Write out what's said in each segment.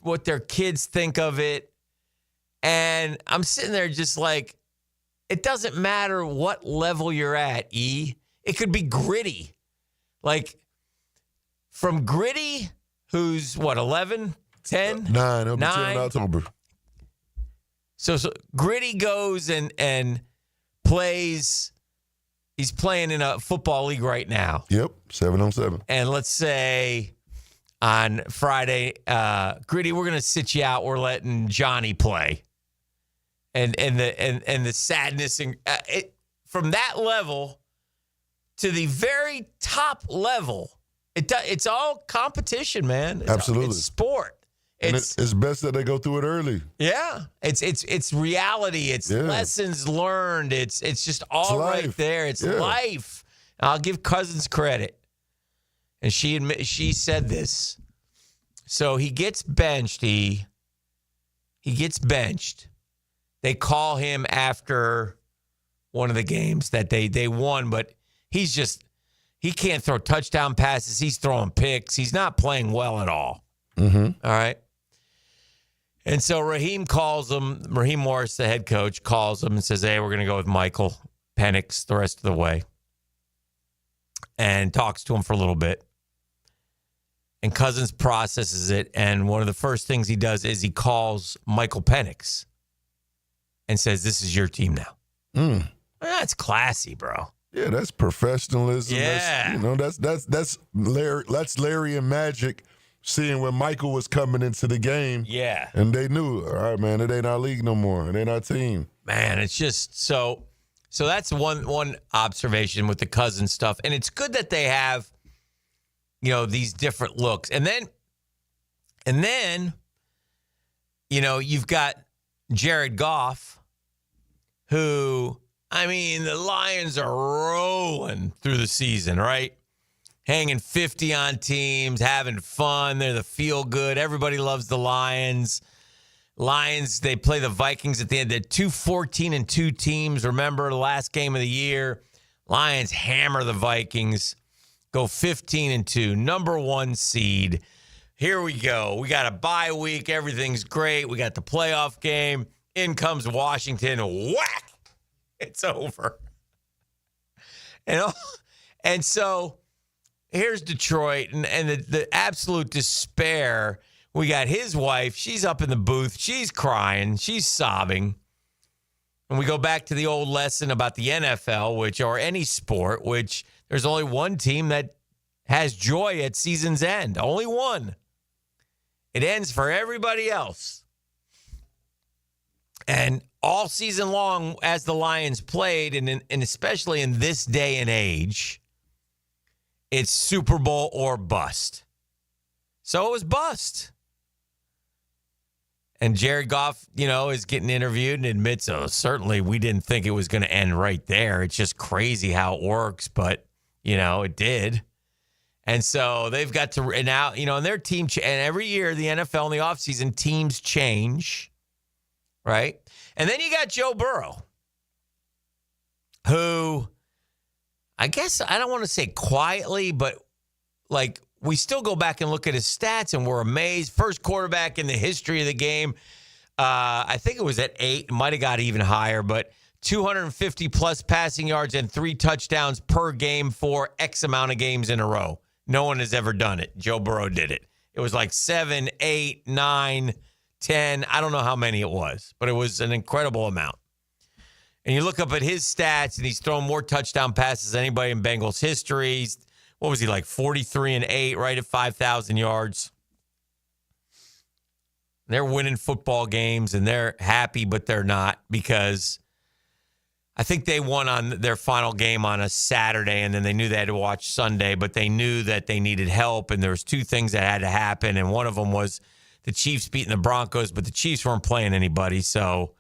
what their kids think of it. And I'm sitting there just like, it doesn't matter what level you're at, E. It could be Gritty. Like, from Gritty, who's, 11, 10? 9. He'll be 10 in October. So Gritty goes and plays. He's playing in a football league right now. Yep, 7-on-7. And let's say on Friday, Gritty, we're going to sit you out. We're letting Johnny play. And the sadness and from that level to the very top level, it's all competition, man. Absolutely, it's sport. It's best that they go through it early. Yeah, it's reality. It's lessons learned. It's just all right there. It's life. I'll give Cousins credit, and she said this. So he gets benched. He gets benched. They call him after one of the games that they won, but he can't throw touchdown passes. He's throwing picks. He's not playing well at all. Mm-hmm. All right. And so Raheem Morris, the head coach, calls him and says, hey, we're going to go with Michael Penix the rest of the way. And talks to him for a little bit. And Cousins processes it. And one of the first things he does is he calls Michael Penix and says, this is your team now. That's classy, bro. Yeah, that's professionalism. Yeah. That's Larry and Magic seeing when Michael was coming into the game. Yeah. And they knew, all right, man, it ain't our league no more. It ain't our team. Man, it's just so that's one observation with the Cousins stuff. And it's good that they have, these different looks. And then, you've got Jared Goff, who, the Lions are rolling through the season, right? Hanging 50 on teams, having fun. They're the feel-good. Everybody loves the Lions. Lions, they play the Vikings at the end. They're 2-14-2 teams. Remember the last game of the year? Lions hammer the Vikings, go 15-2, number 1 seed. Here we go. We got a bye week. Everything's great. We got the playoff game. In comes Washington. Whack! It's over. And so here's Detroit and the absolute despair. We got his wife. She's up in the booth. She's crying. She's sobbing. And we go back to the old lesson about the NFL, or any sport, which there's only one team that has joy at season's end. Only one. It ends for everybody else. And all season long, as the Lions played, and especially in this day and age, it's Super Bowl or bust. So it was bust. And Jared Goff, is getting interviewed and admits, certainly we didn't think it was going to end right there. It's just crazy how it works, but, it did. And so they've got to, and now, and their team, and every year, the NFL in the offseason, teams change, right? And then you got Joe Burrow, who, I guess, I don't want to say quietly, but we still go back and look at his stats and we're amazed. First quarterback in the history of the game. I think it was at 8. It might have got even higher, but 250 plus passing yards and 3 touchdowns per game for X amount of games in a row. No one has ever done it. Joe Burrow did it. It was 7, 8, 9, 10. I don't know how many it was, but it was an incredible amount. And you look up at his stats, and he's thrown more touchdown passes than anybody in Bengals history. What was he, 43-8, right at 5,000 yards? They're winning football games, and they're happy, but they're not, because I think they won on their final game on a Saturday, and then they knew they had to watch Sunday, but they knew that they needed help, and there was 2 things that had to happen, and one of them was the Chiefs beating the Broncos, but the Chiefs weren't playing anybody, so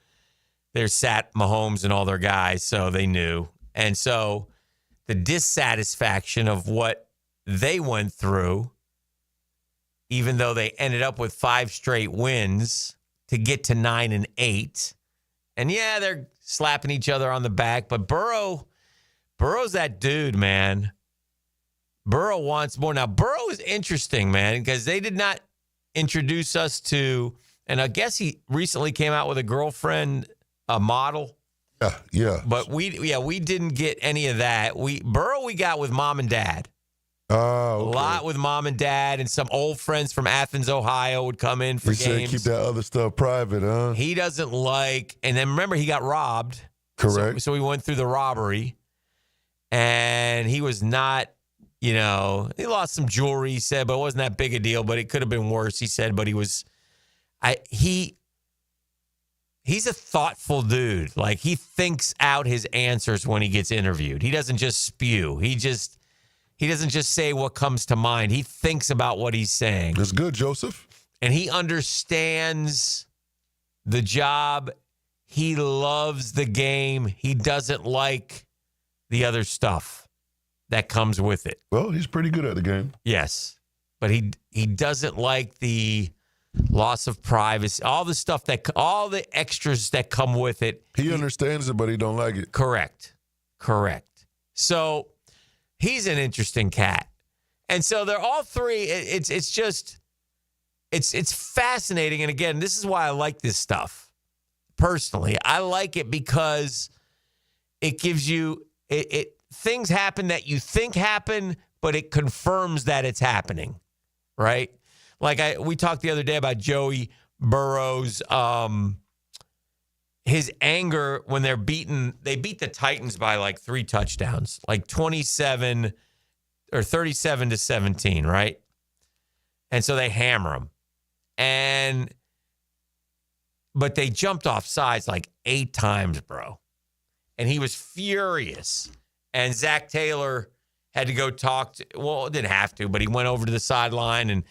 they sat Mahomes and all their guys, so they knew. And so the dissatisfaction of what they went through, even though they ended up with 5 straight wins to get to 9-8. And yeah, they're slapping each other on the back, but Burrow's that dude, man. Burrow wants more. Now, Burrow is interesting, man, because they did not introduce us to, and I guess he recently came out with a girlfriend, a model. Yeah. But we didn't get any of that. Burrow we got with mom and dad. Oh, okay. A lot with mom and dad, and some old friends from Athens, Ohio would come in for He said games. keep that other stuff private, huh? He doesn't like, and then remember he got robbed. Correct. So we went through the robbery, and he was not, he lost some jewelry, he said, but it wasn't that big a deal, but it could have been worse, he said, but he's a thoughtful dude. Like, he thinks out his answers when he gets interviewed. He doesn't just spew. He doesn't just say what comes to mind. He thinks about what he's saying. That's good, Joseph. And he understands the job. He loves the game. He doesn't like the other stuff that comes with it. Well, he's pretty good at the game. Yes. But he doesn't like the loss of privacy, all the extras that come with it. He understands it, but he don't like it. Correct. So he's an interesting cat. And so they're all three. It's fascinating. And again, this is why I like this stuff. Personally, I like it because it gives you things happen that you think happen, but it confirms that it's happening, right? Like we talked the other day about Joey Burrow's his anger when they beat the Titans by like 3 touchdowns, like 27 or 37-17, right? And so they hammer him. But they jumped off sides like 8 times, bro. And he was furious. And Zach Taylor had to go talk to, well, didn't have to, but he went over to the sideline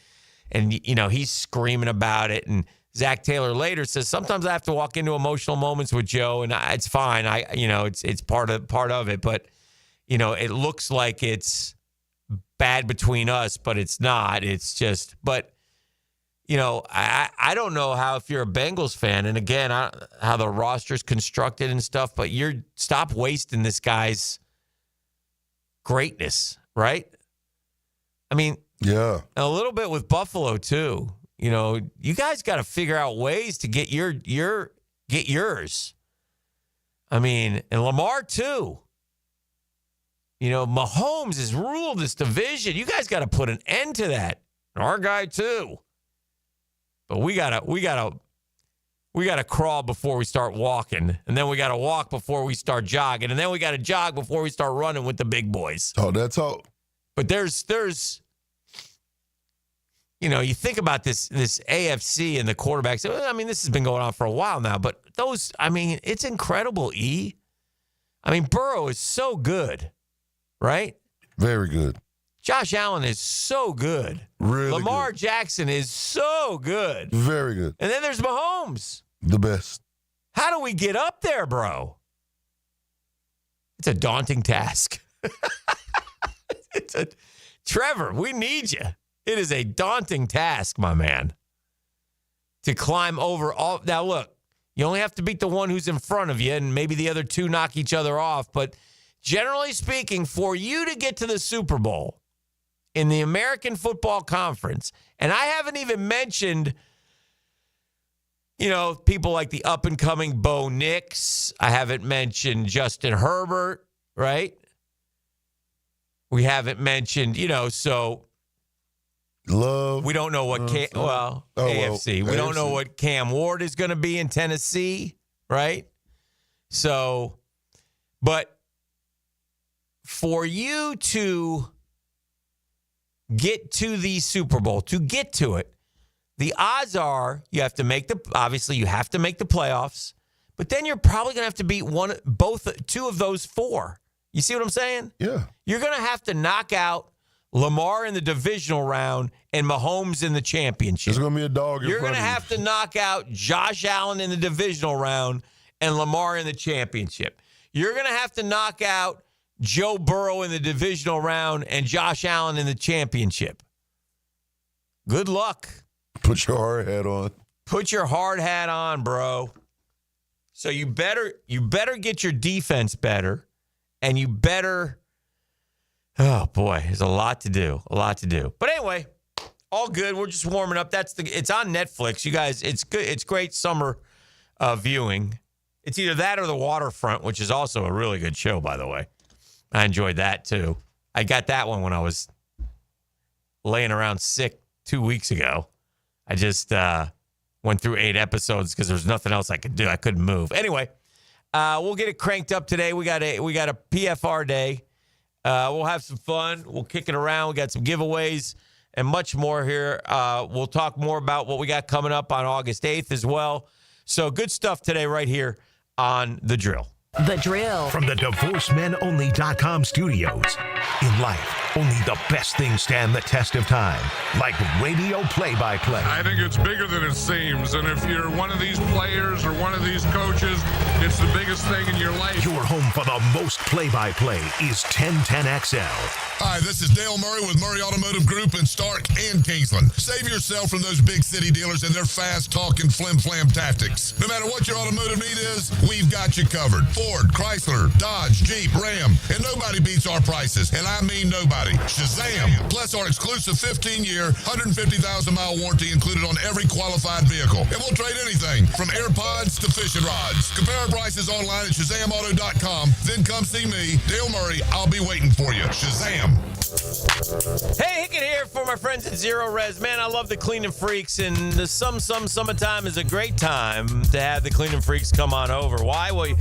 and he's screaming about it. And Zach Taylor later says, sometimes I have to walk into emotional moments with Joe, and it's fine. It's part of it. But, it looks like it's bad between us, but it's not. It's just, but, I don't know how, if you're a Bengals fan, and again, how the roster's constructed and stuff, but stop wasting this guy's greatness, right? I mean, yeah, a little bit with Buffalo too. You guys got to figure out ways to get yours. I mean, and Lamar too. Mahomes has ruled this division. You guys got to put an end to that. Our guy too. But we gotta crawl before we start walking, and then we gotta walk before we start jogging, and then we gotta jog before we start running with the big boys. Oh, that's all. But there's you think about this AFC and the quarterbacks. I mean, this has been going on for a while now, but it's incredible, E. I mean, Burrow is so good, right? Very good. Josh Allen is so good. Really Lamar good. Jackson is so good. Very good. And then there's Mahomes. The best. How do we get up there, bro? It's a daunting task. Trevor, we need you. It is a daunting task, my man, to climb over all. Now, look, you only have to beat the one who's in front of you, and maybe the other 2 knock each other off. But generally speaking, for you to get to the Super Bowl in the American Football Conference, and I haven't even mentioned, people like the up-and-coming Bo Nix. I haven't mentioned Justin Herbert, right? We haven't mentioned, so Love. we don't know what AFC. We don't know what Cam Ward is going to be in Tennessee, right? So, but for you to get to the Super Bowl, to get to it, the odds are you have to make the playoffs, but then you're probably going to have to beat 2 of those 4. You see what I'm saying? Yeah. You're going to have to knock out Lamar in the divisional round and Mahomes in the championship. There's going to be a dog in You're front going to of have to knock out Josh Allen in the divisional round and Lamar in the championship. You're going to have to knock out Joe Burrow in the divisional round and Josh Allen in the championship. Good luck. Put your hard hat on. Put your hard hat on, bro. So you better get your defense better, and you better. Oh boy, there's a lot to do. But anyway, all good. We're just warming up. It's on Netflix. You guys, it's good. It's great summer viewing. It's either that or The Waterfront, which is also a really good show, by the way. I enjoyed that, too. I got that one when I was laying around sick 2 weeks ago. I just went through 8 episodes because there was nothing else I could do. I couldn't move. Anyway, we'll get it cranked up today. We got a PFR day. We'll have some fun. We'll kick it around. We got some giveaways and much more here. We'll talk more about what we got coming up on August 8th as well. So good stuff today right here on The Drill. The Drill. From the DivorceMenOnly.com studios. In life, only the best things stand the test of time. Like radio play-by-play. I think it's bigger than it seems. And if you're one of these players or one of these coaches, it's the biggest thing in your life. Your home for the most play-by-play is 1010XL. Hi, this is Dale Murray with Murray Automotive Group in Stark and Kingsland. Save yourself from those big city dealers and their fast-talking flim-flam tactics. No matter what your automotive need is, we've got you covered. Ford, Chrysler, Dodge, Jeep, Ram, and nobody beats our prices, and I mean nobody. Shazam! Plus our exclusive 15-year, 150,000-mile warranty included on every qualified vehicle. And we'll trade anything from AirPods to fishing rods. Compare our prices online at ShazamAuto.com. Then come see me, Dale Murray. I'll be waiting for you. Shazam! Hey, Hickett here for my friends at Zero Res. Man, I love the cleaning freaks, and the summertime is a great time to have the cleaning freaks come on over. Why? Well,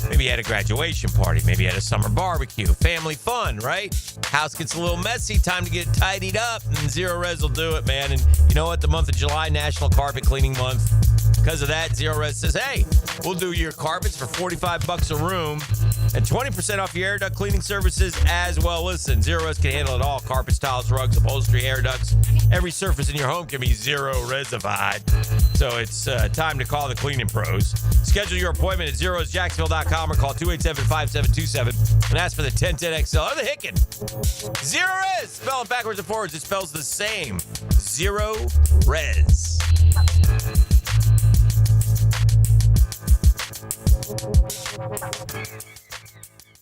maybe you had a graduation party, maybe you had a summer barbecue, family fun, right? House gets a little messy, time to get tidied up, and Zero Res will do it, man. And you know what? The month of July, National Carpet Cleaning Month. Because of that, Zero Res says, hey, we'll do your carpets for $45 a room and 20% off your air duct cleaning services as well. Listen, Zero Res can handle it all. Carpets, tiles, rugs, upholstery, air ducts. Every surface in your home can be Zero Resified. So it's time to call the cleaning pros. Schedule your appointment at ZeroResJacksonville.com or call 287-5727 and ask for the 1010XL or the Hicken. Zero Res. Spell it backwards and forwards. It spells the same. Zero Res.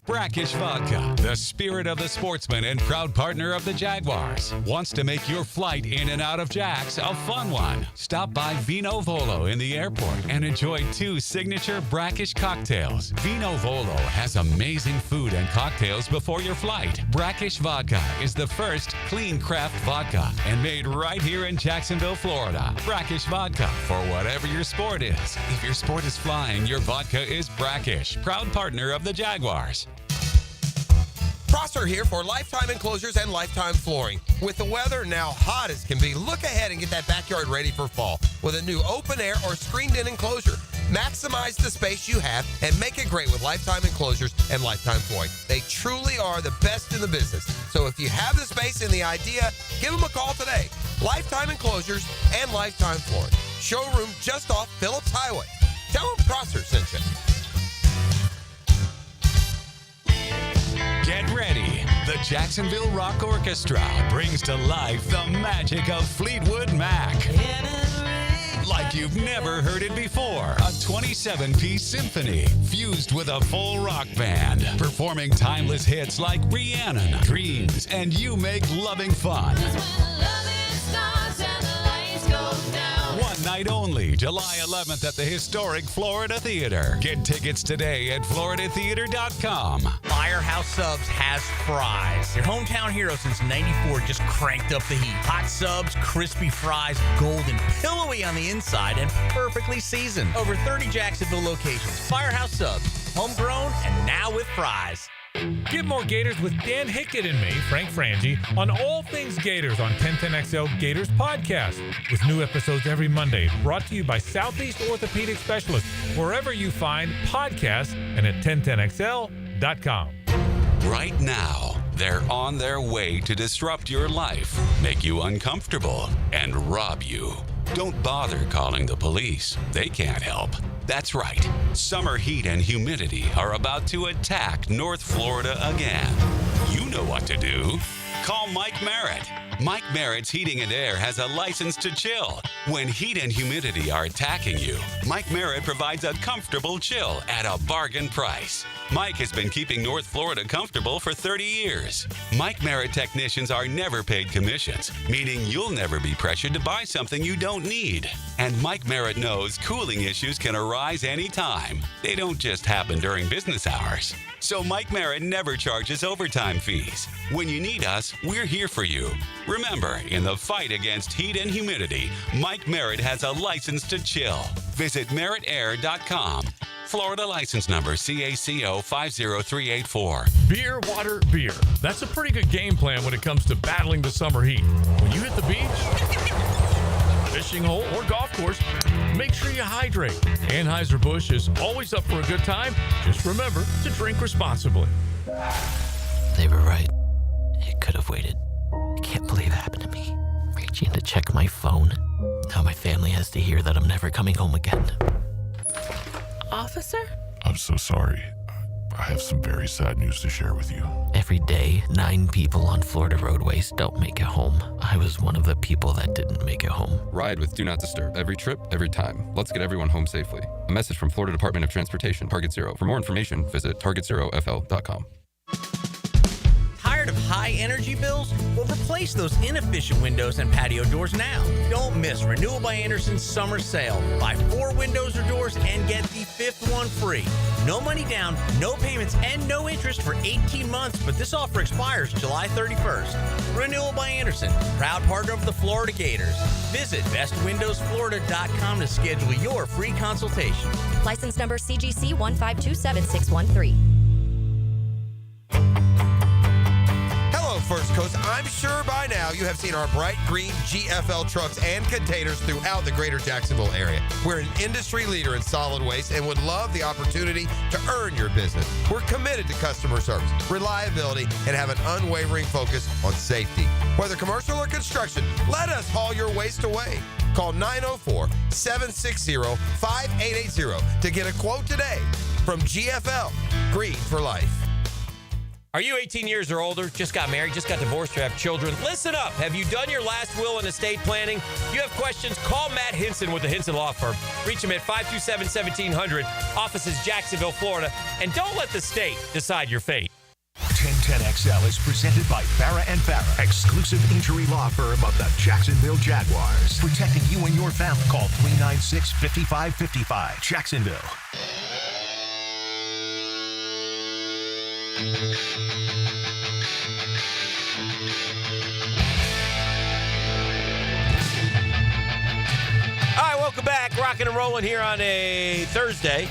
Brackish Vodka, the spirit of the sportsman and proud partner of the Jaguars, wants to make your flight in and out of Jax a fun one. Stop by Vino Volo in the airport and enjoy 2 signature Brackish cocktails. Vino Volo has amazing food and cocktails before your flight. Brackish Vodka is the first clean craft vodka and made right here in Jacksonville, Florida. Brackish Vodka for whatever your sport is. If your sport is flying, your vodka is Brackish, proud partner of the Jaguars. Prosser here for Lifetime Enclosures and Lifetime Flooring. With the weather now hot as can be, look ahead and get that backyard ready for fall with a new open-air or screened-in enclosure. Maximize the space you have and make it great with Lifetime Enclosures and Lifetime Flooring. They truly are the best in the business. So if you have the space and the idea, give them a call today. Lifetime Enclosures and Lifetime Flooring. Showroom just off Phillips Highway. Tell them Prosser sent you. Get ready. The Jacksonville Rock Orchestra brings to life the magic of Fleetwood Mac. Like you've never heard it before. A 27-piece symphony fused with a full rock band, performing timeless hits like Rhiannon, Dreams, and You Make Loving Fun. One night only, July 11th at the historic Florida Theater. Get tickets today at floridatheater.com. Firehouse Subs has fries. Your hometown hero since '94 just cranked up the heat. Hot subs, crispy fries, golden, pillowy on the inside, and perfectly seasoned. Over 30 Jacksonville locations. Firehouse Subs, homegrown and now with fries. Get more Gators with Dan Hickett and me, Frank Frangie, on all things Gators on 1010XL Gators Podcast, with new episodes every Monday, brought to you by Southeast Orthopedic Specialists, wherever you find podcasts and at 1010XL.com. Right now, they're on their way to disrupt your life, make you uncomfortable, and rob you. Don't bother calling the police. They can't help. That's right. Summer heat and humidity are about to attack North Florida again. You know what to do. Call Mike Merritt. Mike Merritt's Heating and Air has a license to chill. When heat and humidity are attacking you, Mike Merritt provides a comfortable chill at a bargain price. Mike has been keeping North Florida comfortable for 30 years. Mike Merritt technicians are never paid commissions, meaning you'll never be pressured to buy something you don't need. And Mike Merritt knows cooling issues can arise anytime. They don't just happen during business hours. So Mike Merritt never charges overtime fees. When you need us, we're here for you. Remember, in the fight against heat and humidity, Mike Merritt has a license to chill. Visit merrittair.com. Florida license number CACO 50384. Beer, water, beer. That's a pretty good game plan when it comes to battling the summer heat. When you hit the beach, fishing hole, or golf course, make sure you hydrate. Anheuser-Busch is always up for a good time. Just remember to drink responsibly. They were right. It could have waited. I can't believe it happened to me. Reaching to check my phone. Now my family has to hear that I'm never coming home again. Officer? I'm so sorry. I have some very sad news to share with you. Every day, 9 people on Florida roadways don't make it home. I was one of the people that didn't make it home. Ride with Do Not Disturb. Every trip, every time. Let's get everyone home safely. A message from Florida Department of Transportation, Target Zero. For more information, visit targetzerofl.com. Tired of high energy bills? Well, replace those inefficient windows and patio doors now. Don't miss Renewal by Anderson's summer sale. Buy 4 windows or doors and get the 5th one free. No money down, no payments, and no interest for 18 months, but this offer expires July 31st. Renewal by Anderson, proud partner of the Florida Gators. Visit bestwindowsflorida.com to schedule your free consultation. License number CGC 1527613. First Coast. I'm sure by now you have seen our bright green GFL trucks and containers throughout the greater Jacksonville area. We're an industry leader in solid waste and would love the opportunity to earn your business. We're committed to customer service, reliability, and have an unwavering focus on safety. Whether commercial or construction, let us haul your waste away. Call 904-760-5880 to get a quote today from GFL, Green for Life. Are you 18 years or older, just got married, just got divorced, or have children? Listen up. Have you done your last will and estate planning? If you have questions, call Matt Hinson with the Hinson Law Firm. Reach him at 527-1700. Office is Jacksonville, Florida. And don't let the state decide your fate. 1010XL is presented by Farah and Farah, exclusive injury law firm of the Jacksonville Jaguars. Protecting you and your family. Call 396-5555. Jacksonville. All right, welcome back. Rocking and rolling here on a Thursday.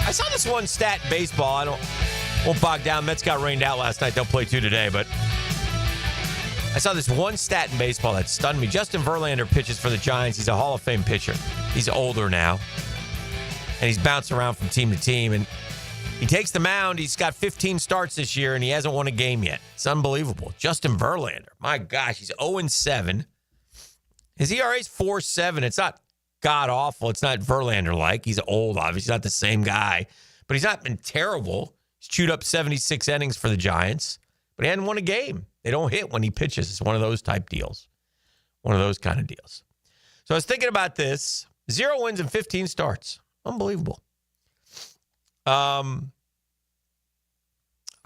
I saw this one stat in baseball. I won't bog down. Mets got rained out last night. They'll play 2 today, but I saw this one stat in baseball that stunned me. Justin Verlander pitches for the Giants. He's a Hall of Fame pitcher. He's older now, and he's bouncing around from team to team, and he takes the mound. He's got 15 starts this year, and he hasn't won a game yet. It's unbelievable. Justin Verlander. My gosh, he's 0-7. His ERA is 4.7. It's not god-awful. It's not Verlander-like. He's old, obviously. He's not the same guy. But he's not been terrible. He's chewed up 76 innings for the Giants. But he hadn't won a game. They don't hit when he pitches. It's one of those type deals. One of those kind of deals. So I was thinking about this. 0 wins and 15 starts. Unbelievable. Our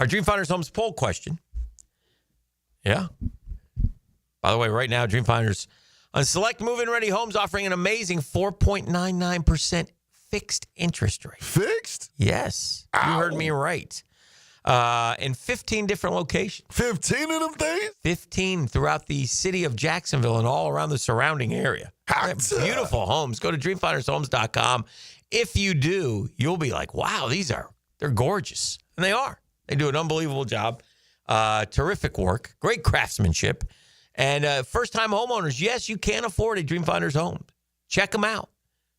Dream Finders Homes poll question. Yeah. By the way, right now, Dream Finders on select move-in ready homes offering an amazing 4.99% fixed interest rate. Fixed? Yes. You heard me right. In 15 different locations. 15 of them things? 15 throughout the city of Jacksonville and all around the surrounding area. Beautiful homes. Go to dreamfindershomes.com. If you do, you'll be like, wow, they're gorgeous. And they are. They do an unbelievable job. Terrific work. Great craftsmanship. And first-time homeowners, yes, you can afford a Dream Finders home. Check them out.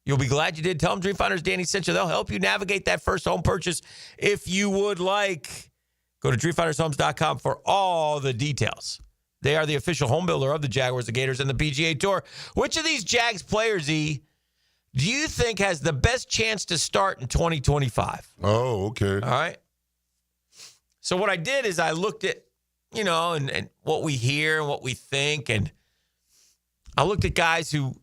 You'll be glad you did. Tell them Dream Finders Danny sent you. They'll help you navigate that first home purchase if you would like. Go to dreamfindershomes.com for all the details. They are the official home builder of the Jaguars, the Gators, and the PGA Tour. Which of these Jags players, E, do you think has the best chance to start in 2025? Oh, okay. All right. So what I did is I looked at you know, and what we hear and what we think. And I looked at guys who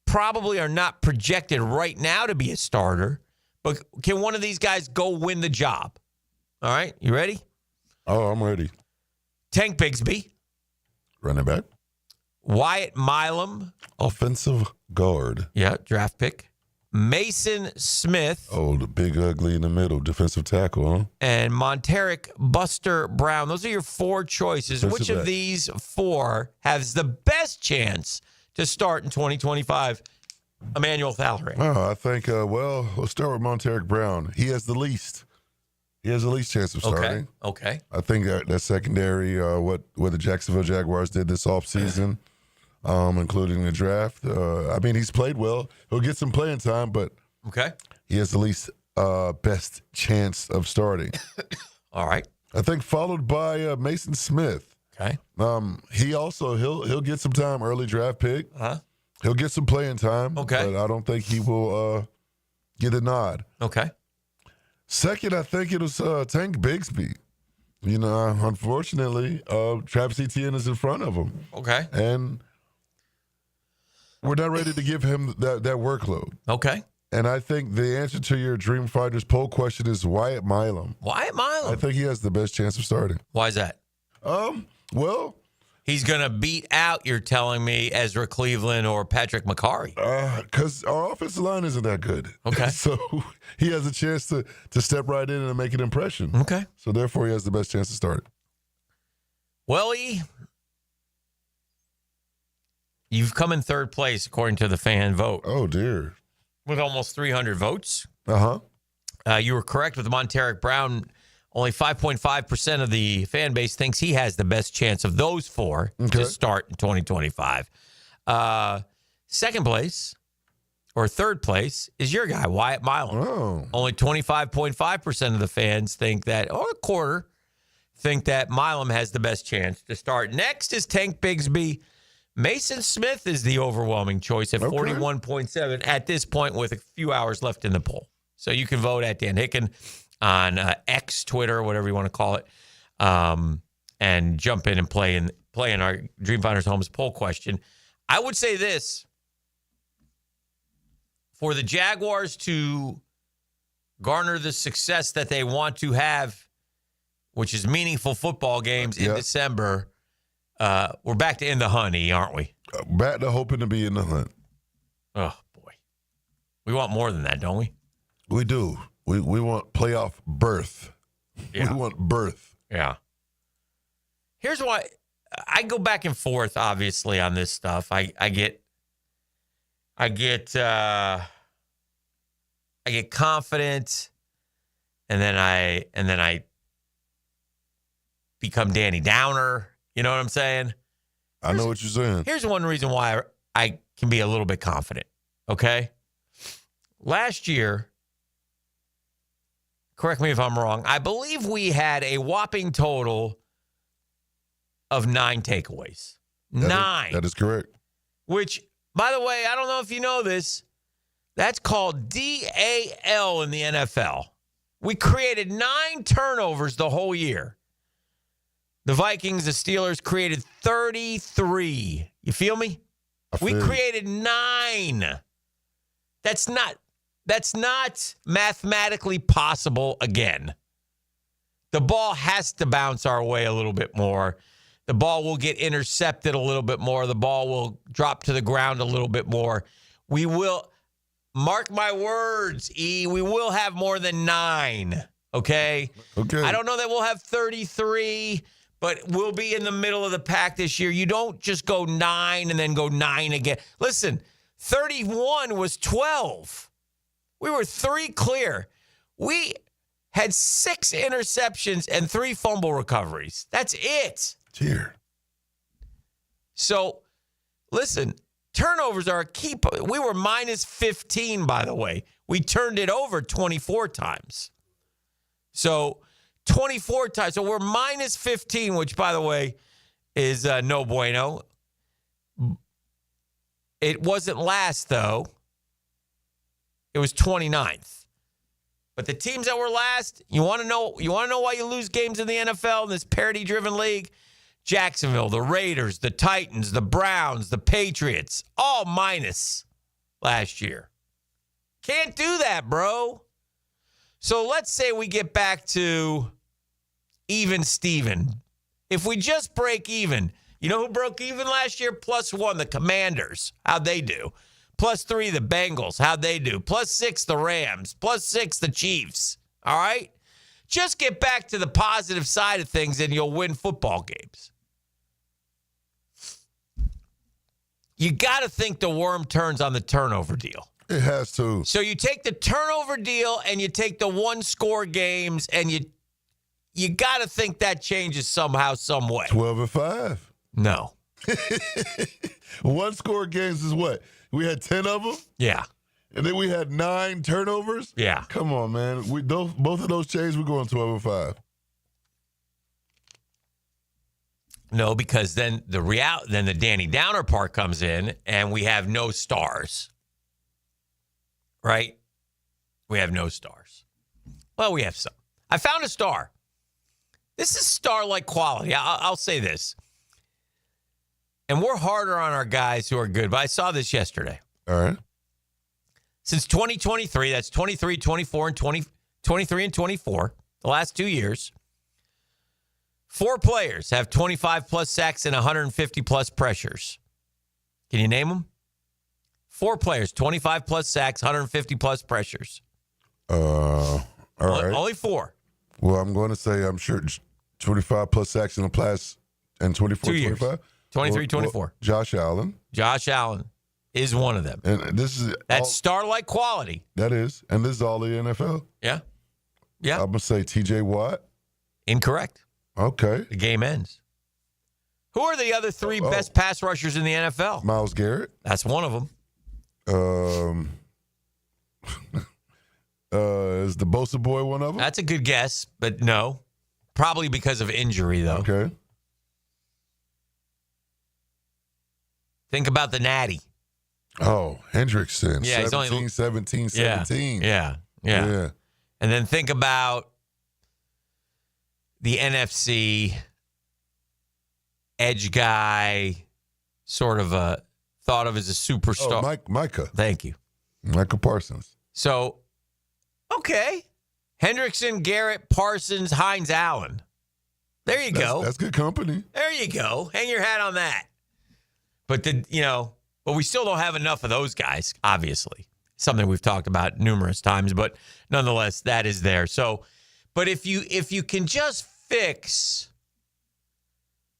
probably are not projected right now to be a starter, but can one of these guys go win the job? All right, you ready? Oh, I'm ready. Tank Bigsby. Running back. Wyatt Milam. Offensive guard. Yeah, draft pick. Mason Smith. Oh, the big ugly in the middle. Defensive tackle, huh? And Monteric Buster Brown. Those are your 4 choices. Defensive Which of back. these 4 has the best chance to start in 2025? Emmanuel Thallery. Oh, I think, let's start with Monteric Brown. He has the least. He has the least chance of starting. Okay. I think that secondary, what the Jacksonville Jaguars did this offseason, including the draft. I mean, he's played well. He'll get some playing time, but Okay. he has the least best chance of starting. All right. I think followed by Mason Smith. Okay. He also he'll get some time, early draft pick. Uh-huh. He'll get some playing time. Okay. But I don't think he will get a nod. Okay. Second, I think it was Tank Bigsby. You know, unfortunately, Travis Etienne is in front of him. Okay. And we're not ready to give him that workload. Okay. And I think the answer to your Dream Fighters poll question is Wyatt Milam. Wyatt Milam. I think he has the best chance of starting. Why is that? Well, he's going to beat out, you're telling me, Ezra Cleveland or Patrick McCarry. Because our offensive line isn't that good. Okay. So he has a chance to step right in and make an impression. Okay. So therefore, he has the best chance to start. Well, you've come in 3rd place according to the fan vote. Oh, dear. With almost 300 votes. Uh-huh. You were correct with Monteric Brown. Only 5.5% of the fan base thinks he has the best chance of those 4 to start in 2025. Second place, or 3rd place, is your guy, Wyatt Milam. Oh. Only 25.5% of the fans think that, or a quarter, think that Milam has the best chance to start. Next is Tank Bigsby. Mason Smith is the overwhelming choice at 41.7 at this point with a few hours left in the poll. So you can vote at Dan Hicken on X, Twitter, whatever you want to call it, and jump in and play in our Dreamfinders Homes poll question. I would say this. For the Jaguars to garner the success that they want to have, which is meaningful football games in December, we're back to in the hunt, aren't we? Back to hoping to be in the hunt. Oh, boy. We want more than that, don't we? We do. We want playoff berth. Yeah. We want berth. Yeah. Here's why I go back and forth, obviously, on this stuff. I get confident, and then I become Danny Downer. You know what I'm saying? I know what you're saying. Here's one reason why I can be a little bit confident. Okay. Last year, correct me if I'm wrong, I believe we had a whopping total of 9 takeaways. 9. That is correct. Which, by the way, I don't know if you know this, that's called DAL in the NFL. We created 9 turnovers the whole year. The Vikings, the Steelers created 33. You feel me? We created 9. That's not mathematically possible again. The ball has to bounce our way a little bit more. The ball will get intercepted a little bit more. The ball will drop to the ground a little bit more. We will, mark my words, we will have more than 9, okay? Okay. I don't know that we'll have 33, but we'll be in the middle of the pack this year. You don't just go 9 and then go 9 again. Listen, 31 was 12. We were 3 clear. We had 6 interceptions and 3 fumble recoveries. That's it. Cheer. So, listen, turnovers are a key. We were minus 15, by the way. We turned it over 24 times. So, 24 times. So, we're minus 15, which, by the way, is no bueno. It wasn't last, though. It was 29th. But the teams that were last, you want to know why you lose games in the NFL in this parity-driven league? Jacksonville, the Raiders, the Titans, the Browns, the Patriots, all minus last year. Can't do that, bro. So let's say we get back to even Steven. If we just break even, you know who broke even last year? +1, the Commanders. How'd they do? +3, the Bengals. How'd they do? +6, the Rams. +6, the Chiefs. All right? Just get back to the positive side of things and you'll win football games. You got to think the worm turns on the turnover deal. It has to. So you take the turnover deal and you take the one-score games and you got to think that changes somehow, some way. 12-5. No. One-score games is what? We had 10 of them? Yeah. And then we had 9 turnovers? Yeah. Come on, man. Both of those changes, we're going 12-5. No, because then the Danny Downer part comes in and we have no stars. Right? We have no stars. Well, we have some. I found a star. This is star-like quality. I'll say this. And we're harder on our guys who are good, but I saw this yesterday. All right. Since 2023, that's 23, 24, and 23 and 24, the last 2 years, 4 players have 25-plus sacks and 150-plus pressures. Can you name them? 4 players, 25-plus sacks, 150-plus pressures. All right. Only 4. Well, I'm going to say I'm sure 25-plus sacks in the past and 24, 2 years. 25. 23, 24. Josh Allen. Josh Allen is one of them. And this is That's star-like quality. That is. And this is all the NFL? Yeah. Yeah. I'm going to say TJ Watt. Incorrect. Okay. The game ends. Who are the other 3 best pass rushers in the NFL? Myles Garrett. That's one of them. Is the Bosa boy one of them? That's a good guess, but no. Probably because of injury, though. Okay. Think about the Natty. Oh, Hendrickson. Yeah, he's only 17. Yeah. And then think about the NFC edge guy, sort of thought of as a superstar. Oh, Micah. Thank you. Micah Parsons. So, okay. Hendrickson, Garrett, Parsons, Hines, Allen. There you go. That's good company. There you go. Hang your hat on that. But but we still don't have enough of those guys, obviously. Something we've talked about numerous times, but nonetheless, that is there. So, but if you can just fix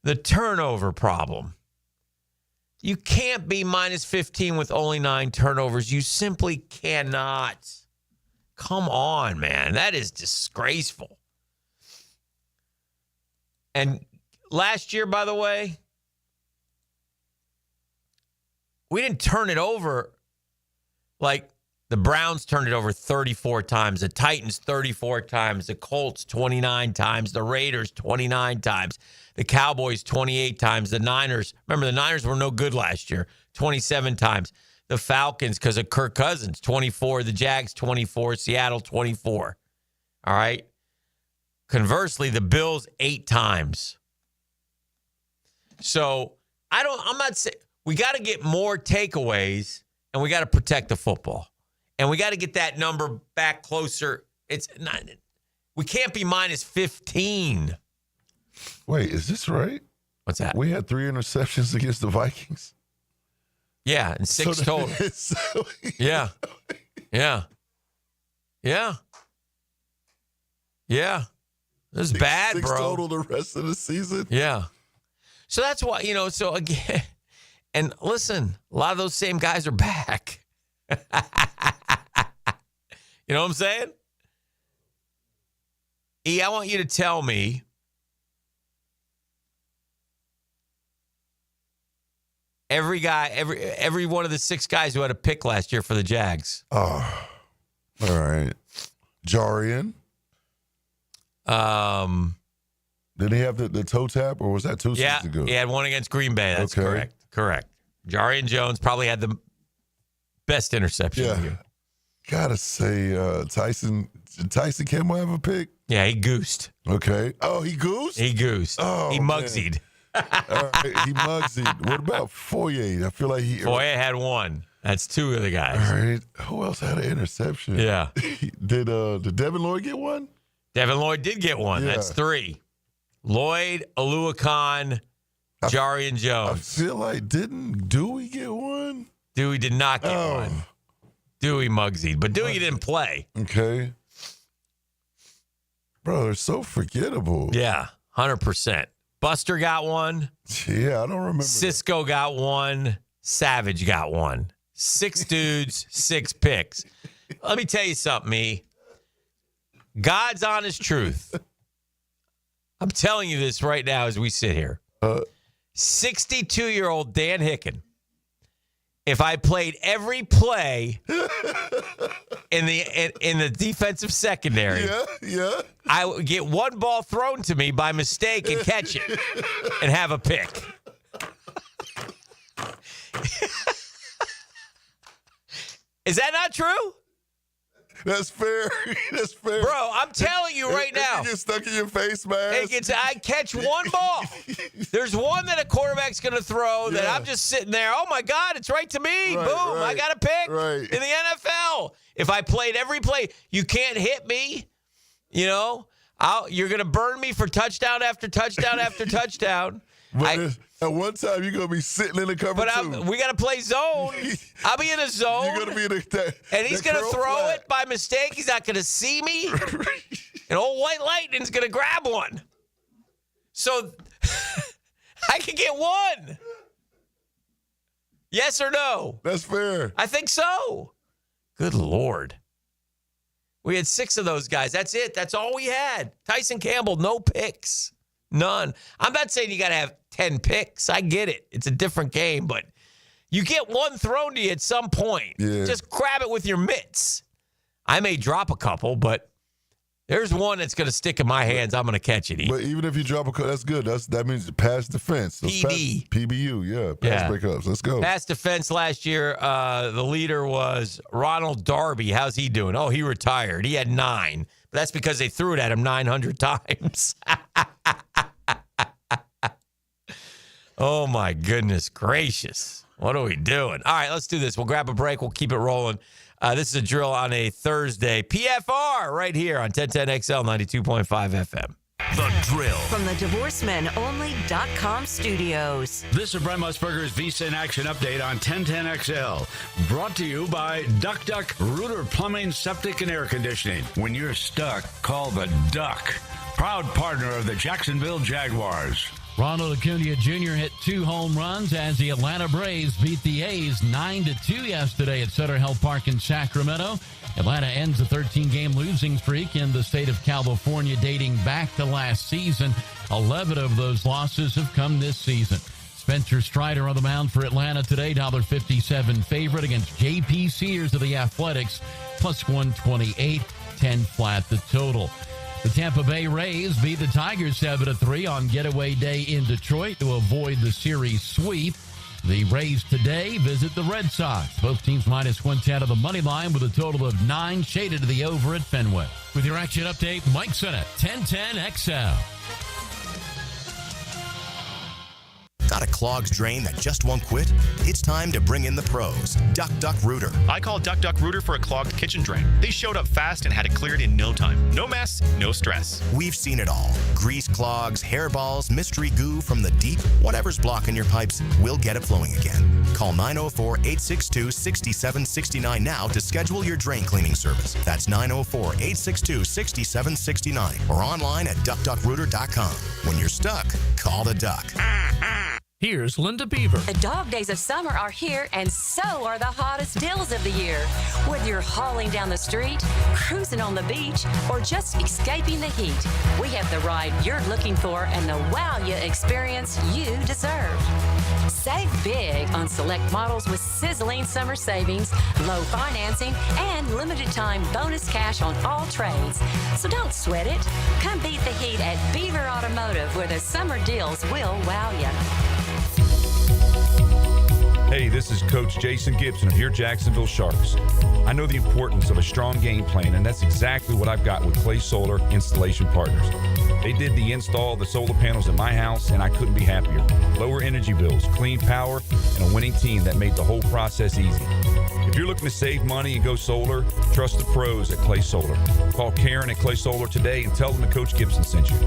the turnover problem, you can't be minus 15 with only 9 turnovers. You simply cannot. Come on, man. That is disgraceful. And last year, by the way, we didn't turn it over like the Browns turned it over 34 times, the Titans 34 times, the Colts 29 times, the Raiders 29 times, the Cowboys 28 times, the Niners. Remember, the Niners were no good last year, 27 times. The Falcons, because of Kirk Cousins, 24. The Jags, 24. Seattle, 24. All right? Conversely, the Bills, 8 times. So, I'm not saying, we got to get more takeaways, and we got to protect the football. And we got to get that number back closer. It's not, we can't be minus 15. Wait, is this right? What's that? We had 3 interceptions against the Vikings. Yeah, and 6 total. Yeah. This is bad, 6 bro. total the rest of the season. Yeah. So that's why, so again, and listen, a lot of those same guys are back. You know what I'm saying? E, I want you to tell me every guy, every one of the 6 guys who had a pick last year for the Jags. Oh, all right. Jarian. Did he have the toe tap, or was that 2 seasons ago? He had one against Green Bay. That's correct. Jarian Jones probably had the best interception of the year. gotta say, Tyson Campbell have a pick? Yeah, he goosed. Okay. Oh, he goosed? He goosed. Oh, he mugsied. All right, he mugsied. What about Foye? I feel like Foye had one. That's two of the guys. All right. Who else had an interception? Yeah. Did Devin Lloyd get one? Devin Lloyd did get one. Yeah. That's three. Lloyd, Aluakon, Jarian Jones. I feel like, didn't Dewey get one? Dewey did not get one. Dewey mugsied, but Dewey didn't play. Okay. Bro, they're so forgettable. Yeah, 100%. Buster got one. Yeah, I don't remember. Cisco got one. Savage got one. 6 dudes, 6 picks. Let me tell you something, me. God's honest truth. I'm telling you this right now as we sit here. 62-year-old Dan Hicken, if I played every play in the defensive secondary, I would get one ball thrown to me by mistake and catch it and have a pick. Is that not true? That's fair. That's fair. Bro, I'm telling you right now. It gets stuck in your face, man. I catch one ball. There's one that a quarterback's going to throw that I'm just sitting there. Oh, my God, it's right to me. Right, Boom, I got a pick in the NFL. If I played every play, you can't hit me. You know, you're going to burn me for touchdown after touchdown after touchdown. But at one time, you're going to be sitting in the cover two. We got to play zone. I'll be in a zone. You're going to be in and he's going to throw it by mistake. He's not going to see me. And old White Lightning's going to grab one. So I can get one. Yes or no? That's fair. I think so. Good Lord. We had 6 of those guys. That's it. That's all we had. Tyson Campbell, no picks. None. I'm not saying you got to have 10 picks. I get it. It's a different game, but you get one thrown to you at some point. Yeah. Just grab it with your mitts. I may drop a couple, but there's one that's going to stick in my hands. I'm going to catch it. But even if you drop a couple, that's good. That means pass defense. PB. PBU, yeah. Pass breakups. Let's go. Pass defense last year, the leader was Ronald Darby. How's he doing? Oh, he retired. He had 9. But that's because they threw it at him 900 times. Oh, my goodness gracious. What are we doing? All right, let's do this. We'll grab a break. We'll keep it rolling. This is a drill on a Thursday. PFR right here on 1010XL 92.5 FM. The Drill. From the DivorceMenOnly.com studios. This is Brent Musburger's VSiN Action Update on 1010XL. Brought to you by Duck Duck Rooter Plumbing, Septic, and Air Conditioning. When you're stuck, call the Duck. Proud partner of the Jacksonville Jaguars. Ronald Acuna Jr. hit 2 home runs as the Atlanta Braves beat the A's 9-2 yesterday at Sutter Health Park in Sacramento. Atlanta ends a 13-game losing streak in the state of California dating back to last season. 11 of those losses have come this season. Spencer Strider on the mound for Atlanta today, $1.57 favorite against J.P. Sears of the Athletics, plus 128, 10 flat the total. The Tampa Bay Rays beat the Tigers 7-3 on getaway day in Detroit to avoid the series sweep. The Rays today visit the Red Sox. Both teams minus 110 of the money line with a total of 9 shaded to the over at Fenway. With your action update, Mike Sennett, 1010XL. Got a clogged drain that just won't quit? It's time to bring in the pros. Duck Duck Rooter. I called Duck Duck Rooter for a clogged kitchen drain. They showed up fast and had it cleared in no time. No mess, no stress. We've seen it all. Grease clogs, hairballs, mystery goo from the deep. Whatever's blocking your pipes, we'll get it flowing again. Call 904-862-6769 now to schedule your drain cleaning service. That's 904-862-6769 or online at duckduckrooter.com. When you're stuck, call the Duck. Here's Linda Beaver. The dog days of summer are here, and so are the hottest deals of the year. Whether you're hauling down the street, cruising on the beach, or just escaping the heat, we have the ride you're looking for and the wow you experience you deserve. Save big on select models with sizzling summer savings, low financing, and limited time bonus cash on all trades. So don't sweat it. Come beat the heat at Beaver Automotive, where the summer deals will wow you. Hey, this is Coach Jason Gibson of your Jacksonville Sharks. I know the importance of a strong game plan, and that's exactly what I've got with Clay Solar Installation Partners. They did the install of the solar panels at my house, and I couldn't be happier. Lower energy bills, clean power, and a winning team that made the whole process easy. If you're looking to save money and go solar, trust the pros at Clay Solar. Call Karen at Clay Solar today and tell them that Coach Gibson sent you.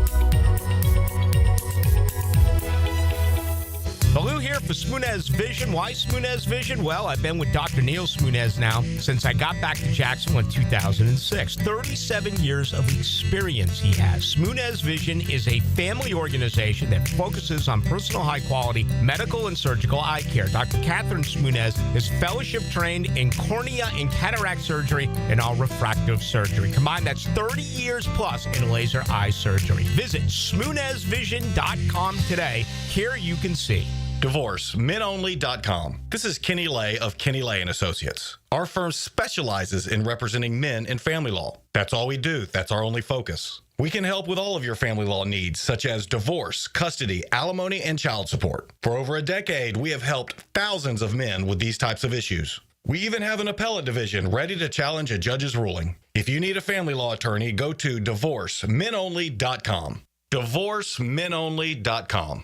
Baloo here for Smunez Vision. Why Smunez Vision? Well, I've been with Dr. Neil Smunez now since I got back to Jacksonville in 2006. 37 years of experience he has. Smunez Vision is a family organization that focuses on personal high-quality medical and surgical eye care. Dr. Catherine Smunez is fellowship trained in cornea and cataract surgery and all refractive surgery. Combined, that's 30 years plus in laser eye surgery. Visit SmunezVision.com today. Here you can see. DivorceMenOnly.com. This is Kenny Lay of Kenny Lay & Associates. Our firm specializes in representing men in family law. That's all we do. That's our only focus. We can help with all of your family law needs, such as divorce, custody, alimony, and child support. For over a decade, we have helped thousands of men with these types of issues. We even have an appellate division ready to challenge a judge's ruling. If you need a family law attorney, go to DivorceMenOnly.com. DivorceMenOnly.com.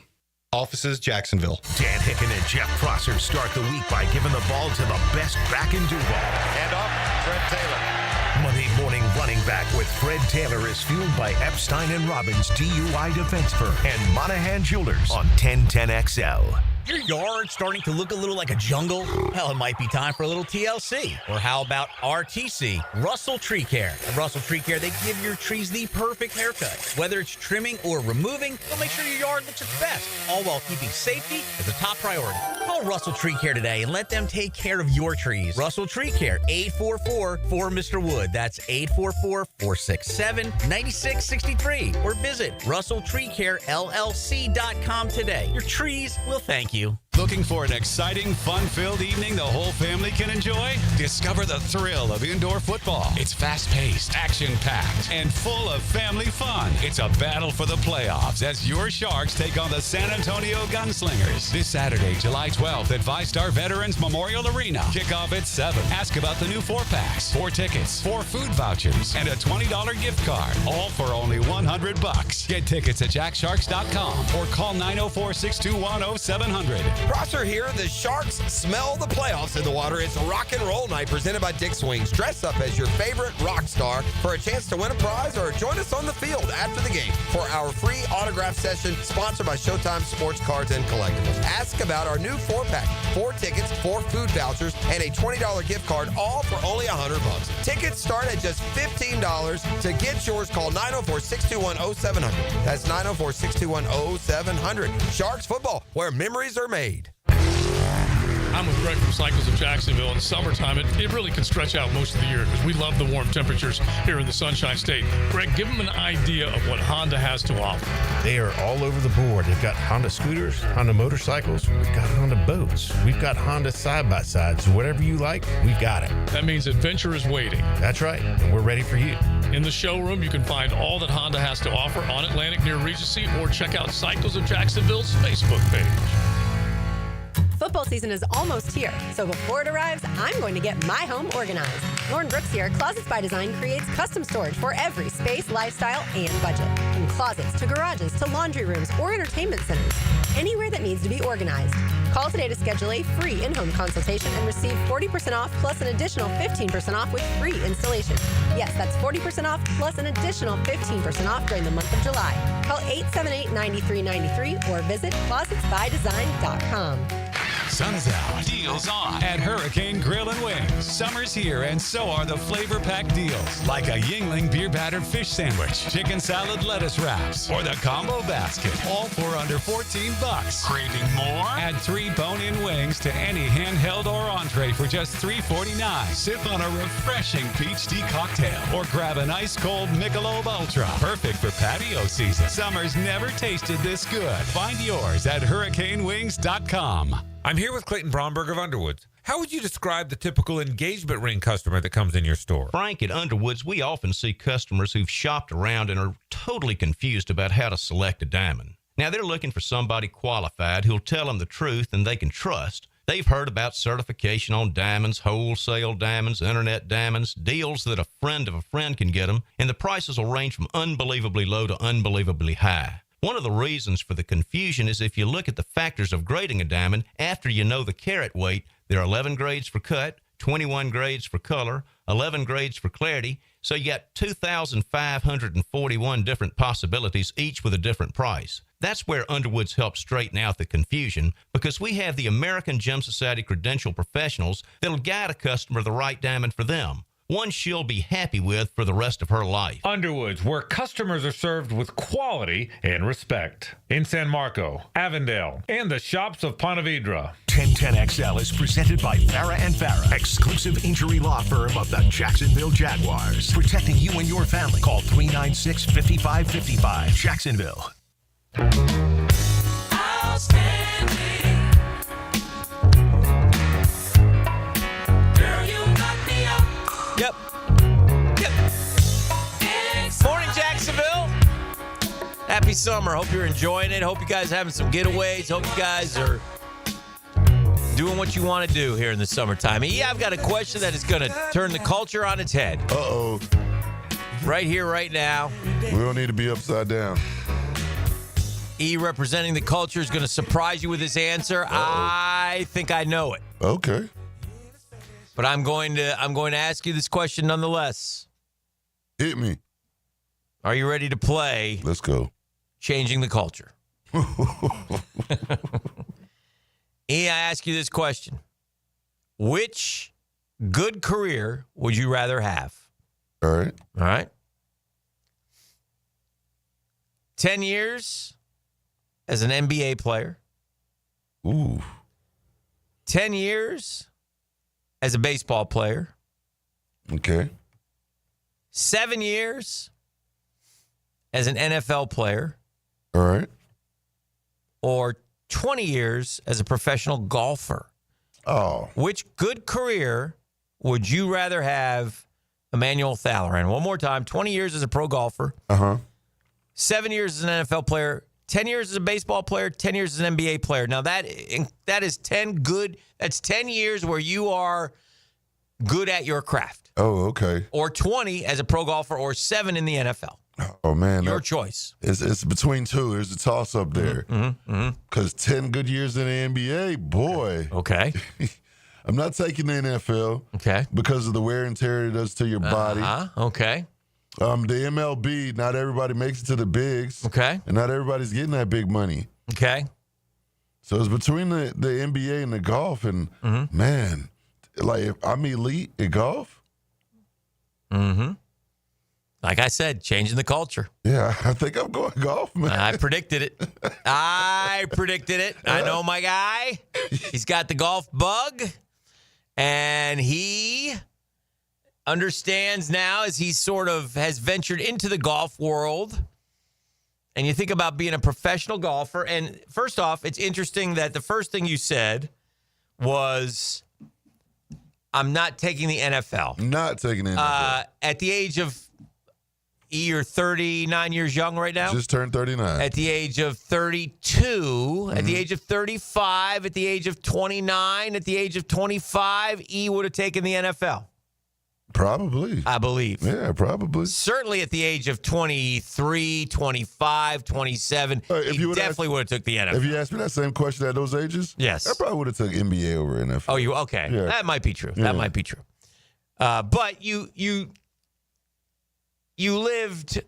Offices, Jacksonville. Dan Hicken and Jeff Prosser start the week by giving the ball to the best back in Duval. And off, Fred Taylor. Monday morning running back with Fred Taylor is fueled by Epstein and Robbins DUI Defense Firm and Monahan Jewelers on 1010XL. Your yard starting to look a little like a jungle? Well, it might be time for a little TLC. Or how about RTC, Russell Tree Care? At Russell Tree Care, they give your trees the perfect haircut. Whether it's trimming or removing, they'll make sure your yard looks its best, all while keeping safety as a top priority. Call Russell Tree Care today and let them take care of your trees. Russell Tree Care, 844-4Mr. Wood. That's 844-467-9663. Or visit RussellTreeCareLLC.com today. Your trees will thank you. Looking for an exciting, fun-filled evening the whole family can enjoy? Discover the thrill of indoor football. It's fast-paced, action-packed, and full of family fun. It's a battle for the playoffs as your Sharks take on the San Antonio Gunslingers. This Saturday, July 12th at VyStar Veterans Memorial Arena. Kickoff at 7. Ask about the new 4-packs, 4 tickets, 4 food vouchers, and a $20 gift card. All for only $100. Get tickets at jacksharks.com or call 904-621-0700. Prosser here. The Sharks smell the playoffs in the water. It's Rock and Roll Night presented by Dick's Wings. Dress up as your favorite rock star for a chance to win a prize or join us on the field after the game for our free autograph session sponsored by Showtime Sports Cards and Collectibles. Ask about our new 4-pack, 4 tickets, 4 food vouchers, and a $20 gift card, all for only $100. Tickets start at just $15. To get yours, call 904-621-0700. That's 904-621-0700. Sharks football, where memories are made. I'm with Greg from Cycles of Jacksonville. In summertime, it really can stretch out most of the year because we love the warm temperatures here in the Sunshine State. Greg, give them an idea of what Honda has to offer. They are all over the board. They've got Honda scooters, Honda motorcycles, we've got Honda boats, we've got Honda side-by-sides. Whatever you like, we've got it. That means adventure is waiting. That's right, and we're ready for you. In the showroom, you can find all that Honda has to offer on Atlantic near Regency, or check out Cycles of Jacksonville's Facebook page. Football season is almost here, so before it arrives, I'm going to get my home organized. Lauren Brooks here. Closets by Design creates custom storage for every space, lifestyle, and budget. From closets to garages to laundry rooms or entertainment centers. Anywhere that needs to be organized. Call today to schedule a free in-home consultation and receive 40% off plus an additional 15% off with free installation. Yes, that's 40% off plus an additional 15% off during the month of July. Call 878-9393 or visit closetsbydesign.com. Sun's out, deals on at Hurricane Grill and Wings. Summer's here, and so are the flavor-packed deals, like a Yingling beer-battered fish sandwich, chicken salad lettuce wraps, or the combo basket, all for under $14. Craving more? Add 3 bone-in wings to any handheld or entree for just $3.49. Sip on a refreshing peach tea cocktail, or grab an ice-cold Michelob Ultra. Perfect for patio season. Summer's never tasted this good. Find yours at HurricaneWings.com. I'm here with Clayton Bromberg of Underwoods. How would you describe the typical engagement ring customer that comes in your store? Frank, at Underwoods, we often see customers who've shopped around and are totally confused about how to select a diamond. Now, they're looking for somebody qualified who'll tell them the truth and they can trust They've heard about certification on diamonds, wholesale diamonds, internet diamonds, deals that a friend of a friend can get them, and the prices will range from unbelievably low to unbelievably high. One of the reasons for the confusion is if you look at the factors of grading a diamond, after you know the carat weight, there are 11 grades for cut, 21 grades for color, 11 grades for clarity, so you got 2,541 different possibilities, each with a different price. That's where Underwood's helped straighten out the confusion, because we have the American Gem Society credential professionals that'll guide a customer the right diamond for them, one she'll be happy with for the rest of her life. Underwood's, where customers are served with quality and respect. In San Marco, Avondale, and the shops of Ponte Vedra. 1010XL is presented by Farah and Farah, exclusive injury law firm of the Jacksonville Jaguars. Protecting you and your family. Call 396-5555. Jacksonville. Yep. Morning, Jacksonville. Happy summer. Hope you're enjoying it. Hope you guys are having some getaways. Hope you guys are doing what you want to do here in the summertime. Yeah, I've got a question that is going to turn the culture on its head. Uh-oh. Right here, right now. We don't need to be upside down. E representing the culture is going to surprise you with his answer. Uh-oh. I think I know it. Okay. But I'm going to ask you this question nonetheless. Hit me. Are you ready to play? Let's go. Changing the culture. E, I ask you this question. Which good career would you rather have? All right. All right. 10 years as an NBA player. Ooh. 10 years as a baseball player. Okay. 7 years as an NFL player. All right. Or 20 years as a professional golfer. Oh. Which good career would you rather have, Emmanuel Thalleran? One more time. 20 years as a pro golfer. Uh-huh. 7 years as an NFL player. 10 years as a baseball player. 10 years as an NBA player. Now, that is 10 good. That's 10 years where you are good at your craft. Oh, okay. Or 20 as a pro golfer, or 7 in the NFL. Oh, man. Your choice. It's between two. There's a toss-up there. Because 10 good years in the NBA, boy. Okay. I'm not taking the NFL. Okay. Because of the wear and tear it does to your body. Okay. The MLB, not everybody makes it to the bigs. Okay. And not everybody's getting that big money. Okay. So it's between the NBA and the golf. And, man, like, if I'm elite at golf. Like I said, changing the culture. Yeah, I think I'm going golf, man. I predicted it. I know my guy. He's got the golf bug. And he understands now, as he sort of has ventured into the golf world. And you think about being a professional golfer. And first off, it's interesting that the first thing you said was, I'm not taking the NFL. Not taking the NFL. At the age of, you're 39 years young right now? Just turned 39. At the age of 32, at the age of 35, at the age of 29, at the age of 25, E would have taken the NFL. Probably. I believe. Yeah, probably. Certainly at the age of 23, 25, 27, he definitely would have took the NFL. If you asked me that same question at those ages, yes, I probably would have took NBA over NFL. Oh, you okay? Yeah. That might be true. Yeah. That might be true. But you lived.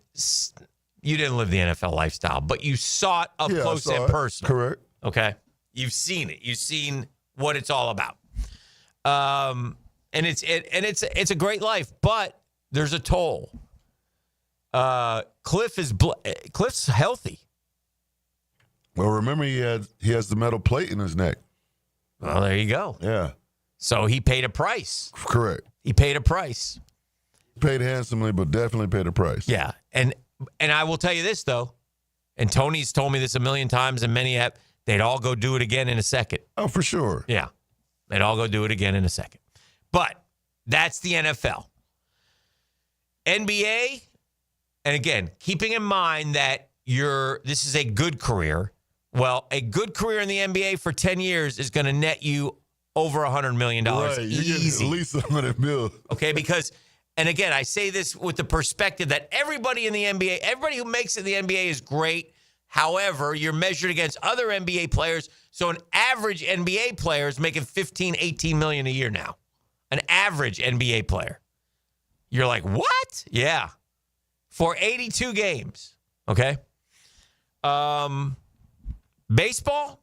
You didn't live the NFL lifestyle, but you saw it up close and personal. Correct. Okay, you've seen it. You've seen what it's all about. And it's a great life, but there's a toll. Cliff's healthy. Well, remember he has the metal plate in his neck. Well, there you go. Yeah. So he paid a price. Correct. He paid a price. Paid handsomely, but definitely paid a price. Yeah, and I will tell you this though, and Tony's told me this a million times, and many have. They'd all go do it again in a second. Oh, for sure. Yeah, they'd all go do it again in a second. But that's the NFL. NBA, and again, keeping in mind that this is a good career. Well, a good career in the NBA for 10 years is going to net you over $100 million. Right, you get Easy. at least $100 million. Okay, because, and again, I say this with the perspective that everybody in the NBA, everybody who makes it in the NBA is great. However, you're measured against other NBA players. So an average NBA player is making $15, $18 million a year now. An average NBA player. You're like, what? Yeah. For 82 games. Okay. Baseball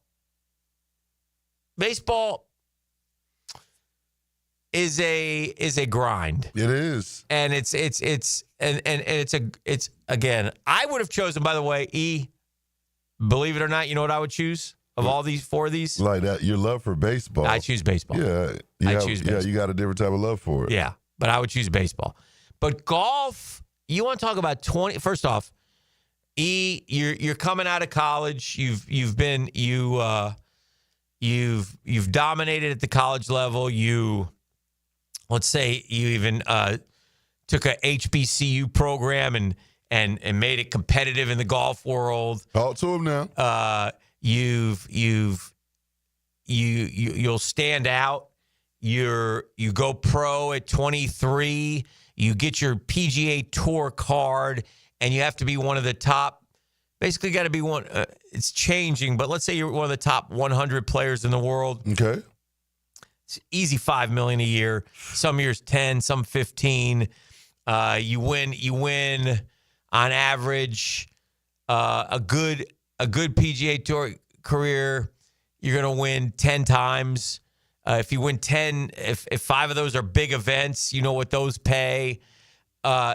is a grind. It is. And it's again, I would have chosen, by the way, believe it or not, you know what I would choose of all these, four of these? Like that, your love for baseball. I choose baseball. Yeah. Choose baseball. Yeah, you got a different type of love for it. Yeah, but I would choose baseball. But golf, you want to talk about 20, first off, you're coming out of college. You've dominated at the college level. Let's say you even took a HBCU program and made it competitive in the golf world. Talk to him now. You'll stand out. You go pro at 23. You get your PGA Tour card, and you have to be one of the top. Basically, got to be one. It's changing, but let's say you're one of the top 100 players in the world. Okay. It's easy $5 million a year. Some years 10, some 15. You win on average. A good PGA Tour career, you're gonna win 10 times. If you win 10, if 5 of those are big events, you know what those pay.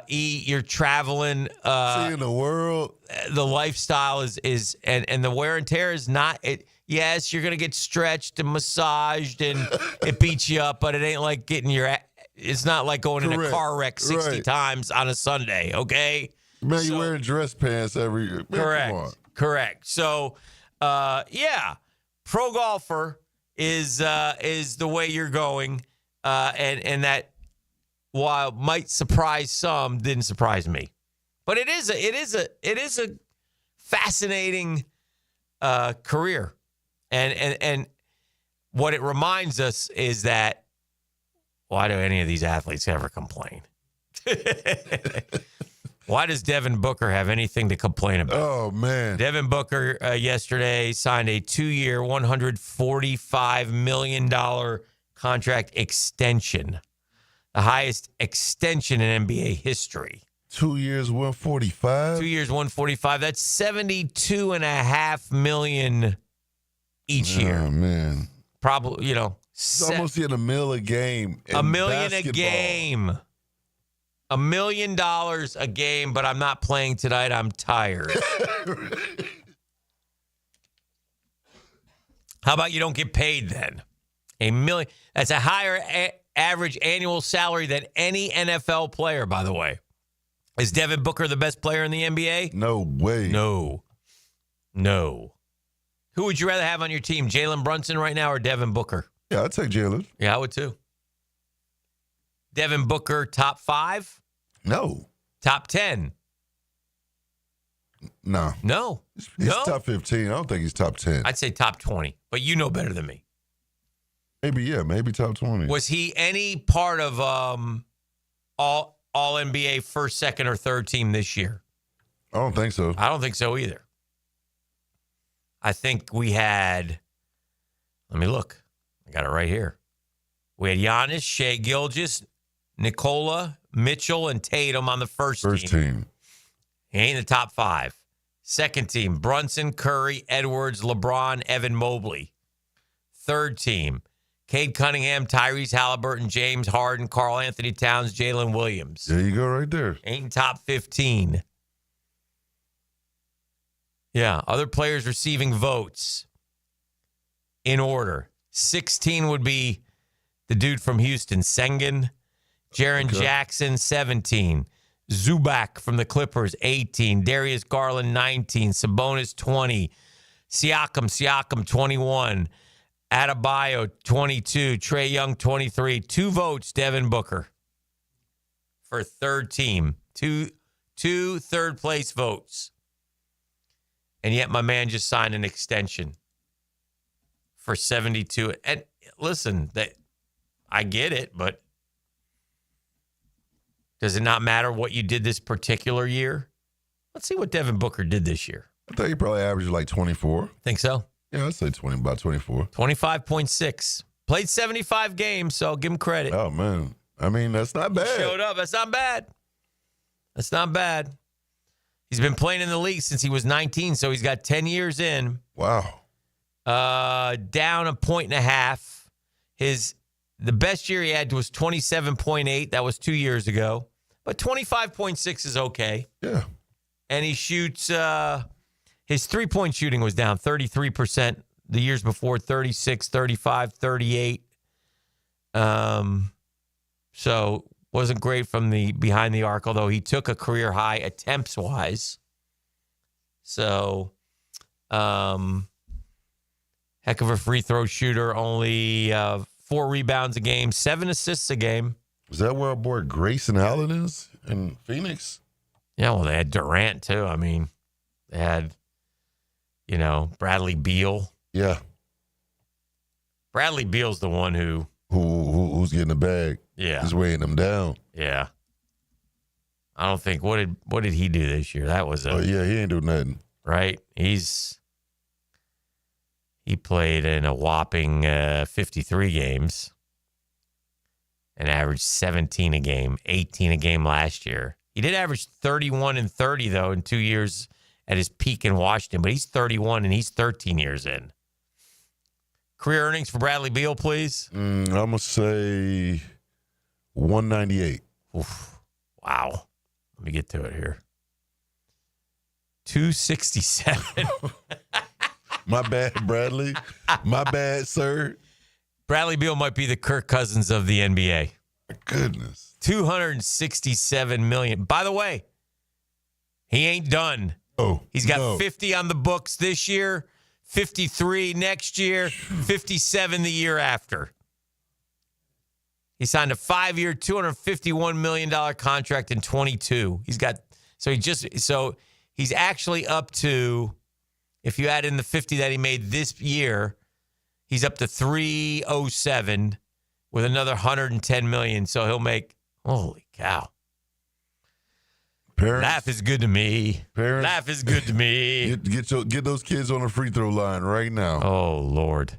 You're traveling. Seeing the world. The lifestyle is and the wear and tear is not it. Yes, you're gonna get stretched and massaged and it beats you up, but it ain't like getting it's not like going in a car wreck 60 times on a Sunday, okay? Man, you're wearing dress pants every year. Correct. So pro golfer is the way you're going. And that, while might surprise some, didn't surprise me. But it is a fascinating career. And what it reminds us is that, why do any of these athletes ever complain? Why does Devin Booker have anything to complain about? Oh, man. Devin Booker yesterday signed a 2-year, $145 million contract extension, the highest extension in NBA history. 2 years, 145? 2 years, 145. That's $72.5 million each year. Oh, man. Probably, it's almost getting $1 million a game. $1 million basketball. a game. $1 million a game, but I'm not playing tonight. I'm tired. How about you don't get paid then? $1 million. That's a higher average annual salary than any NFL player, by the way. Is Devin Booker the best player in the NBA? No way. No. Who would you rather have on your team, Jalen Brunson right now or Devin Booker? Yeah, I'd take Jalen. Yeah, I would too. Devin Booker, top 5? No. Top 10? No. No. He's top 15. I don't think he's top 10. I'd say top 20, but you know better than me. Maybe top 20. Was he any part of all NBA first, second, or third team this year? I don't think so. I don't think so either. I think we had, let me look. I got it right here. We had Giannis, Shai Gilgeous, Nikola, Mitchell, and Tatum on the first team. He ain't in the top 5. Second team, Brunson, Curry, Edwards, LeBron, Evan Mobley. Third team, Cade Cunningham, Tyrese Halliburton, James Harden, Karl Anthony Towns, Jalen Williams. There you go right there. Ain't in top 15. Yeah, other players receiving votes in order. 16 would be the dude from Houston, Sengun. Jaren Jackson, 17. Zubac from the Clippers, 18. Darius Garland, 19. Sabonis, 20. Siakam, 21. Adebayo, 22. Trae Young, 23. 2 votes, Devin Booker for third team. Two third-place votes. And yet my man just signed an extension for 72. And listen, I get it, but does it not matter what you did this particular year? Let's see what Devin Booker did this year. I think he probably averaged like 24. Think so? Yeah, I'd say about 24. 25.6. Played 75 games, so give him credit. Oh, man. I mean, that's not bad. He showed up. That's not bad. That's not bad. He's been playing in the league since he was 19, so he's got 10 years in. Wow. Down 1.5 points. The best year he had was 27.8. That was 2 years ago. But 25.6 is okay. Yeah. And he shoots, his three-point shooting was down 33%. The years before, 36, 35, 38. So wasn't great from the behind the arc, although he took a career high attempts-wise. So, heck of a free throw shooter, only 4 rebounds a game, 7 assists a game. Is that where our boy Grayson Allen is in Phoenix? Yeah, well, they had Durant, too. I mean, they had, Bradley Beal. Yeah. Bradley Beal's the one who's getting the bag. Yeah. He's weighing them down. Yeah. I don't think what did he do this year? That was he ain't do nothing. Right? He played in a whopping 53 games and averaged 17 a game, 18 a game last year. He did average 31 and 30 though in 2 years at his peak in Washington, but he's 31 and he's 13 years in. Career earnings for Bradley Beal, please. I'm going to say 198. Oof. Wow. Let me get to it here. 267. My bad, Bradley. My bad, sir. Bradley Beal might be the Kirk Cousins of the NBA. My goodness. $267 million. By the way, he ain't done. Oh, he's got 50 on the books this year, 53 next year, 57 the year after. He signed a 5-year, $251 million contract in 22. He's actually up to, if you add in the 50 that he made this year, he's up to 307 with another 110 million. So he'll make, holy cow. Parents, laugh is good to me. Laugh is good to me. Get those kids on the free throw line right now. Oh, Lord.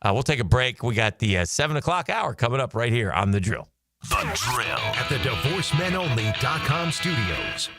We'll take a break. We got the 7 o'clock hour coming up right here on The Drill. The Drill at the DivorceMenOnly.com studios.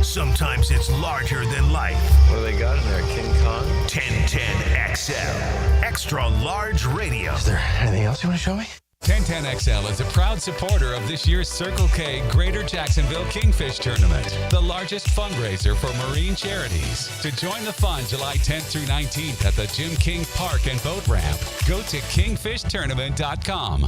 Sometimes it's larger than life. What do they got in there? King Kong? 1010XL. Extra large radio. Is there anything else you want to show me? 1010XL is a proud supporter of this year's Circle K Greater Jacksonville Kingfish Tournament, the largest fundraiser for marine charities. To join the fun July 10th through 19th at the Jim King Park and Boat Ramp, go to kingfishtournament.com.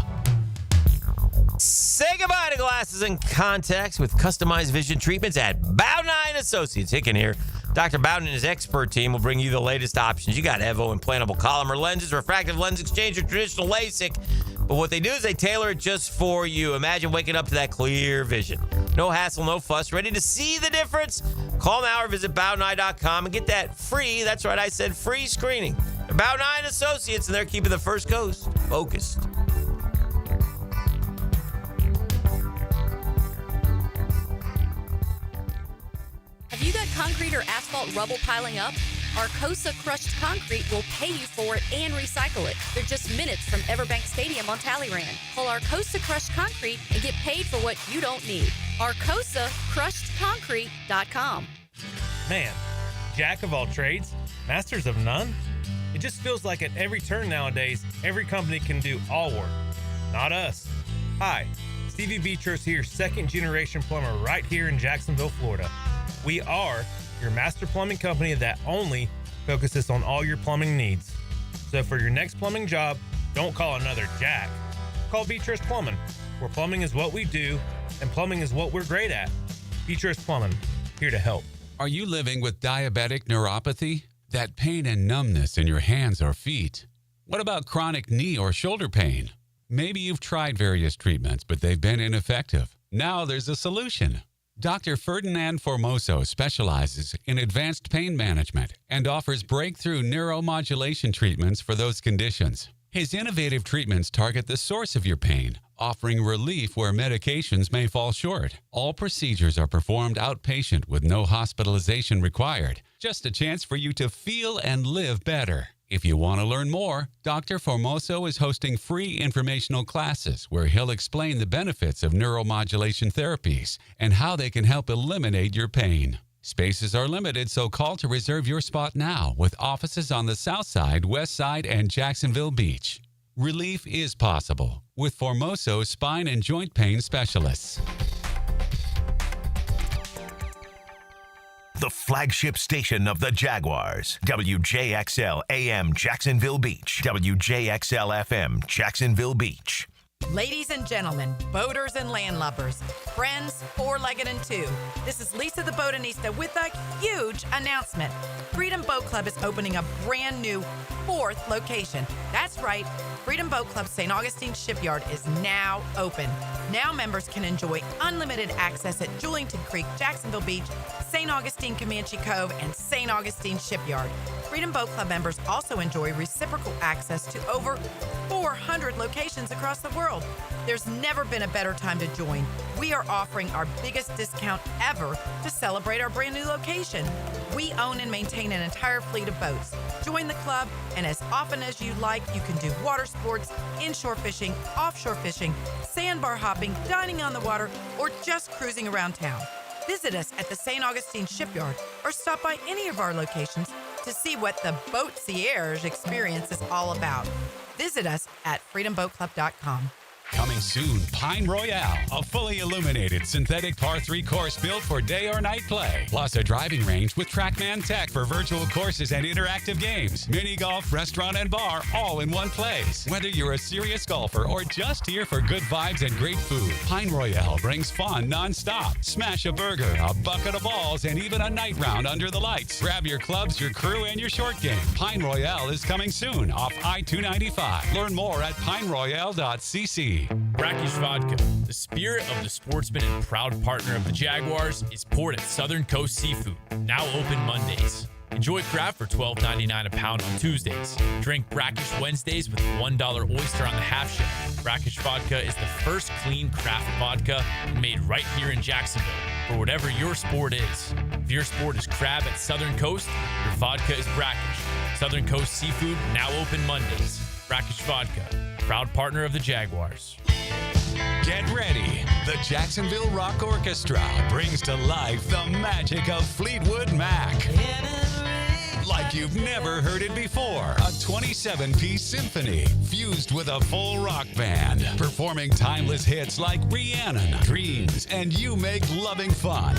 Say goodbye to glasses and contacts with customized vision treatments at Bowden Associates. Hicken here. Dr. Bowden and his expert team will bring you the latest options. You got Evo implantable Collamer lenses, refractive lens exchange, or traditional LASIK. But what they do is they tailor it just for you. Imagine waking up to that clear vision. No hassle, no fuss. Ready to see the difference? Call now or visit BowdenEye.com and get that free, that's right, I said free screening. Bowden Associates, and they're keeping the First Coast focused. Have you got concrete or asphalt rubble piling up? Arcosa Crushed Concrete will pay you for it and recycle it. They're just minutes from Everbank Stadium on Talleyrand. Call Arcosa Crushed Concrete and get paid for what you don't need. ArcosaCrushedConcrete.com. Man, jack of all trades, masters of none? It just feels like at every turn nowadays, every company can do all work. Not us. Hi, Stevie Beatrice here, second-generation plumber right here in Jacksonville, Florida. We are your master plumbing company that only focuses on all your plumbing needs. So for your next plumbing job, don't call another Jack. Call Beatrice Plumbing, where plumbing is what we do and plumbing is what we're great at. Beatrice Plumbing, here to help. Are you living with diabetic neuropathy? That pain and numbness in your hands or feet? What about chronic knee or shoulder pain? Maybe you've tried various treatments, but they've been ineffective. Now there's a solution. Dr. Ferdinand Formoso specializes in advanced pain management and offers breakthrough neuromodulation treatments for those conditions. His innovative treatments target the source of your pain, offering relief where medications may fall short. All procedures are performed outpatient with no hospitalization required. Just a chance for you to feel and live better. If you want to learn more, Dr. Formoso is hosting free informational classes where he'll explain the benefits of neuromodulation therapies and how they can help eliminate your pain. Spaces are limited, so call to reserve your spot now with offices on the South Side, West Side, and Jacksonville Beach. Relief is possible with Formoso Spine and Joint Pain Specialists. The flagship station of the Jaguars, WJXL AM Jacksonville Beach, WJXL FM Jacksonville Beach. Ladies and gentlemen, boaters and landlubbers, friends, four-legged and two, this is Lisa the Botanista with a huge announcement. Freedom Boat Club is opening a brand new 4th location. That's right, Freedom Boat Club St. Augustine Shipyard is now open. Now members can enjoy unlimited access at Julington Creek, Jacksonville Beach, St. Augustine Comanche Cove, and St. Augustine Shipyard. Freedom Boat Club members also enjoy reciprocal access to over 400 locations across the world. There's never been a better time to join. We are offering our biggest discount ever to celebrate our brand new location. We own and maintain an entire fleet of boats. Join the club, and as often as you like, you can do water sports, inshore fishing, offshore fishing, sandbar hopping, dining on the water, or just cruising around town. Visit us at the St. Augustine Shipyard or stop by any of our locations to see what the Boatcierge experience is all about. Visit us at freedomboatclub.com. Coming soon, Pine Royale, a fully illuminated synthetic par 3 course built for day or night play. Plus a driving range with TrackMan Tech for virtual courses and interactive games. Mini golf, restaurant, and bar all in one place. Whether you're a serious golfer or just here for good vibes and great food, Pine Royale brings fun nonstop. Smash a burger, a bucket of balls, and even a night round under the lights. Grab your clubs, your crew, and your short game. Pine Royale is coming soon off I-295. Learn more at pineroyale.cc. Brackish Vodka, the spirit of the sportsman and proud partner of the Jaguars, is poured at Southern Coast Seafood, now open Mondays. Enjoy craft for $12.99 a pound on Tuesdays. Drink Brackish Wednesdays with $1 oyster on the half shell. Brackish Vodka is the first clean craft vodka made right here in Jacksonville for whatever your sport is. If your sport is crab at Southern Coast, your vodka is Brackish. Southern Coast Seafood, now open Mondays. Brackish Vodka, proud partner of the Jaguars. Get ready. The Jacksonville Rock Orchestra brings to life the magic of Fleetwood Mac. Like you've never heard it before. A 27-piece symphony fused with a full rock band, performing timeless hits like Rhiannon, Dreams, and You Make Loving Fun.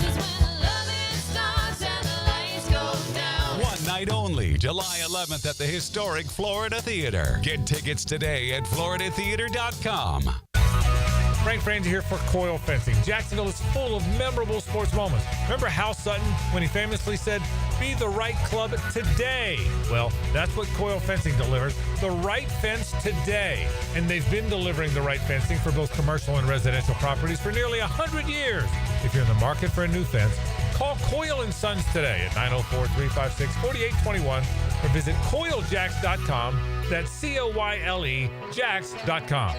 One night only, July 11th at the historic Florida Theater. Get tickets today at floridatheater.com. Frank Frangie here for Coil Fencing. Jacksonville is full of memorable sports moments. Remember Hal Sutton when he famously said, "Be the right club today"? Well, that's what Coil Fencing delivers. The right fence today. And they've been delivering the right fencing for both commercial and residential properties for nearly 100 years. If you're in the market for a new fence, call Coil & Sons today at 904-356-4821 or visit coiljacks.com. That's COYLE Jacks.com.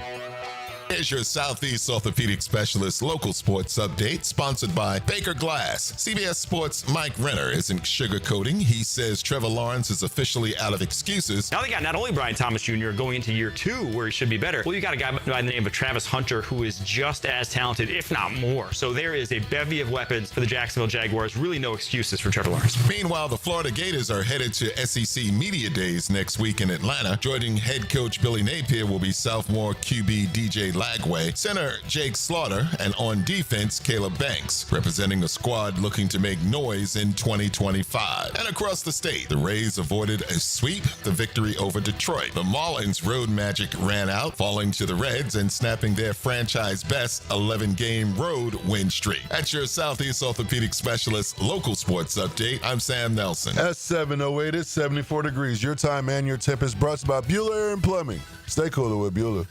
Here's your Southeast Orthopedic Specialist local sports update, sponsored by Baker Glass. CBS Sports' Mike Renner isn't sugarcoating. He says Trevor Lawrence is officially out of excuses. Now they got not only Brian Thomas Jr. going into year 2 where he should be better, well, you got a guy by the name of Travis Hunter who is just as talented, if not more. So there is a bevy of weapons for the Jacksonville Jaguars. Really no excuses for Trevor Lawrence. Meanwhile, the Florida Gators are headed to SEC Media Days next week in Atlanta. Joining head coach Billy Napier will be sophomore QB DJ Lagway, center Jake Slaughter, and on defense, Caleb Banks, representing a squad looking to make noise in 2025. And across the state, the Rays avoided a sweep, the victory over Detroit. The Marlins' road magic ran out, falling to the Reds and snapping their franchise best 11-game road win streak. That's your Southeast Orthopedic Specialist local sports update. I'm Sam Nelson. At 7:08, it's 74 degrees. Your time and your temp is brought to you by Bueller Air and Plumbing. Stay cooler with Bueller.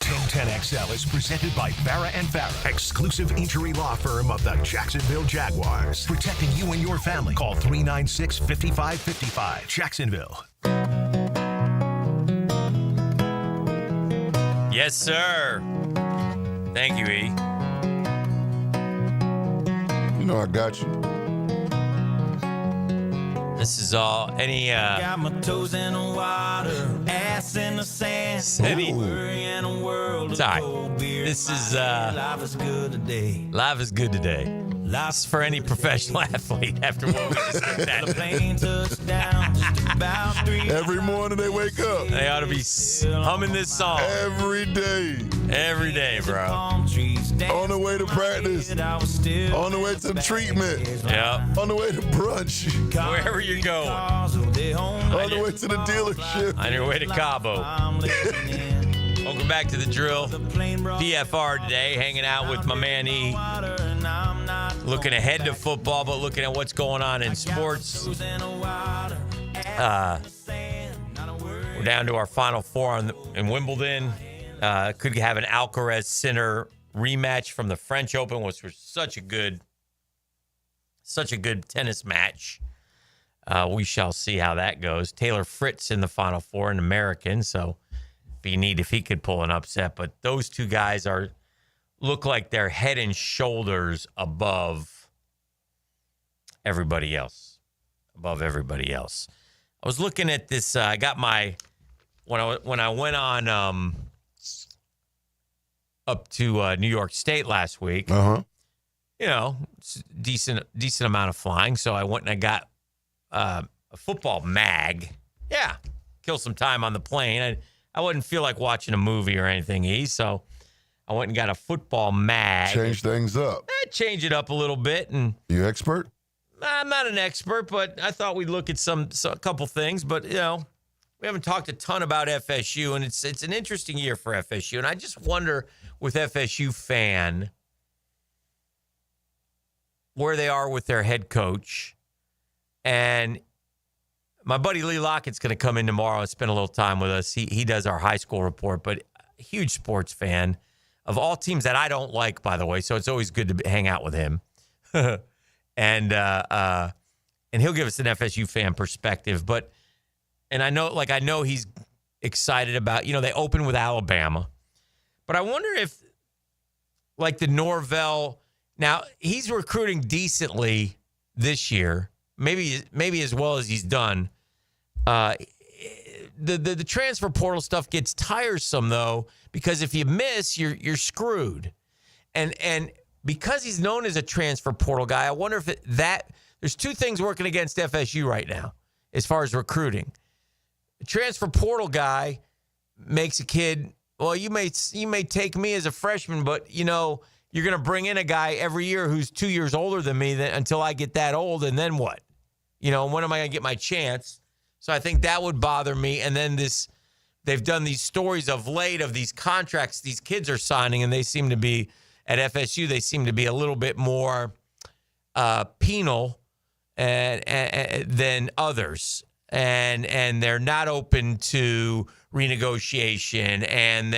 1010XL is presented by Farah and Farah, exclusive injury law firm of the Jacksonville Jaguars. Protecting you and your family. Call 396-5555. Jacksonville. Yes, sir. Thank you, E. You know I got you. This is all any Got my toes in the water, ass in the sand. Any, in a world it's all right. This is life is good today. Life is good today. This is for any professional athlete after what we just looked at. The plane touched down just about 3 Every morning they wake up. They ought to be humming this song. Every day. Every day, bro. On the way to practice. On the way to the treatment. Yeah. On the way to brunch. Wherever you're going. On the way to the dealership. On your way to Cabo. Welcome back to The Drill. PFR today, hanging out with my man E. Looking ahead to football, but looking at what's going on in sports. We're down to our Final Four in Wimbledon. Could have an Alcaraz Sinner rematch from the French Open, which was such a good tennis match. We shall see how that goes. Taylor Fritz in the Final Four, an American, so be neat if he could pull an upset. But those two guys look like they're head and shoulders above everybody else. Above everybody else. I was looking at this. I got my when I went on up to New York State last week. Uh-huh. You know, decent amount of flying. So I went and I got a football mag. Yeah, kill some time on the plane. I wouldn't feel like watching a movie or anything, so I went and got a football mag. Change things up. Change it up a little bit. And you expert? I'm not an expert, but I thought we'd look at a couple things. But, you know, we haven't talked a ton about FSU, and it's an interesting year for FSU. And I just wonder with FSU fan where they are with their head coach. And my buddy Lee Lockett's going to come in tomorrow and spend a little time with us. He does our high school report, but a huge sports fan of all teams that I don't like, by the way. So it's always good to hang out with him. And he'll give us an FSU fan perspective. And I know he's excited about, they open with Alabama. But I wonder if, like the Norvell, now he's recruiting decently this year. Maybe as well as he's done. The transfer portal stuff gets tiresome though, because if you miss, you're screwed. And because he's known as a transfer portal guy, I wonder if there's two things working against FSU right now as far as recruiting. A transfer portal guy makes a kid, well, you may take me as a freshman, but you're going to bring in a guy every year who's 2 years older than me until I get that old, and then what? When am I going to get my chance? So I think that would bother me. And then they've done these stories of late of these contracts these kids are signing, and they seem to be, at FSU, they seem to be a little bit more penal than others. And they're not open to renegotiation, and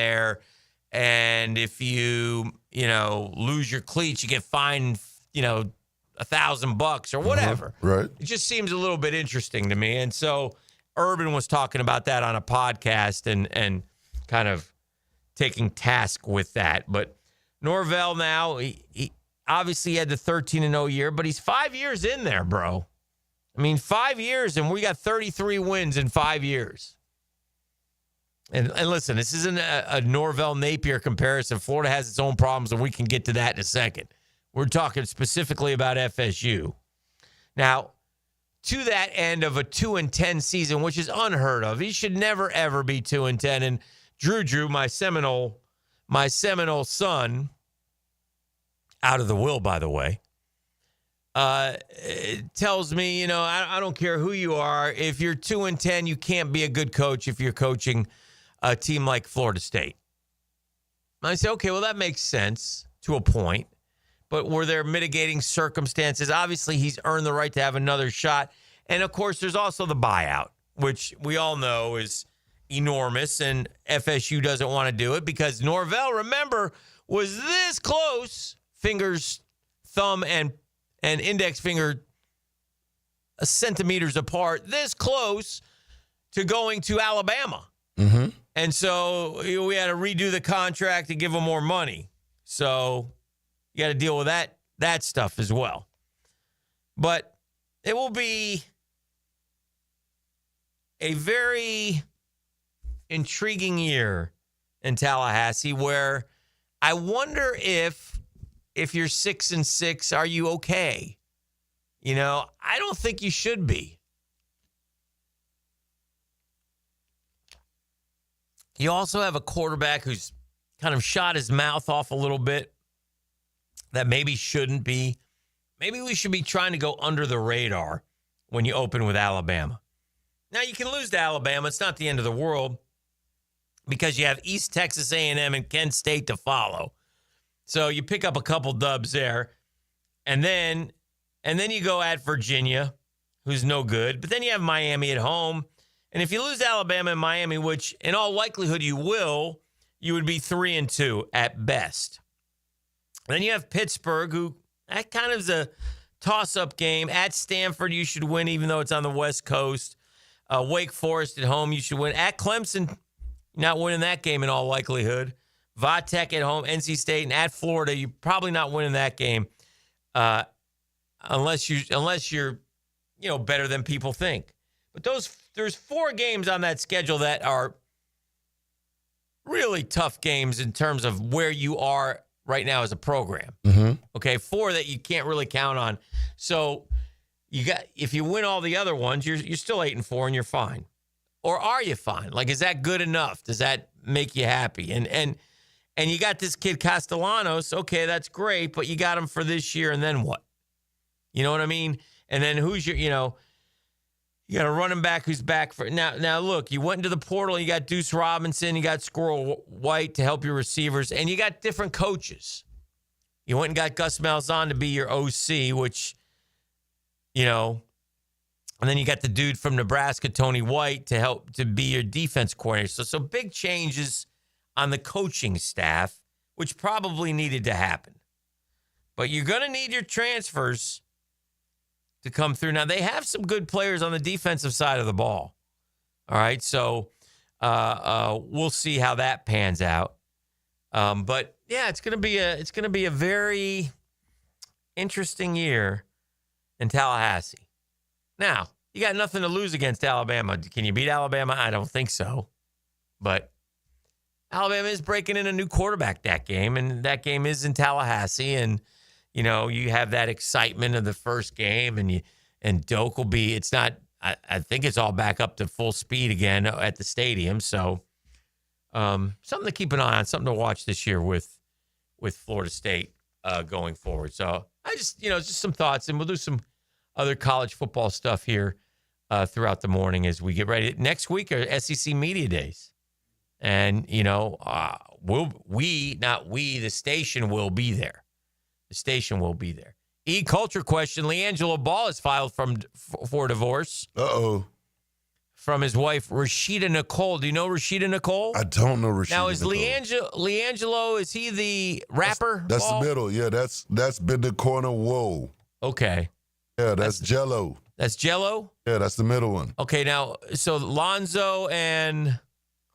if you lose your cleats, you get fined, $1,000 or whatever. Right. It just seems a little bit interesting to me. And so Urban was talking about that on a podcast and kind of taking task with that. But Norvell now, he obviously had the 13-0 year, but he's 5 years in there, bro. 5 years, and we got 33 wins in 5 years. And listen, this isn't a Norvell-Napier comparison. Florida has its own problems, and we can get to that in a second. We're talking specifically about FSU. Now, to that end of a 2-10 season, which is unheard of. He should never, ever be 2-10. And Drew, my Seminole son, out of the will, by the way, tells me, I don't care who you are. If you're 2-10, you can't be a good coach if you're coaching a team like Florida State. And I say, okay, well, that makes sense to a point. But were there mitigating circumstances? Obviously, he's earned the right to have another shot. And, of course, there's also the buyout, which we all know is enormous, and FSU doesn't want to do it because Norvell, remember, was this close, fingers, thumb, and index finger centimeters apart, this close to going to Alabama. Mm-hmm. And so we had to redo the contract to give him more money. So you got to deal with that stuff as well. But it will be a very intriguing year in Tallahassee where I wonder if you're 6-6, are you okay? You know, I don't think you should be. You also have a quarterback who's kind of shot his mouth off a little bit that maybe shouldn't be. Maybe we should be trying to go under the radar when you open with Alabama. Now, you can lose to Alabama. It's not the end of the world because you have East Texas A&M and Kent State to follow. So you pick up a couple dubs there. And then you go at Virginia, who's no good. But then you have Miami at home. And if you lose Alabama and Miami, which in all likelihood you will, you would be 3-2 at best. Then you have Pittsburgh, who that kind of is a toss-up game. At Stanford, you should win, even though it's on the West Coast. Wake Forest at home, you should win. At Clemson, not winning that game in all likelihood. Va-Tech at home, NC State, and at Florida, you're probably not winning that game unless you're better than people think. But there's 4 games on that schedule that are really tough games in terms of where you are right now as a program. Mm-hmm. Okay, 4 that you can't really count on. So if you win all the other ones, you're still 8-4 and you're fine. Or are you fine? Like, is that good enough? Does that make you happy? And you got this kid Castellanos. Okay, that's great, but you got him for this year, and then what? You know what I mean? And then who's your, you got a running back who's back for now. Now look, you went into the portal. You got Deuce Robinson. You got Squirrel White to help your receivers, and you got different coaches. You went and got Gus Malzahn to be your OC, which, and then you got the dude from Nebraska, Tony White, to help to be your defense coordinator. So big changes on the coaching staff, which probably needed to happen. But you're going to need your transfers to come through. Now, they have some good players on the defensive side of the ball. All right, so we'll see how that pans out. But yeah, it's going to be a very interesting year in Tallahassee. Now, you got nothing to lose against Alabama. Can you beat Alabama? I don't think so. But Alabama is breaking in a new quarterback that game, and that game is in Tallahassee, and you have that excitement of the first game, and Doak will be. It's not. I think it's all back up to full speed again at the stadium. So, something to keep an eye on, something to watch this year with Florida State going forward. So, I just some thoughts, and we'll do some other college football stuff here throughout the morning as we get ready. Next week are SEC Media Days. And, the station will be there. The station will be there. E-culture question. LiAngelo Ball has filed for divorce. Uh-oh. From his wife, Rashida Nicole. Do you know Rashida Nicole? I don't know Rashida Now, is Nicole. LiAngelo, is he the rapper? That's the middle. Yeah, that's been the corner. Whoa. Okay. Yeah, that's Jello. That's Jello? Yeah, that's the middle one. Okay, now, so Lonzo and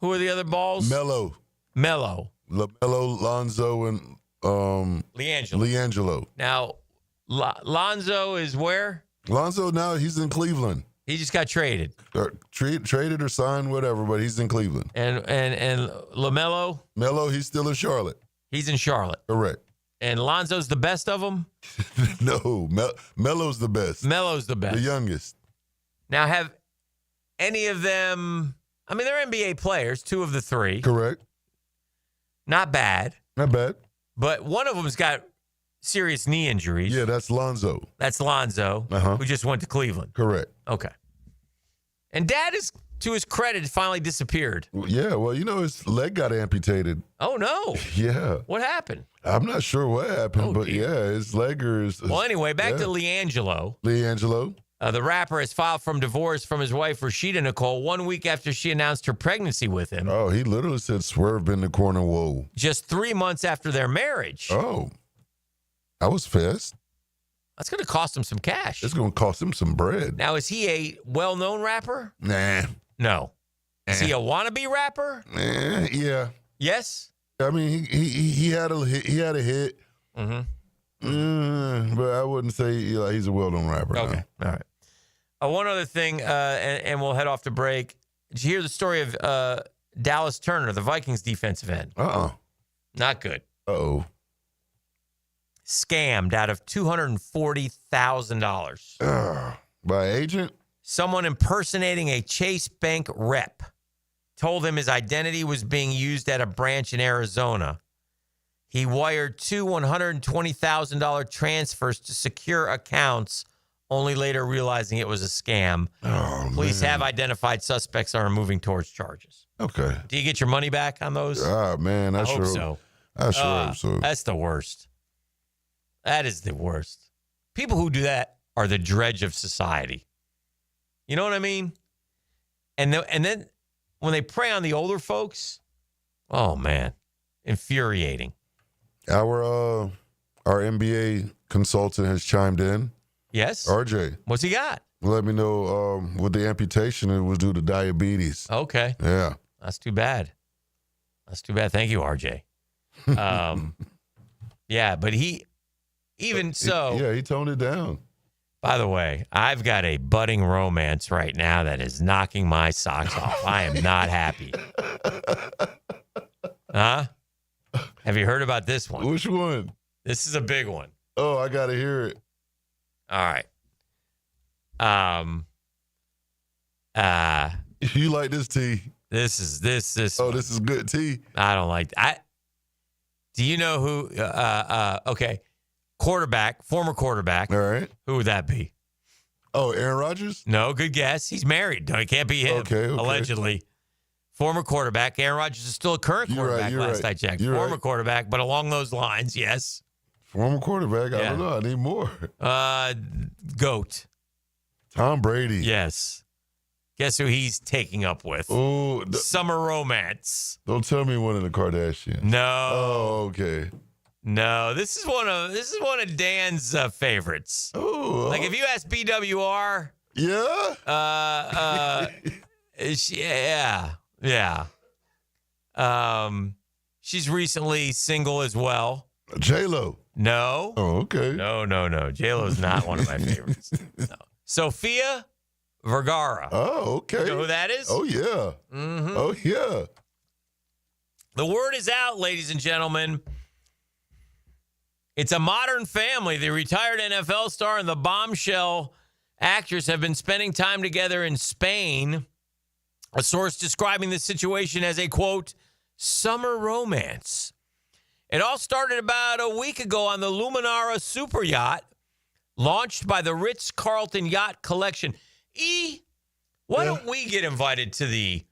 who are the other balls? Mello. LaMelo, Lonzo, and LiAngelo. Now, Lonzo is where? Lonzo now, he's in Cleveland. He just got traded. Traded or signed, whatever, but he's in Cleveland. And LaMelo? Melo, he's still in Charlotte. He's in Charlotte. Correct. And Lonzo's the best of them? No, Melo's the best. Melo's the best. The youngest. Now, have any of them... I mean, they're NBA players, 2 of the 3. Correct. Not bad. Not bad. But one of them's got serious knee injuries. Yeah, that's Lonzo. That's Lonzo, who just went to Cleveland. Correct. Okay. And Dad is, to his credit, finally disappeared. Yeah, well, his leg got amputated. Oh, no. Yeah. What happened? I'm not sure what happened, but yeah, his leg is... Well, anyway, back to LiAngelo. LiAngelo. The rapper has filed for divorce from his wife, Rashida Nicole, 1 week after she announced her pregnancy with him. Oh, he literally said swerve in the corner, whoa. Just 3 months after their marriage. Oh. That was fast. That's going to cost him some cash. It's going to cost him some bread. Now, is he a well-known rapper? Nah. No. Is he a wannabe rapper? Yeah. Yes. I mean, he had a hit. Mm-hmm. But I wouldn't say he's a well-known rapper. Okay. No. All right. One other thing, and we'll head off to break. Did you hear the story of Dallas Turner, the Vikings defensive end? Not good. Scammed out of $240,000. By agent? Someone impersonating a Chase Bank rep told him his identity was being used at a branch in Arizona. He wired two $120,000 transfers to secure accounts, only later realizing it was a scam. Police have identified suspects and are moving towards charges. Okay. Do you get your money back on those? Man, I hope so. I sure hope so. That's the worst. That is the worst. People who do that are the dredge of society. You know what I mean? And then when they prey on the older folks, oh man, infuriating. Our NBA consultant has chimed in. Yes. RJ. What's he got? Let me know with the amputation, it was due to diabetes. Okay. Yeah. That's too bad. Thank you, RJ. Yeah, but he toned it down. By the way, I've got a budding romance right now that is knocking my socks off. I am not happy. Huh? Have you heard about this one? Which one? This is a big one. Oh, I got to hear it. All right. You like this tea? This is Oh, this is good tea. I don't like do you know who okay. Former quarterback. All right. Who would that be? Oh, Aaron Rodgers? No, good guess. He's married. No, it can't be him. Okay. Allegedly. Former quarterback. Aaron Rodgers is still a current quarterback last I checked. Former quarterback, but along those lines, yes. Former quarterback? I don't know. I need more. GOAT. Tom Brady. Yes. Guess who he's taking up with? Oh, Summer romance. Don't tell me one of the Kardashians. No. Oh, okay. No, this is one of Dan's favorites. Oh, like if you ask BWR, she's recently single as well. J-Lo. No. Oh, okay. No. J-Lo's not one of my favorites. No. Sofia Vergara. Oh, okay. You know who that is? Oh, yeah. Mm-hmm. Oh, yeah. The word is out, ladies and gentlemen. It's a modern family. The retired NFL star and the bombshell actress have been spending time together in Spain. A source describing the situation as a, quote, summer romance. It all started about a week ago on the Luminara super yacht launched by the Ritz-Carlton Yacht Collection. Why don't we get invited to the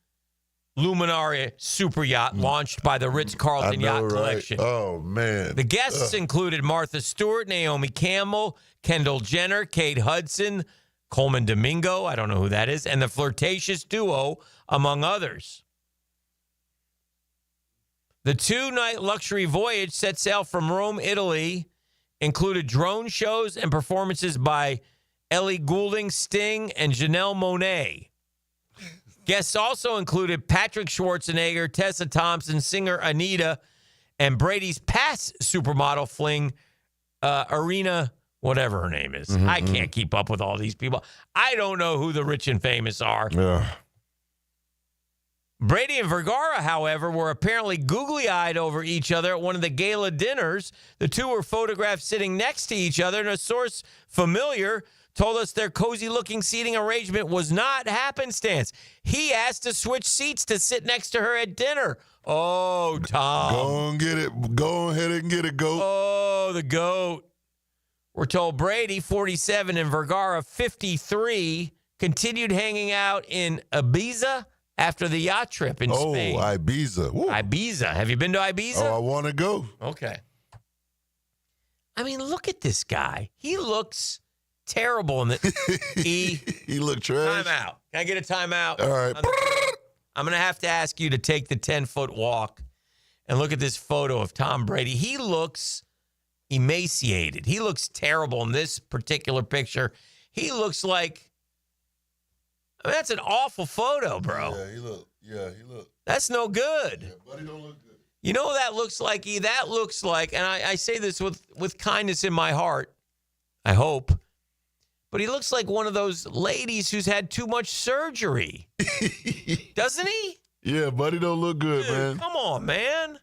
Luminara super yacht launched by the Ritz-Carlton Yacht Collection? Oh, man. The guests included Martha Stewart, Naomi Campbell, Kendall Jenner, Kate Hudson, Coleman Domingo, I don't know who that is, and the flirtatious duo, among others. The two-night luxury voyage set sail from Rome, Italy, included drone shows and performances by Ellie Goulding, Sting, and Janelle Monáe. Guests also included Patrick Schwarzenegger, Tessa Thompson, singer Anita, and Brady's past supermodel fling, Arena, whatever her name is. I can't keep up with all these people. I don't know who the rich and famous are. Yeah. Brady and Vergara, however, were apparently googly-eyed over each other at one of the gala dinners. The two were photographed sitting next to each other, and a source familiar told us their cozy-looking seating arrangement was not happenstance. He asked to switch seats to sit next to her at dinner. Oh, Tom. Go and get it. Go ahead and get it, GOAT. Oh, the GOAT. We're told Brady, 47, and Vergara, 53, continued hanging out in Ibiza after the yacht trip in Spain. Oh, Ibiza. Woo. Ibiza. Have you been to Ibiza? Oh, I want to go. Okay. I mean, look at this guy. He looks terrible in the he looked trash. Timeout. Can I get a timeout? All right. I'm going to have to ask you to take the 10-foot walk and look at this photo of Tom Brady. He looks emaciated. He looks terrible in this particular picture. He looks like I mean, that's an awful photo, bro. Yeah, he look. That's no good. Yeah, buddy don't look good. You know what that looks like? That looks like, and I say this with kindness in my heart, I hope, but he looks like one of those ladies who's had too much surgery. Doesn't he? Yeah, buddy don't look good, man. Come on, man.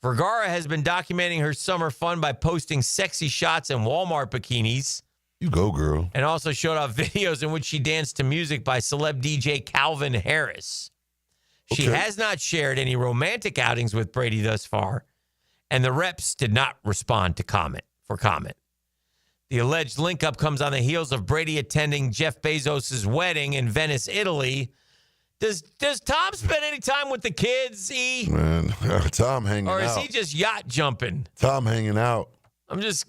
Vergara has been documenting her summer fun by posting sexy shots in Walmart bikinis. You go, girl. And also showed off videos in which she danced to music by celeb DJ Calvin Harris. She has not shared any romantic outings with Brady thus far, and the reps did not respond to comment. The alleged link-up comes on the heels of Brady attending Jeff Bezos' wedding in Venice, Italy. Does Tom spend any time with the kids, E? Man, Tom hanging out. Or is he just yacht jumping? Tom hanging out. This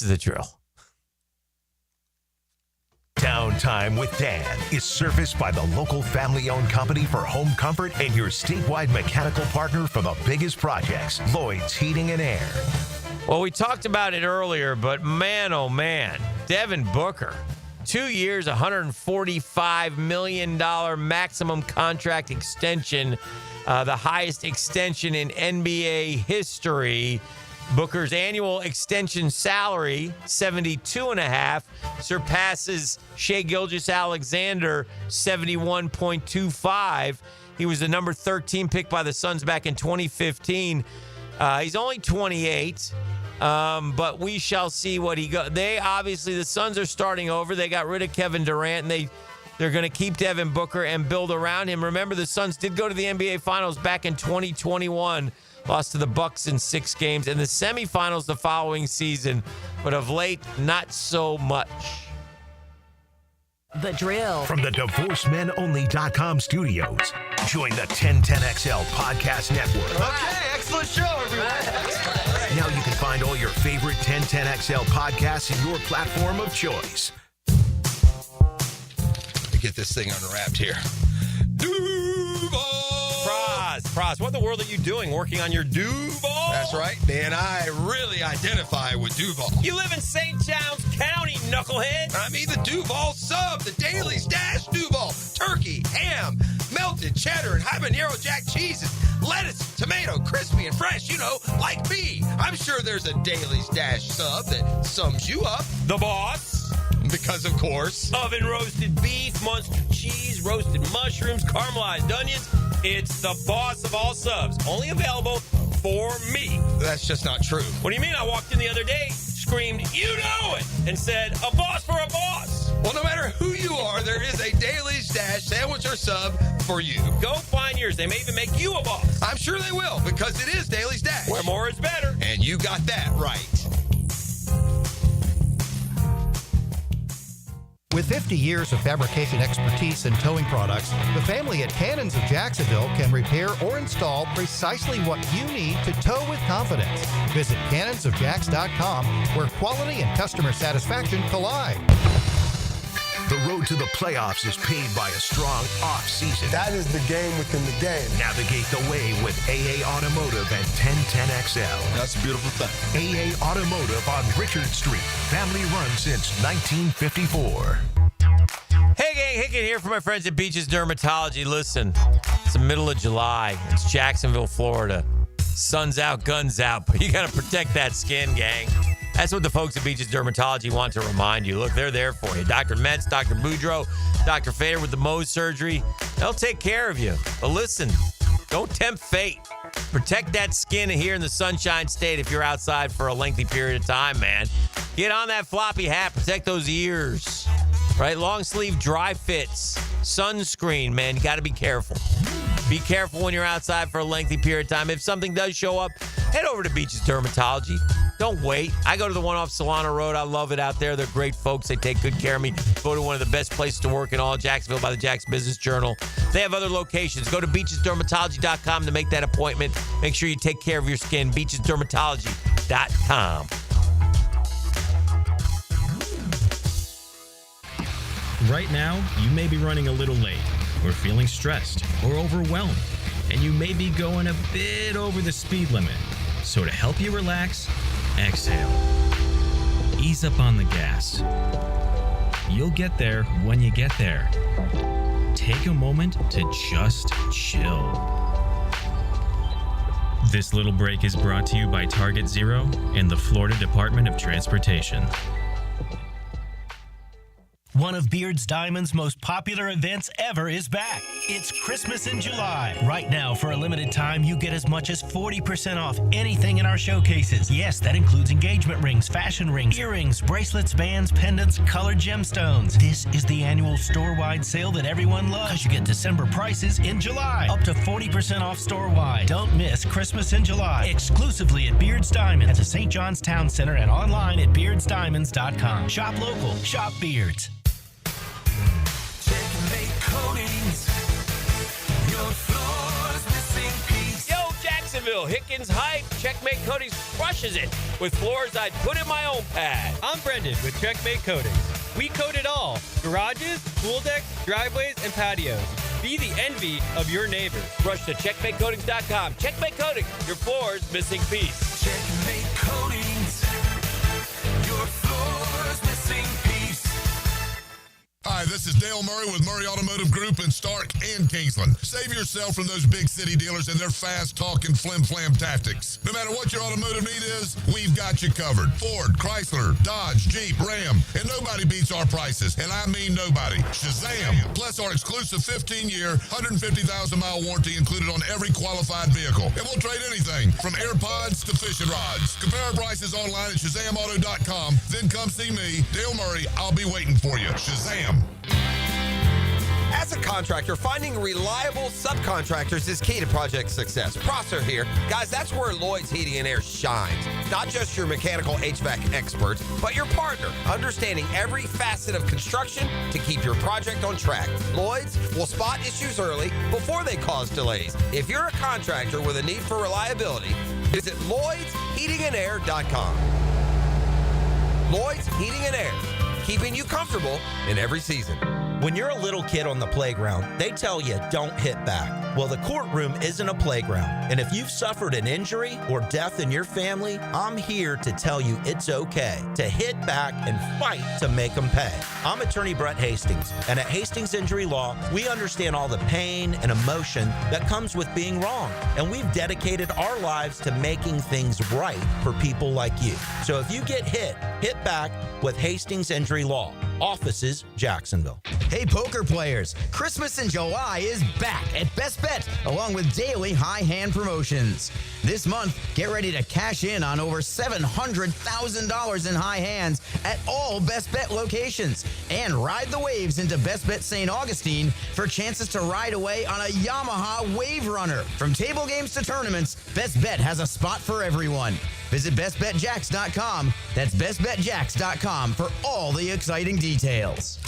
is the drill. Downtime with Dan is serviced by the local family-owned company for home comfort and your statewide mechanical partner for the biggest projects, Lloyd's Heating and Air. Well, we talked about it earlier, but man, oh man, Devin Booker, 2 years, $145 million maximum contract extension, the highest extension in NBA history. Booker's annual extension salary, $72.5, surpasses Shai Gilgeous-Alexander, $71.25. He was the number 13 pick by the Suns back in 2015. He's only 28, but we shall see what he goes. The Suns are starting over. They got rid of Kevin Durant, and they're going to keep Devin Booker and build around him. Remember, the Suns did go to the NBA Finals back in 2021. Lost to the Bucks in 6 games, and the semifinals the following season, but of late, not so much. The drill. From the DivorceMenOnly.com studios, join the 1010XL Podcast Network. Okay, excellent show, everyone. Now you can find all your favorite 1010XL podcasts in your platform of choice. Let me get this thing unwrapped here. Praz, what in the world are you doing working on your Duval? That's right, Dan. I really identify with Duval. You live in St. John's County, knucklehead. I mean the Duval sub, the Daily Stash Duval. Turkey, ham, melted cheddar, and habanero jack cheeses. Lettuce, tomato, crispy and fresh, like me. I'm sure there's a Daily Stash sub that sums you up. The boss. Because, of course. Oven roasted beef, Munster cheese, roasted mushrooms, caramelized onions. It's the boss of all subs. Only available for me. That's just not true. What do you mean? I walked in the other day, screamed, "You know it!" and said, "A boss for a boss." Well, no matter who you are, there is a Daily Stash sandwich or sub for you. Go find yours. They may even make you a boss. I'm sure they will, because it is Daily Stash. Where more is better. And you got that right. With 50 years of fabrication expertise in towing products, the family at Cannons of Jacksonville can repair or install precisely what you need to tow with confidence. Visit cannonsofjacks.com, where quality and customer satisfaction collide. The road to the playoffs is paved by a strong off-season. That is the game within the game. Navigate the way with AA Automotive and 1010XL. That's a beautiful thing. AA Automotive on Richard Street. Family run since 1954. Hey, gang, Hicken here for my friends at Beaches Dermatology. Listen, it's the middle of July. It's Jacksonville, Florida. Sun's out, guns out, but you got to protect that skin, gang. That's what the folks at Beaches Dermatology want to remind you. Look, they're there for you. Dr. Metz, Dr. Boudreaux, Dr. Fader with the Mohs surgery. They'll take care of you. But listen, don't tempt fate. Protect that skin here in the Sunshine State if you're outside for a lengthy period of time, man. Get on that floppy hat. Protect those ears. Right? Long sleeve dry fits. Sunscreen, man. You got to be careful. Be careful when you're outside for a lengthy period of time. If something does show up, head over to Beaches Dermatology. Don't wait. I go to the one off Solano Road. I love it out there. They're great folks. They take good care of me. Voted one of the best places to work in all of Jacksonville by the Jackson Business Journal. They have other locations. Go to beachesdermatology.com to make that appointment. Make sure you take care of your skin. beachesdermatology.com. Right now, you may be running a little late, or feeling stressed, or overwhelmed, and you may be going a bit over the speed limit. So to help you relax, exhale. ease up on the gas. You'll get there when you get there. Take a moment to just chill. This little break is brought to you by Target Zero and the Florida Department of Transportation. One of Beard's Diamond's most popular events ever is back. It's Christmas in July. Right now, for a limited time, you get as much as 40% off anything in our showcases. Yes, that includes engagement rings, fashion rings, earrings, bracelets, bands, pendants, colored gemstones. This is the annual store-wide sale that everyone loves. Because you get December prices in July. Up to 40% off store-wide. Don't miss Christmas in July. Exclusively at Beard's Diamond at the St. John's Town Center and online at beardsdiamonds.com. Shop local. Shop Beards. Yo, Jacksonville, Hickens Hype. Checkmate Coatings crushes it with floors I'd put in my own pad. I'm Brendan with Checkmate Coatings. We coat it all. Garages, pool decks, driveways, and patios. Be the envy of your neighbors. Rush to checkmatecoatings.com. Checkmate Coatings, your floor's missing piece. Checkmate Coatings, your floor's missing piece. Hi, this is Dale Murray with Murray Automotive Group in Stark and Kingsland. Save yourself from those big city dealers and their fast-talking flim-flam tactics. No matter what your automotive need is, we've got you covered. Ford, Chrysler, Dodge, Jeep, Ram, and nobody beats our prices, and I mean nobody. Shazam! Plus our exclusive 15-year, 150,000-mile warranty included on every qualified vehicle. And we'll trade anything from AirPods to fishing rods. Compare our prices online at ShazamAuto.com. Then come see me, Dale Murray. I'll be waiting for you. Shazam! As a contractor, finding reliable subcontractors is key to project success. Prosser here. Guys, that's where Lloyd's Heating and Air shines. Not just your mechanical HVAC experts, but your partner, understanding every facet of construction to keep your project on track. Lloyd's will spot issues early before they cause delays. If you're a contractor with a need for reliability, visit Lloyd'sHeatingandAir.com. Lloyd's Heating and Air, keeping you comfortable in every season. When you're a little kid on the playground, they tell you don't hit back. Well, the courtroom isn't a playground. And if you've suffered an injury or death in your family, I'm here to tell you it's okay to hit back and fight to make them pay. I'm attorney Brett Hastings, and at Hastings Injury Law, we understand all the pain and emotion that comes with being wrong. And we've dedicated our lives to making things right for people like you. So if you get hit back with Hastings Injury Law. Offices, Jacksonville. Hey, poker players, Christmas in July is back at Best Bet, along with daily high hand promotions. This month, get ready to cash in on over $700,000 in high hands at all Best Bet locations. And ride the waves into Best Bet St. Augustine for chances to ride away on a Yamaha Wave Runner. From table games to tournaments, Best Bet has a spot for everyone. Visit BestBetJax.com. That's BestBetJax.com for all the exciting details.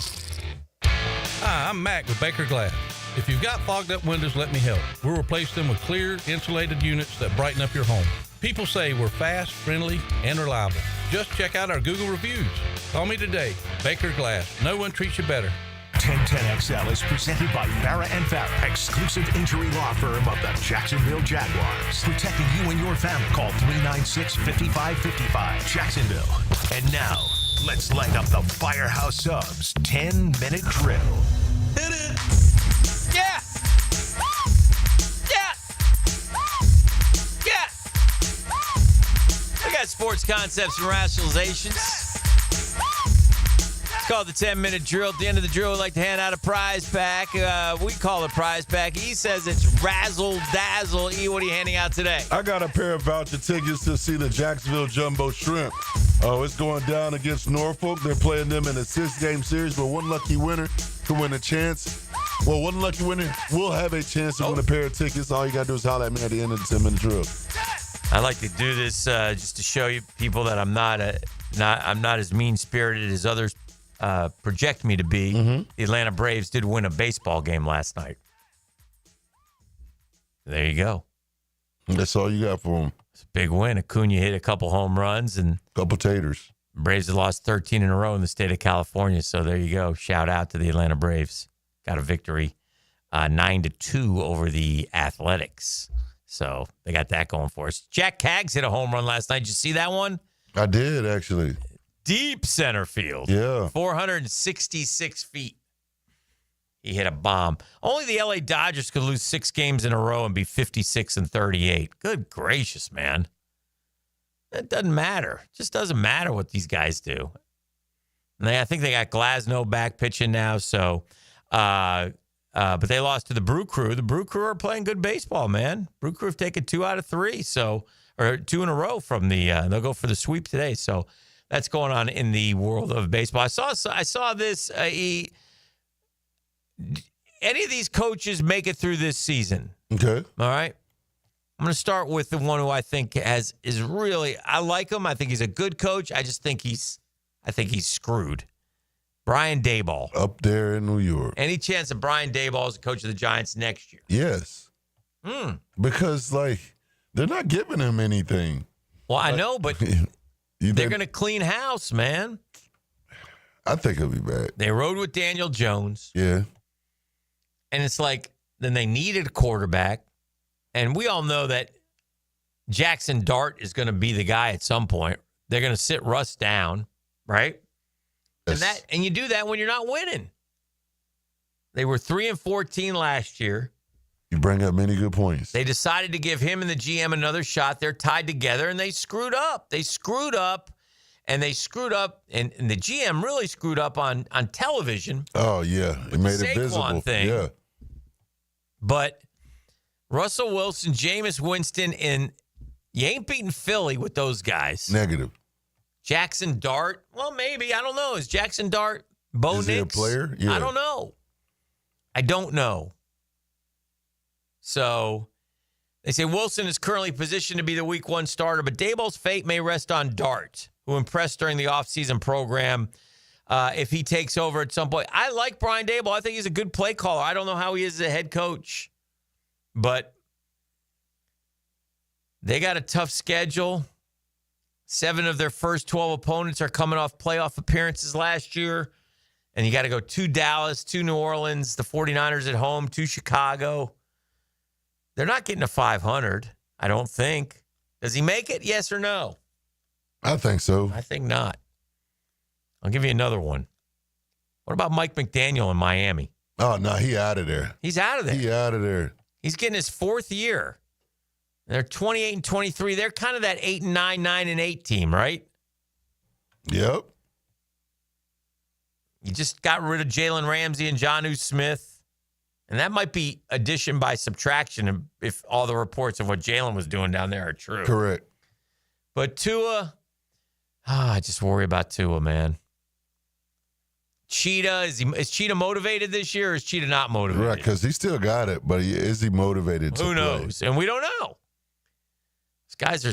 Hi, I'm Mac with Baker Glass. If you've got fogged up windows, let me help. We'll replace them with clear, insulated units that brighten up your home. People say we're fast, friendly, and reliable. Just check out our Google reviews. Call me today. Baker Glass. No one treats you better. 1010XL is presented by Farah & Farah, exclusive injury law firm of the Jacksonville Jaguars. Protecting you and your family. Call 396-5555, Jacksonville. And now, let's light up the Firehouse Subs 10-minute drill. Hit it! Yeah! Yeah! Yeah! I got sports concepts and rationalizations. It's called the 10-minute drill. At the end of the drill, we like to hand out a prize pack. We call it prize pack. E says it's razzle dazzle. E, what are you handing out today? I got a pair of voucher tickets to see the Jacksonville Jumbo Shrimp. Oh, it's going down against Norfolk. They're playing them in a 6-game series, but one lucky winner can win a chance. Well, one lucky winner will have a chance to win a pair of tickets. All you got to do is holler at me at the end of the 10-minute drill. I like to do this just to show you people that I'm not as mean-spirited as others project me to be. The Atlanta Braves did win a baseball game last night. There you go. That's all you got for them. It's a big win. Acuna hit a couple home runs and couple taters. Braves have lost 13 in a row in the state of California. So there you go. Shout out to the Atlanta Braves. Got a victory 9-2 over the Athletics. So they got that going for us. Jack Caggs hit a home run last night. Did you see that one? I did, actually. deep center field. Yeah. 466 feet. He hit a bomb. Only the LA Dodgers could lose 6 games in a row and be 56-38. Good gracious, man. It doesn't matter. It just doesn't matter what these guys do. And I think they got Glasnow back pitching now, so but they lost to the Brew Crew. The Brew Crew are playing good baseball, man. Brew Crew have taken 2 out of 3, or 2 in a row from the they'll go for the sweep today. So that's going on in the world of baseball. I saw this any of these coaches make it through this season? Okay. All right. I'm going to start with the one who I think is really, I like him. I think he's a good coach. I think he's screwed. Brian Daboll. Up there in New York. Any chance that Brian Daboll is the coach of the Giants next year? Yes. Because, they're not giving him anything. Well, I know, but they're going to clean house, man. I think it'll be bad. They rode with Daniel Jones. Yeah. And it's then they needed a quarterback. And we all know that Jackson Dart is going to be the guy at some point. They're going to sit Russ down, right? Yes. And you do that when you're not winning. They were 3-14 last year. You bring up many good points. They decided to give him and the GM another shot. They're tied together, and they screwed up. And the GM really screwed up on television. Oh, yeah. It made it Saquon visible. Thing. Yeah. But Russell Wilson, Jameis Winston, and you ain't beating Philly with those guys. Negative. Jackson Dart, well, maybe. I don't know. Is Jackson Dart Bo Nix? Is he a player? Yeah. I don't know. So they say Wilson is currently positioned to be the week 1 starter, but Daboll's fate may rest on Dart, who impressed during the offseason program. If he takes over at some point. I like Brian Daboll. I think he's a good play caller. I don't know how he is as a head coach, but they got a tough schedule. 7 of their first 12 opponents are coming off playoff appearances last year. And you got to go to Dallas, to New Orleans, the 49ers at home, to Chicago. They're not getting to 500, I don't think. Does he make it? Yes or no? I think so. I think not. I'll give you another one. What about Mike McDaniel in Miami? Oh, no, he out of there. He's out of there. He out of there. He's getting his 4th year. They're 28-23. They're kind of that 8-9, 9-8 team, right? Yep. You just got rid of Jalen Ramsey and Jonnu Smith. And that might be addition by subtraction if all the reports of what Jalen was doing down there are true. Correct. But Tua, I just worry about Tua, man. Cheetah, is Cheetah motivated this year or is Cheetah not motivated? Right, because he still got it, but is he motivated to Who play? knows? And we don't know.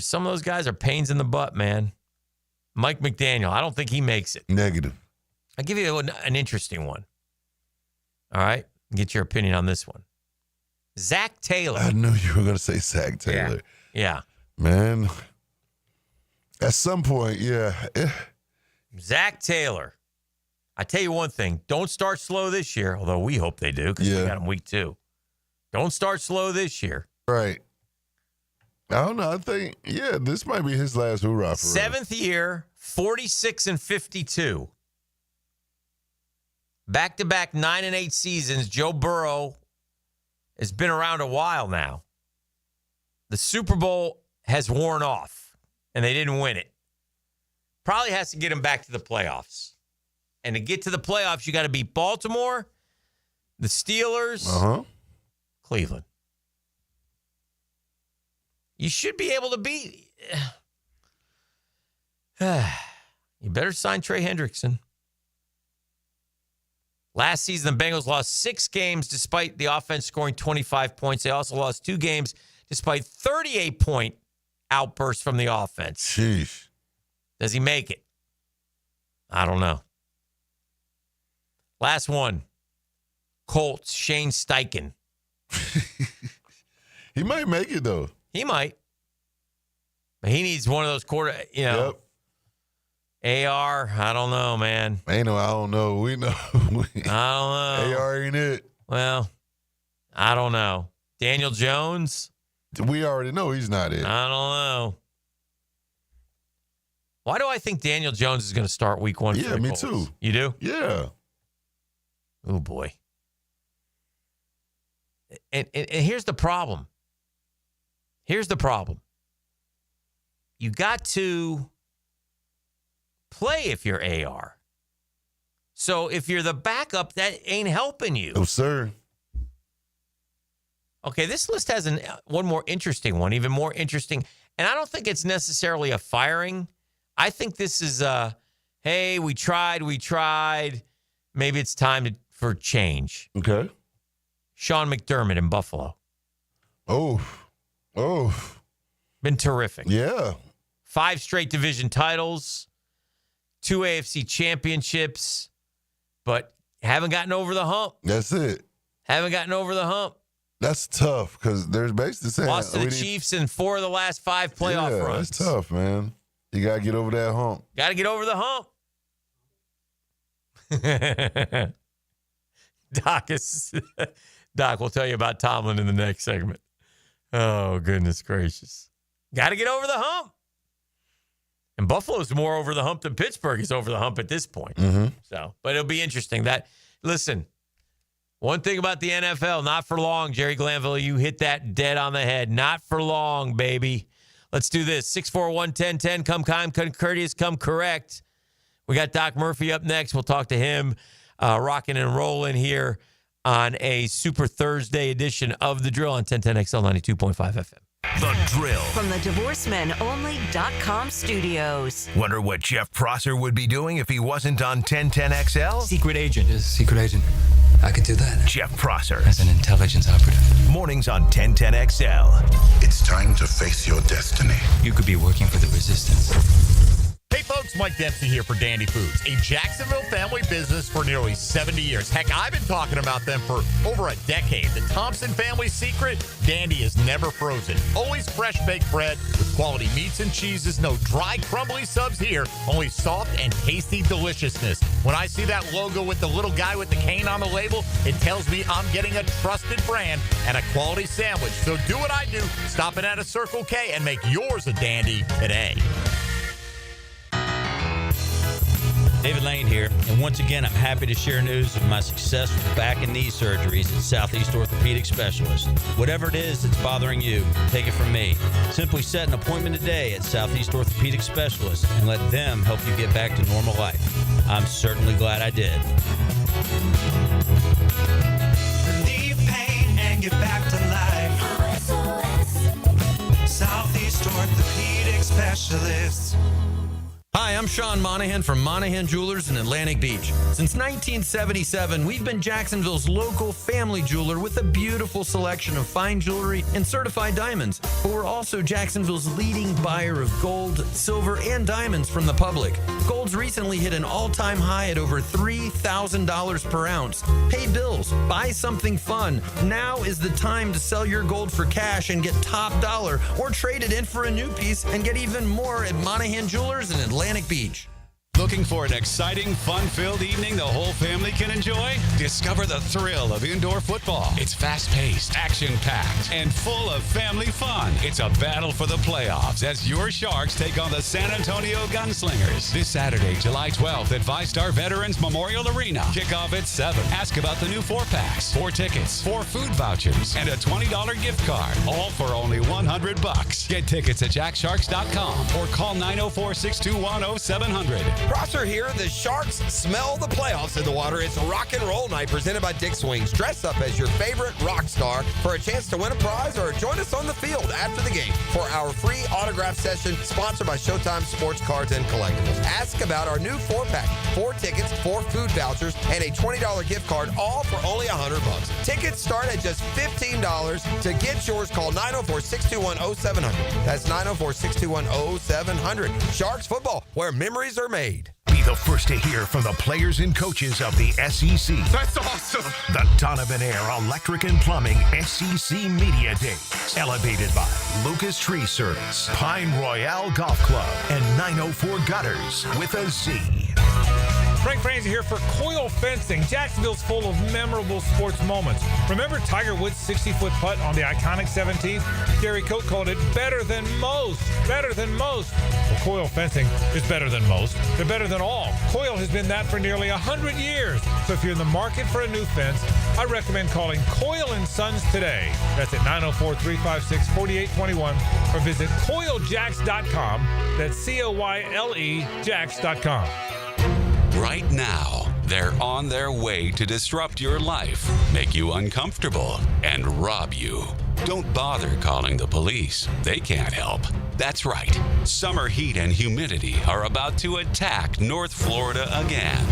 Some of those guys are pains in the butt, man. Mike McDaniel, I don't think he makes it. Negative. I'll give you an interesting one. All right? Get your opinion on this one. Zach Taylor. I knew you were going to say Zach Taylor. Yeah. Man, at some point, yeah. Zach Taylor. I tell you one thing. Don't start slow this year, although we hope they do because we got them week 2. Don't start slow this year. Right. I don't know. I think, this might be his last hoorah for real. 7th year, 46-52. Back-to-back 9-8 seasons. Joe Burrow has been around a while now. The Super Bowl has worn off, and they didn't win it. Probably has to get him back to the playoffs. And to get to the playoffs, you got to beat Baltimore, the Steelers, Cleveland. You should be able to beat. You better sign Trey Hendrickson. Last season, the Bengals lost 6 games despite the offense scoring 25 points. They also lost 2 games despite 38-point outbursts from the offense. Sheesh. Does he make it? I don't know. Last one. Colts, Shane Steichen. He might make it, though. He might. But he needs one of those Yep. AR, I don't know, man. I don't know. We know. I don't know. AR ain't it. Well, I don't know. Daniel Jones? We already know he's not it. I don't know. Why do I think Daniel Jones is going to start week 1? Yeah, for the me Colts? too. You do? Yeah. Oh, boy. And here's the problem. You got to play if you're AR. So if you're the backup, that ain't helping you. No, sir. Okay, this list has one more interesting one, even more interesting. And I don't think it's necessarily a firing. I think this is hey, we tried. Maybe it's time for change. Okay. Sean McDermott in Buffalo. Oh. Been terrific. Yeah. 5 straight division titles, 2 AFC championships, but haven't gotten over the hump. That's it. Haven't gotten over the hump. That's tough because there's basically saying Lost to the Chiefs in 4 of the last 5 playoff runs. That's tough, man. You got to get over that hump. Got to get over the hump. Doc will tell you about Tomlin in the next segment. Oh, goodness gracious. Got to get over the hump. And Buffalo's more over the hump than Pittsburgh is over the hump at this point. Mm-hmm. So, but it'll be interesting. Listen, one thing about the NFL, not for long, Jerry Glanville, you hit that dead on the head. Not for long, baby. Let's do this. 641-1010. Come kind, come courteous, come correct. We got Doc Murphy up next. We'll talk to him, rocking and rolling here on a Super Thursday edition of The Drill on 1010XL 92.5 FM. The Drill. From the DivorceMenOnly.com studios. Wonder what Jeff Prosser would be doing if he wasn't on 1010XL? Secret agent. Yes, secret agent. I could do that. Jeff Prosser. As an intelligence operative. Mornings on 1010XL. It's time to face your destiny. You could be working for the resistance. Hey folks, Mike Dempsey here for Dandy Foods, a Jacksonville family business for nearly 70 years. Heck, I've been talking about them for over a decade. The Thompson family secret, Dandy is never frozen. Always fresh baked bread with quality meats and cheeses. No dry, crumbly subs here. Only soft and tasty deliciousness. When I see that logo with the little guy with the cane on the label, it tells me I'm getting a trusted brand and a quality sandwich. So do what I do. Stop in at a Circle K and make yours a Dandy today. David Lane here, and once again, I'm happy to share news of my success with back and knee surgeries at Southeast Orthopedic Specialists. Whatever it is that's bothering you, take it from me. Simply set an appointment today at Southeast Orthopedic Specialists and let them help you get back to normal life. I'm certainly glad I did. Relieve pain and get back to life. Southeast Orthopedic Specialists. Hi, I'm Sean Monahan from Monahan Jewelers in Atlantic Beach. Since 1977, we've been Jacksonville's local family jeweler with a beautiful selection of fine jewelry and certified diamonds. But we're also Jacksonville's leading buyer of gold, silver, and diamonds from the public. Gold's recently hit an all-time high at over $3,000 per ounce. Pay bills, buy something fun. Now is the time to sell your gold for cash and get top dollar, or trade it in for a new piece and get even more at Monahan Jewelers in Atlantic Beach. Looking for an exciting, fun-filled evening the whole family can enjoy? Discover the thrill of indoor football. It's fast-paced, action-packed, and full of family fun. It's a battle for the playoffs as your Sharks take on the San Antonio Gunslingers. This Saturday, July 12th at VyStar Veterans Memorial Arena. Kickoff at 7. Ask about the new 4-packs, 4 tickets, 4 food vouchers, and a $20 gift card. All for only $100. Get tickets at jacksharks.com or call 904-621-0700. Prosser here. The Sharks smell the playoffs in the water. It's Rock and Roll Night presented by Dick's Wings. Dress up as your favorite rock star for a chance to win a prize or join us on the field after the game for our free autograph session sponsored by Showtime Sports Cards and Collectibles. Ask about our new 4-pack, 4 tickets, 4 food vouchers, and a $20 gift card, all for only $100. Tickets start at just $15. To get yours, call 904-621-0700. That's 904-621-0700. Sharks football, where memories are made. Be the first to hear from the players and coaches of the SEC. That's awesome. The Donovan Air Electric and Plumbing SEC Media Days. Elevated by Lucas Tree Service, Pine Royale Golf Club, and 904 Gutters with a Z. Frank Franzi here for Coyle Fencing. Jacksonville's full of memorable sports moments. Remember Tiger Woods' 60-foot putt on the iconic 17th? Gary Coate called it better than most. Better than most. Well, Coyle Fencing is better than most. They're better than all. Coyle has been that for nearly 100 years. So if you're in the market for a new fence, I recommend calling Coyle & Sons today. That's at 904-356-4821 or visit CoyleJacks.com. That's C-O-Y-L-E Jacks.com. Right now, they're on their way to disrupt your life, make you uncomfortable, and rob you. Don't bother calling the police. They can't help. That's right. Summer heat and humidity are about to attack North Florida again.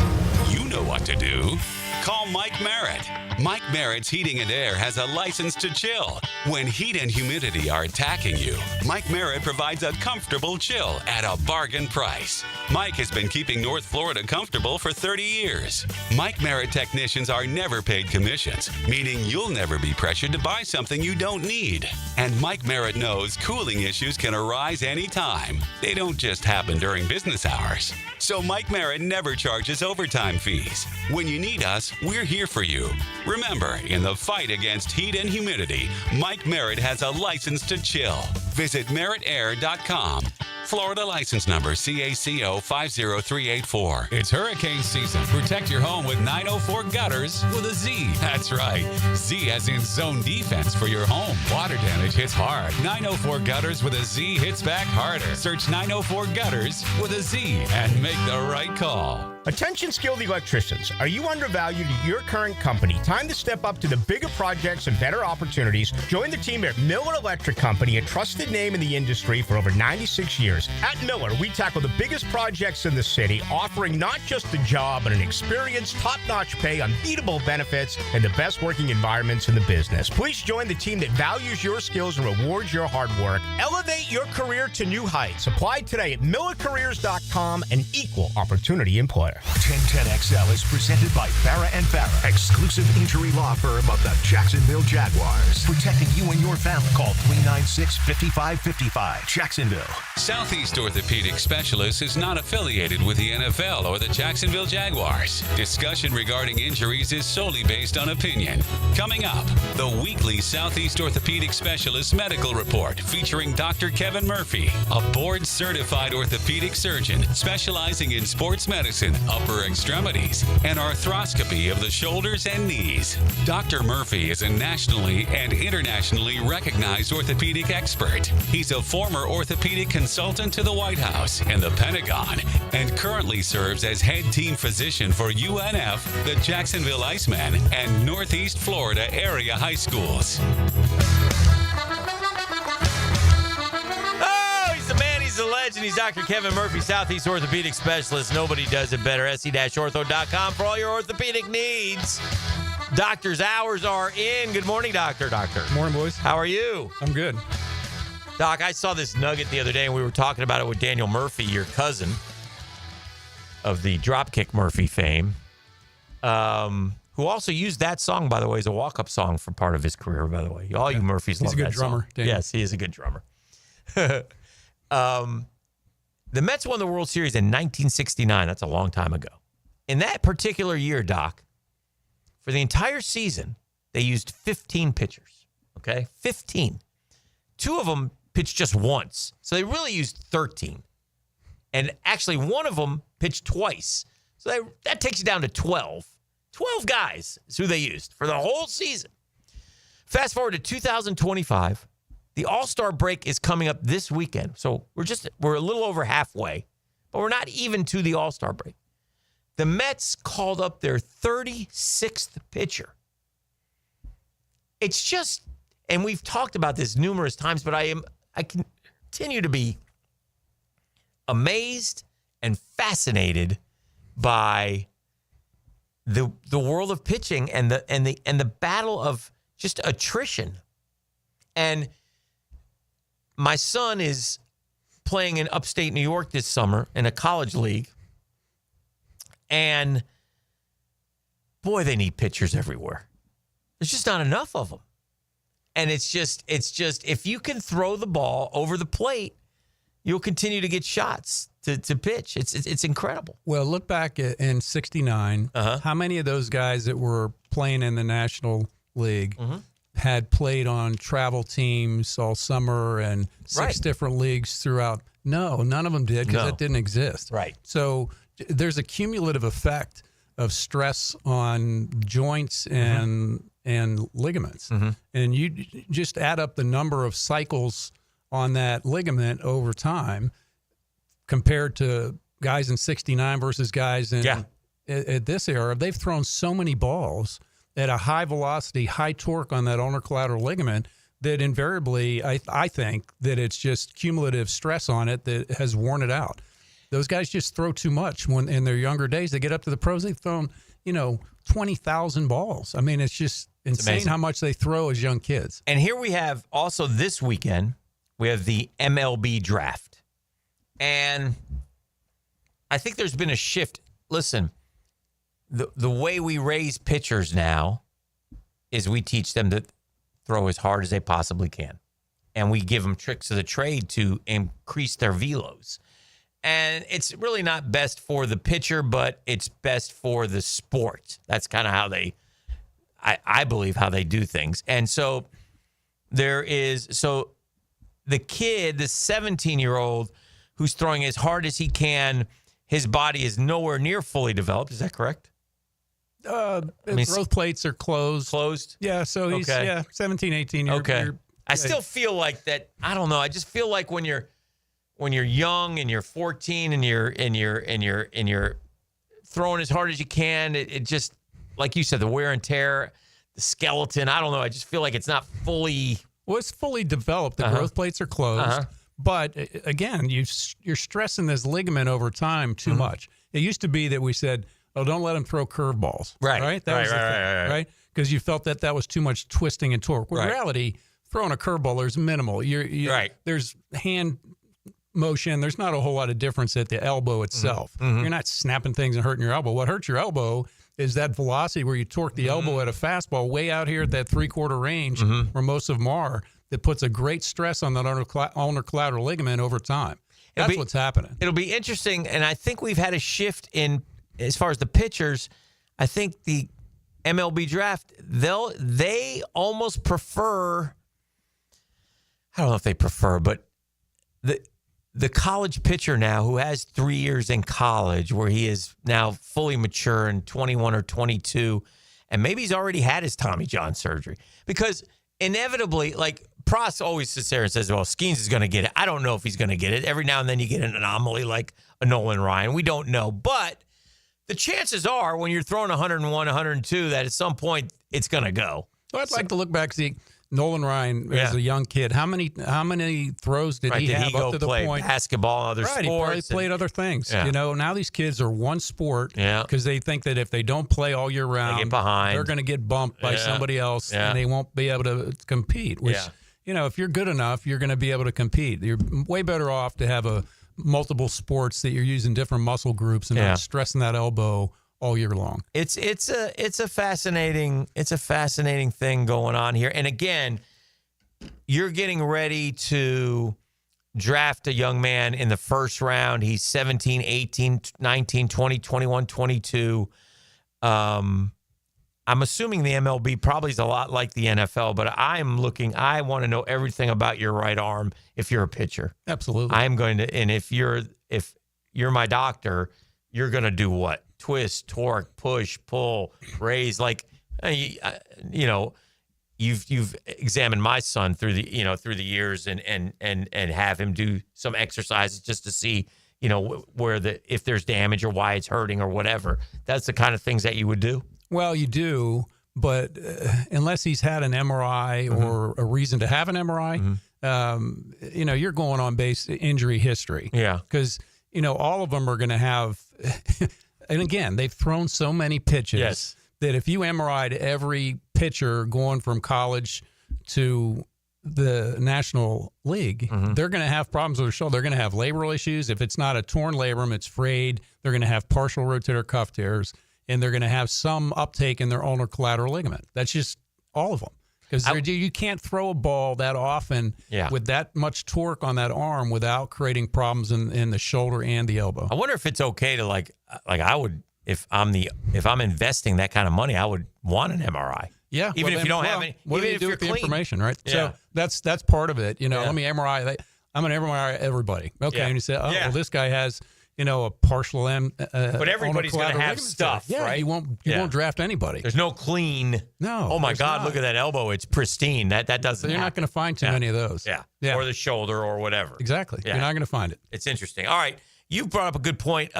You know what to do. Call Mike Merritt. Mike Merritt's Heating and Air has a license to chill. When heat and humidity are attacking you, Mike Merritt provides a comfortable chill at a bargain price. Mike has been keeping North Florida comfortable for 30 years. Mike Merritt technicians are never paid commissions, meaning you'll never be pressured to buy something you don't need. And Mike Merritt knows cooling issues can arise anytime. They don't just happen during business hours. So Mike Merritt never charges overtime fees. When you need us, we're here for you. Remember, in the fight against heat and humidity, Mike Merritt has a license to chill. Visit merrittair.com. Florida license number CACO 50384. It's hurricane season. Protect your home with 904 Gutters with a Z. That's right. Z as in zone defense for your home. Water damage hits hard. 904 Gutters with a Z hits back harder. Search 904 Gutters with a Z and make the right call. Attention skilled electricians. Are you undervalued at your current company? Time to step up to the bigger projects and better opportunities. Join the team at Miller Electric Company, a trusted name in the industry for over 96 years. At Miller, we tackle the biggest projects in the city, offering not just a job, but an experience, top-notch pay, unbeatable benefits, and the best working environments in the business. Please join the team that values your skills and rewards your hard work. Elevate your career to new heights. Apply today at millercareers.com, an equal opportunity employer. 1010XL is presented by Farah and Farah, exclusive injury law firm of the Jacksonville Jaguars. Protecting you and your family. Call 396-5555. Jacksonville. Southeast Orthopedic Specialists is not affiliated with the NFL or the Jacksonville Jaguars. Discussion regarding injuries is solely based on opinion. Coming up, the weekly Southeast Orthopedic Specialist Medical Report featuring Dr. Kevin Murphy, a board-certified orthopedic surgeon specializing in sports medicine, upper extremities, and arthroscopy of the shoulders and knees. Dr. Murphy is a nationally and internationally recognized orthopedic expert. He's a former orthopedic consultant to the White House and the Pentagon, and currently serves as head team physician for UNF, the Jacksonville Icemen, and Northeast Florida area high schools. He's a legend. He's Dr. Kevin Murphy, Southeast Orthopedic Specialist. Nobody does it better. se-ortho.com for all your orthopedic needs. Doctor's hours are in. Good morning, Doctor. Morning, boys. How are you? I'm good. Doc, I saw this nugget the other day, and we were talking about it with Daniel Murphy, your cousin of the Dropkick Murphy fame, who also used that song, by the way, as a walk-up song for part of his career, by the way. All you Murphys love that song. He's a good drummer, Daniel. Yes, he is a good drummer. The Mets won the World Series in 1969. That's a long time ago. In that particular year, Doc, for the entire season, they used 15 pitchers. Okay? 15. 2 of them pitched just once. So they really used 13. And actually, one of them pitched twice. So that takes you down to 12. 12 guys is who they used for the whole season. Fast forward to 2025. The All-Star break is coming up this weekend. So we're a little over halfway, but we're not even to the All-Star break. The Mets called up their 36th pitcher. It's just, and we've talked about this numerous times, but I continue to be amazed and fascinated by the world of pitching and the battle of just attrition. And my son is playing in upstate New York this summer in a college league. And boy, they need pitchers everywhere. There's just not enough of them. And it's just if you can throw the ball over the plate, you'll continue to get shots to pitch. It's incredible. Well, look back in '69. How many of those guys that were playing in the National League had played on travel teams all summer and six different leagues throughout? No, none of them did because that didn't exist. Right. So there's a cumulative effect of stress on joints and ligaments. And you just add up the number of cycles on that ligament over time compared to guys in '69 versus guys in at this era. They've thrown so many balls at a high velocity, high torque on that ulnar collateral ligament that invariably I think that it's just cumulative stress on it that has worn it out. Those guys just throw too much when in their younger days. They get up to the pros, they've thrown, 20,000 balls. I mean, it's just insane how much they throw as young kids. And here we have also this weekend, we have the MLB draft. And I think there's been a shift. Listen, the way we raise pitchers now is we teach them to throw as hard as they possibly can. And we give them tricks of the trade to increase their velos. And it's really not best for the pitcher, but it's best for the sport. That's kind of how I believe, how they do things. And so the kid, the 17-year-old who's throwing as hard as he can, his body is nowhere near fully developed. Is that correct? Growth plates are closed. Yeah, so he's 17, 18. I still feel like that. I don't know. I just feel like when you're young and you're 14 and you're throwing as hard as you can, it just, like you said, the wear and tear, the skeleton. I don't know. I just feel like it's not fully. Well, it's fully developed. The growth plates are closed. But again, you're stressing this ligament over time too much. It used to be that we said, "Oh, don't let him throw curveballs." Right. That was the thing, right? Because you felt that was too much twisting and torque. Well, in reality, throwing a curveball, there's minimal. There's hand motion. There's not a whole lot of difference at the elbow itself. You're not snapping things and hurting your elbow. What hurts your elbow is that velocity where you torque the elbow at a fastball way out here at that 3/4 range where most of them are, that puts a great stress on that ulnar collateral ligament over time. That's what's happening. It'll be interesting, and I think we've had a shift in as far as the pitchers. I think the MLB draft, they almost prefer, I don't know if they prefer, but the college pitcher now who has 3 years in college where he is now fully mature and 21 or 22, and maybe he's already had his Tommy John surgery. Because inevitably, like Pross always sits there and says, well, Skeens is going to get it. I don't know if he's going to get it. Every now and then you get an anomaly like a Nolan Ryan. We don't know. But the chances are when you're throwing 101, 102 that at some point it's going to go. Well, I'd like to look back, see Nolan Ryan as a young kid. How many throws did he have up to the play point? Basketball, other sports. He probably played other things. Yeah. Now these kids are one sport because they think that if they don't play all year round, they get behind. They're going to get bumped by somebody else and they won't be able to compete. Which, if you're good enough, you're going to be able to compete. You're way better off to have multiple sports that you're using different muscle groups and not stressing that elbow all year long. It's a fascinating thing going on here. And again, you're getting ready to draft a young man in the first round. He's 17, 18, 19, 20, 21, 22. I'm assuming the MLB probably is a lot like the NFL, but I want to know everything about your right arm if you're a pitcher. Absolutely. I'm going to, and if you're my doctor, you're going to do what? Twist, torque, push, pull, raise. Like, you've examined my son through the years and have him do some exercises just to see, if there's damage or why it's hurting or whatever. That's the kind of things that you would do. Well, you do, but unless he's had an MRI or a reason to have an MRI, you're going on base injury history. Yeah, because all of them are going to have. And again, they've thrown so many pitches that if you MRI'd every pitcher going from college to the National League, they're going to have problems with their shoulder. They're going to have labral issues. If it's not a torn labrum, it's frayed. They're going to have partial rotator cuff tears, and they're going to have some uptake in their ulnar collateral ligament. That's just all of them. Because you can't throw a ball that often with that much torque on that arm without creating problems in the shoulder and the elbow. I wonder if it's okay to like I would if I'm investing that kind of money, I would want an MRI. Yeah, even if you don't have any. What even do you if do you're with the clean. information, right? Yeah. So that's part of it. Let me MRI. I'm going to MRI everybody. Okay, and you say, well, this guy has a partial M. But everybody's going to have stuff, right? You won't draft anybody. There's no clean. No. Oh my there's God! not. Look at that elbow. It's pristine. That doesn't. So you're not going to find too many of those. Yeah. Or the shoulder or whatever. Exactly. Yeah. You're not going to find it. It's interesting. All right, you brought up a good point.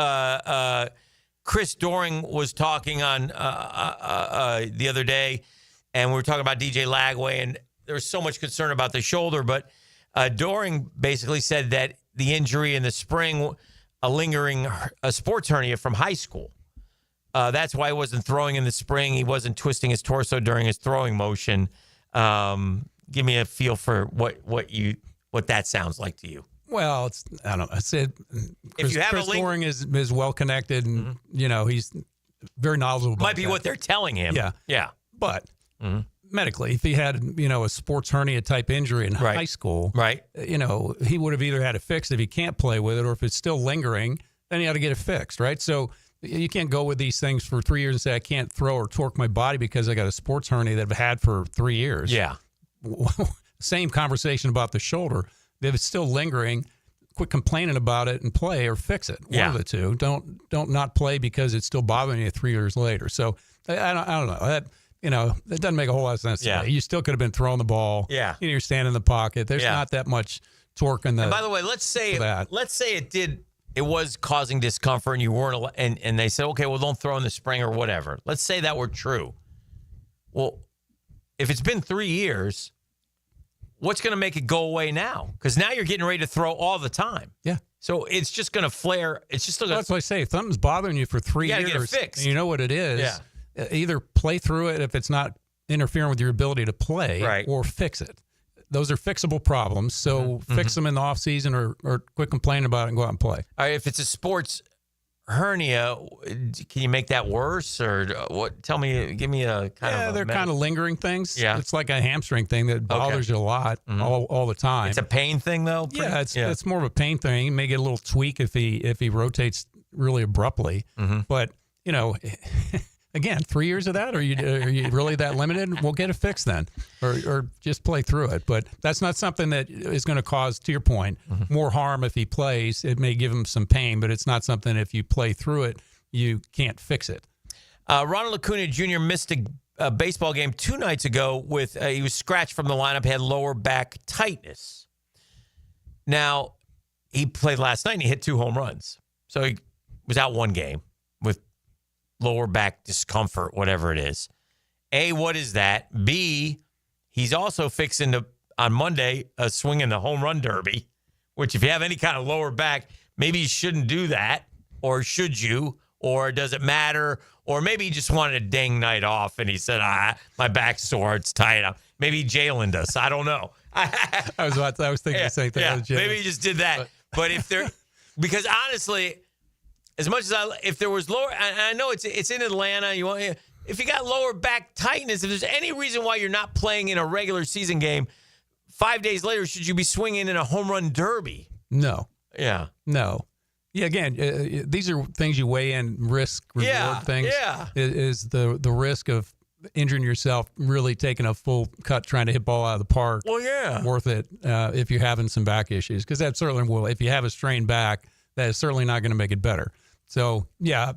Chris Doering was talking on the other day, and we were talking about DJ Lagway, and there was so much concern about the shoulder, but Doering basically said that the injury in the spring, a sports hernia from high school. That's why he wasn't throwing in the spring. He wasn't twisting his torso during his throwing motion. Give me a feel for what that sounds like to you. Well, I don't know. I said Chris Doering is well connected, and he's very knowledgeable. Might be what they're telling him. Yeah. But medically, if he had a sports hernia type injury in high school, right? He would have either had it fixed if he can't play with it, or if it's still lingering, then he ought to get it fixed, right? So you can't go with these things for 3 years and say I can't throw or torque my body because I got a sports hernia that I've had for 3 years. Yeah. Same conversation about the shoulder. If it's still lingering, quit complaining about it and play or fix it. One of the two. Don't not play because it's still bothering you 3 years later. So I don't know. That doesn't make a whole lot of sense to me. You still could have been throwing the ball. Yeah. You're standing in the pocket. There's not that much torque in the. And by the way, let's say it was causing discomfort and you weren't, and they said, okay, well, don't throw in the spring or whatever. Let's say that were true. Well, if it's been 3 years, what's going to make it go away now? Because now you're getting ready to throw all the time. Yeah. So it's just going to flare. It's just going to. That's what I say. If something's bothering you for 3 years, get it fixed. And you know what it is. Either play through it if it's not interfering with your ability to play, or fix it. Those are fixable problems. So fix them in the off season, or quit complaining about it and go out and play. All right, if it's a sports hernia, can you make that worse, or what? Give me a kind of. They're kind of lingering things. Yeah, it's like a hamstring thing that bothers you a lot all the time. It's a pain thing, though. It's more of a pain thing. You may get a little tweak if he rotates really abruptly, but Again, 3 years of that? Are you really that limited? We'll get it fixed then, or just play through it. But that's not something that is going to cause, to your point, more harm if he plays. It may give him some pain, but it's not something if you play through it, you can't fix it. Ronald Acuna Jr. missed a baseball game 2 nights ago with he was scratched from the lineup, had lower back tightness. Now, he played last night and he hit 2 home runs. So he was out 1 game with lower back discomfort, whatever it is. A, what is that? B, he's also fixing on Monday, a swing in the home run derby, which if you have any kind of lower back, maybe you shouldn't do that, or should you, or does it matter? Or maybe he just wanted a dang night off and he said, my back's sore, it's tight. Maybe Jalen does. I don't know. I was thinking the same thing. Yeah, maybe he just did that. But if there, because honestly, as much as if there was lower, I know it's in Atlanta. If you got lower back tightness, if there's any reason why you're not playing in a regular season game, 5 days later, should you be swinging in a home run derby? No. Yeah. No. Yeah. Again, these are things you weigh in, risk reward things. Yeah. Is the risk of injuring yourself, really taking a full cut, trying to hit ball out of the park. Well, yeah. Worth it if you're having some back issues, because that certainly will. If you have a strained back, that is certainly not going to make it better. So, yeah,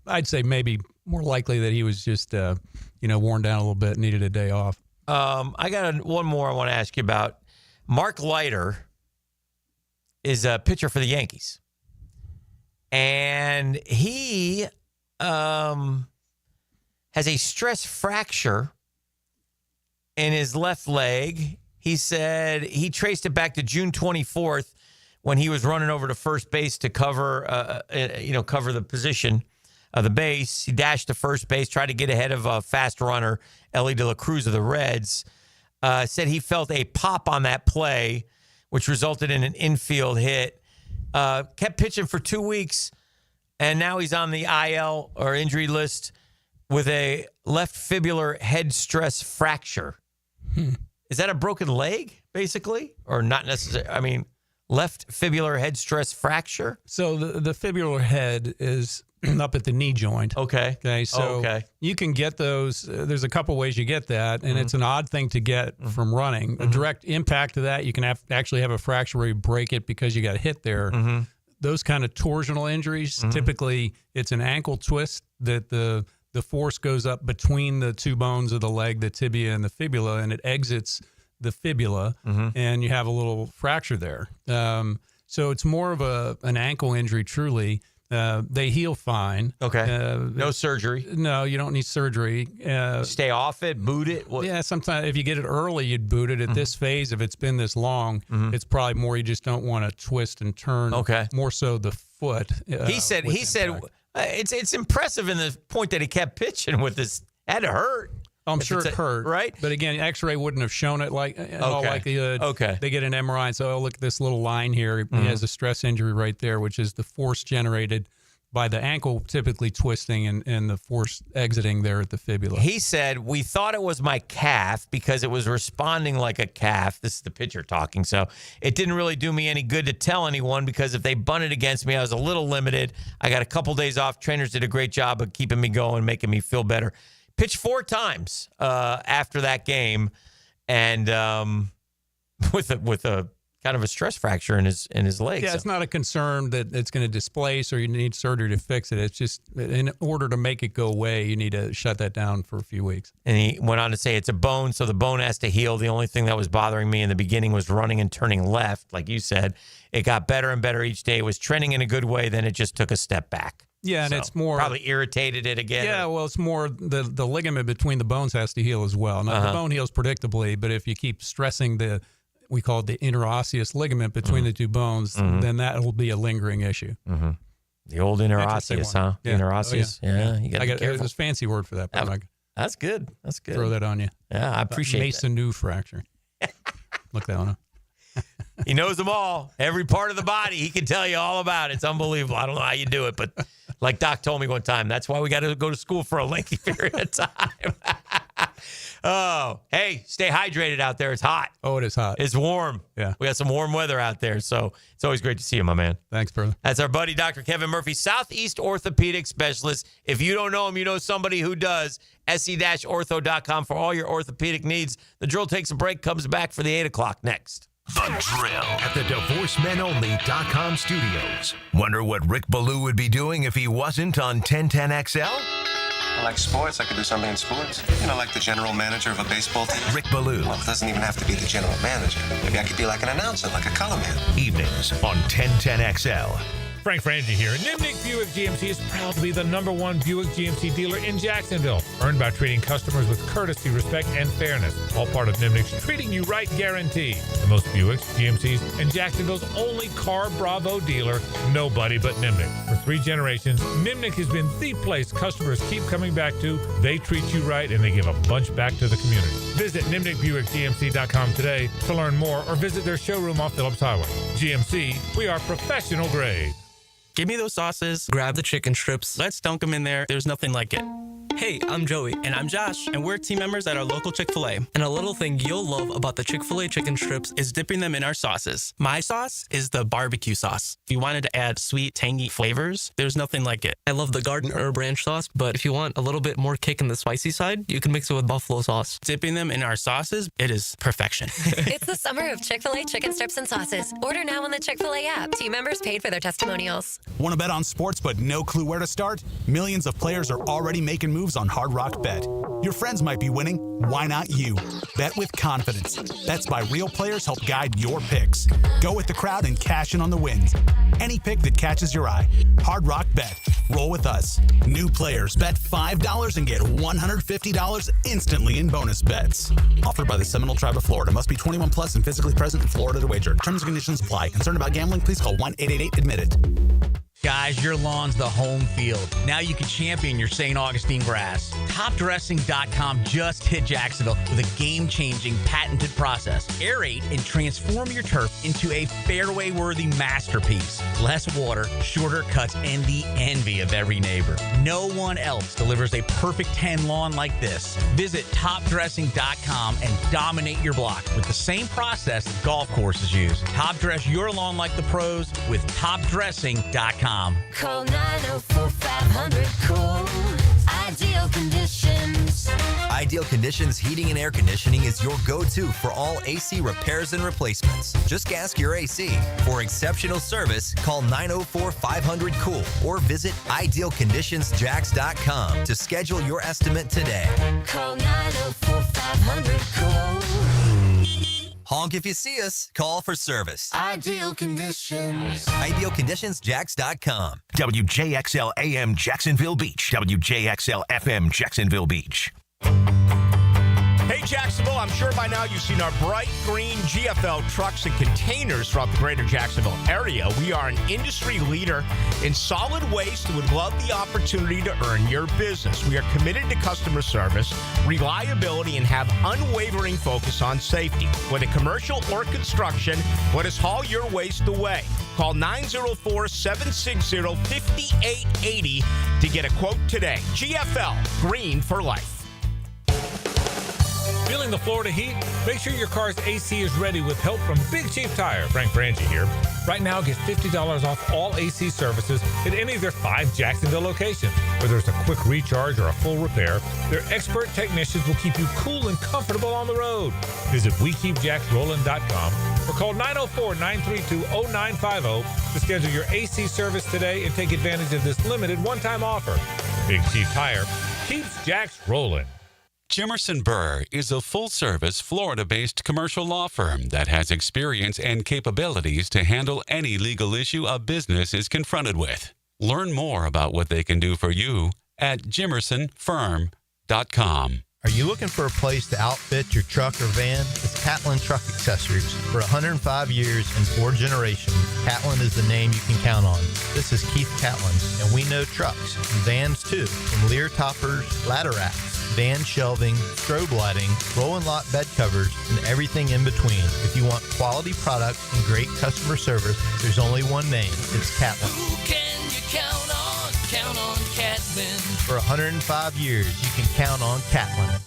I'd say maybe more likely that he was just, worn down a little bit, needed a day off. I got one more I want to ask you about. Mark Leiter is a pitcher for the Yankees. And he has a stress fracture in his left leg. He said he traced it back to June 24th. When he was running over to first base to cover the position of the base. He dashed to first base, tried to get ahead of a fast runner, Ellie De La Cruz of the Reds. Said he felt a pop on that play, which resulted in an infield hit. Kept pitching for 2 weeks, and now he's on the IL or injury list with a left fibular head stress fracture. Is that a broken leg, basically? Or not necessarily? I mean, left fibular head stress fracture? So the fibular head is up at the knee joint. Okay. So you can get those. There's a couple ways you get that, and it's an odd thing to get from running. A direct impact to that, you can actually have a fracture where you break it because you got hit there. Those kind of torsional injuries, typically it's an ankle twist that the force goes up between the two bones of the leg, the tibia and the fibula, and it exits the fibula, and you have a little fracture there. So it's more of an ankle injury, truly. They heal fine. Okay. No surgery. No, you don't need surgery. Stay off it, boot it? Yeah, sometimes if you get it early, you'd boot it. At this phase, if it's been this long, it's probably more you just don't want to twist and turn. Okay. More so the foot. He said it's impressive in the point that he kept pitching with this. Had to hurt. I'm sure it hurt. Right? But again, X-ray wouldn't have shown it in all likelihood. Okay. They get an MRI and say, oh, look at this little line here. He has a stress injury right there, which is the force generated by the ankle typically twisting and the force exiting there at the fibula. He said, we thought it was my calf because it was responding like a calf. This is the pitcher talking. So it didn't really do me any good to tell anyone because if they bunted against me, I was a little limited. I got a couple days off. Trainers did a great job of keeping me going, making me feel better. Pitched 4 times after that game, and with a kind of a stress fracture in his leg. Yeah, it's not a concern that it's going to displace or you need surgery to fix it. It's just in order to make it go away, you need to shut that down for a few weeks. And he went on to say it's a bone, so the bone has to heal. The only thing that was bothering me in the beginning was running and turning left, like you said. It got better and better each day. It was trending in a good way. Then it just took a step back. Yeah, and it's more probably irritated it again. Yeah, well, it's more the ligament between the bones has to heal as well. Now, the bone heals predictably, but if you keep stressing we call it the interosseous ligament between the two bones, then that will be a lingering issue. The old interosseous, huh? Yeah. Interosseous. Oh, yeah. You got to be careful. There's a fancy word for that. But that's good. That's good. Throw that on you. Yeah, I appreciate Mason New fracture. Look that one up. He knows them all. Every part of the body, he can tell you all about it. It's unbelievable. I don't know how you do it, but like Doc told me one time, that's why we got to go to school for a lengthy period of time. Oh, hey, stay hydrated out there. It's hot. Oh, it is hot. It's warm. Yeah. We got some warm weather out there, so it's always great to see you, my man. Thanks, brother. That's our buddy, Dr. Kevin Murphy, Southeast Orthopedic Specialist. If you don't know him, you know somebody who does. se-ortho.com for all your orthopedic needs. The drill takes a break, comes back for the 8 o'clock next. The Drill at the DivorceMenOnly.com studios. Wonder what Rick Ballou would be doing if he wasn't on 1010XL? I like sports. I could do something in sports. Like the general manager of a baseball team. Rick Ballou. Well, it doesn't even have to be the general manager. Maybe I could be like an announcer, like a color man. Evenings on 1010XL. Frank Frangie here. Nimnik Buick GMC is proud to be the #1 Buick GMC dealer in Jacksonville. Earned by treating customers with courtesy, respect, and fairness. All part of Nimnik's Treating You Right guarantee. The most Buicks, GMCs, and Jacksonville's only Car Bravo dealer. Nobody but Nimnik. For 3 generations, Nimnik has been the place customers keep coming back to. They treat you right, and they give a bunch back to the community. Visit NimnikBuickGMC.com today to learn more or visit their showroom off Phillips Highway. GMC, we are professional grade. Give me those sauces, grab the chicken strips, let's dunk them in there. There's nothing like it. Hey, I'm Joey. And I'm Josh. And we're team members at our local Chick-fil-A. And a little thing you'll love about the Chick-fil-A chicken strips is dipping them in our sauces. My sauce is the barbecue sauce. If you wanted to add sweet, tangy flavors, there's nothing like it. I love the garden herb ranch sauce, but if you want a little bit more kick in the spicy side, you can mix it with buffalo sauce. Dipping them in our sauces, it is perfection. It's the summer of Chick-fil-A chicken strips and sauces. Order now on the Chick-fil-A app. Team members paid for their testimonials. Want to bet on sports but no clue where to start? Millions of players are already making moves on Hard Rock Bet. Your friends might be winning. Why not you? Bet with confidence. Bets by real players help guide your picks. Go with the crowd and cash in on the wins. Any pick that catches your eye. Hard Rock Bet. Roll with us. New players bet $5 and get $150 instantly in bonus bets. Offered by the Seminole Tribe of Florida. Must be 21 plus and physically present in Florida to wager. Terms and conditions apply. Concerned about gambling? Please call 1-888-ADMIT-IT. guys, your lawn's the home field. Now you can champion your St. Augustine grass. TopDressing.com just hit Jacksonville with a game-changing patented process. Aerate and transform your turf into a fairway-worthy masterpiece. Less water, shorter cuts, and the envy of every neighbor. No one else delivers a perfect 10 lawn like this. Visit TopDressing.com and dominate your block with the same process that golf courses use. Top dress your lawn like the pros with TopDressing.com. Call 904-500-COOL. Ideal Conditions. Ideal Conditions Heating and Air Conditioning is your go-to for all AC repairs and replacements. Just gas your AC. For exceptional service, call 904-500-COOL or visit idealconditionsjacks.com to schedule your estimate today. Call 904-500-COOL. Honk if you see us. Call for service. Ideal Conditions. Idealconditionsjacks.com. WJXL AM Jacksonville Beach. WJXL FM Jacksonville Beach. Hey, Jacksonville, I'm sure by now you've seen our bright green GFL trucks and containers throughout the greater Jacksonville area. We are an industry leader in solid waste and would love the opportunity to earn your business. We are committed to customer service, reliability, and have unwavering focus on safety. Whether commercial or construction, let us haul your waste away. Call 904-760-5880 to get a quote today. GFL, green for life. Feeling the Florida heat? Make sure your car's AC is ready with help from Big Chief Tire. Frank Frangie here. Right now, get $50 off all AC services at any of their 5 Jacksonville locations. Whether it's a quick recharge or a full repair, their expert technicians will keep you cool and comfortable on the road. Visit WeKeepJacksRollin.com or call 904-932-0950 to schedule your AC service today and take advantage of this limited one-time offer. Big Chief Tire keeps Jacks rolling. Jimerson Burr is a full-service, Florida-based commercial law firm that has experience and capabilities to handle any legal issue a business is confronted with. Learn more about what they can do for you at jimersonfirm.com. Are you looking for a place to outfit your truck or van? It's Catlin Truck Accessories. For 105 years and 4 generations, Catlin is the name you can count on. This is Keith Catlin, and we know trucks and vans too, from Lear toppers, ladder racks, van shelving, strobe lighting, roll and lock bed covers, and everything in between. If you want quality products and great customer service, there's only one name. It's Catlin. Who can you count on? Count on Catlin. For 105 years, you can count on Catlin.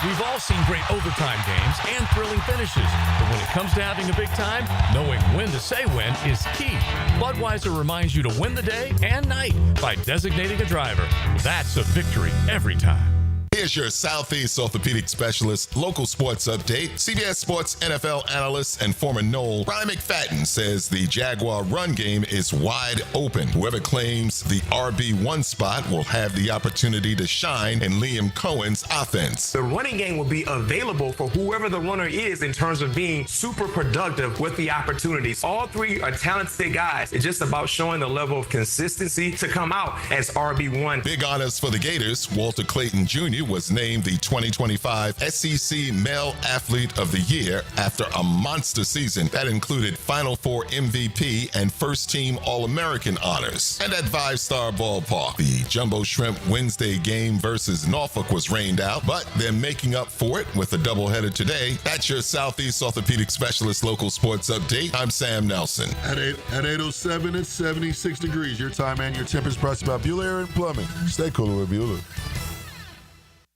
We've all seen great overtime games and thrilling finishes, but when it comes to having a big time, knowing when to say when is key. Budweiser reminds you to win the day and night by designating a driver. That's a victory every time. Here's your Southeast orthopedic specialist, local sports update. CBS Sports NFL analyst and former Knoll, Brian McFadden, says the Jaguar run game is wide open. Whoever claims the RB1 spot will have the opportunity to shine in Liam Cohen's offense. The running game will be available for whoever the runner is in terms of being super productive with the opportunities. All 3 are talented guys. It's just about showing the level of consistency to come out as RB1. Big honors for the Gators. Walter Clayton Jr. was named the 2025 SEC Male Athlete of the Year after a monster season that included Final Four MVP and First Team All-American honors. And at 5-Star Ballpark, the Jumbo Shrimp Wednesday game versus Norfolk was rained out, but they're making up for it with a doubleheader today. That's your Southeast orthopedic specialist local sports update. I'm Sam Nelson. At 8:07, it's 76 degrees. Your time and your temperature brought to you by Bueller Air and Plumbing. Stay cooler with Bueller.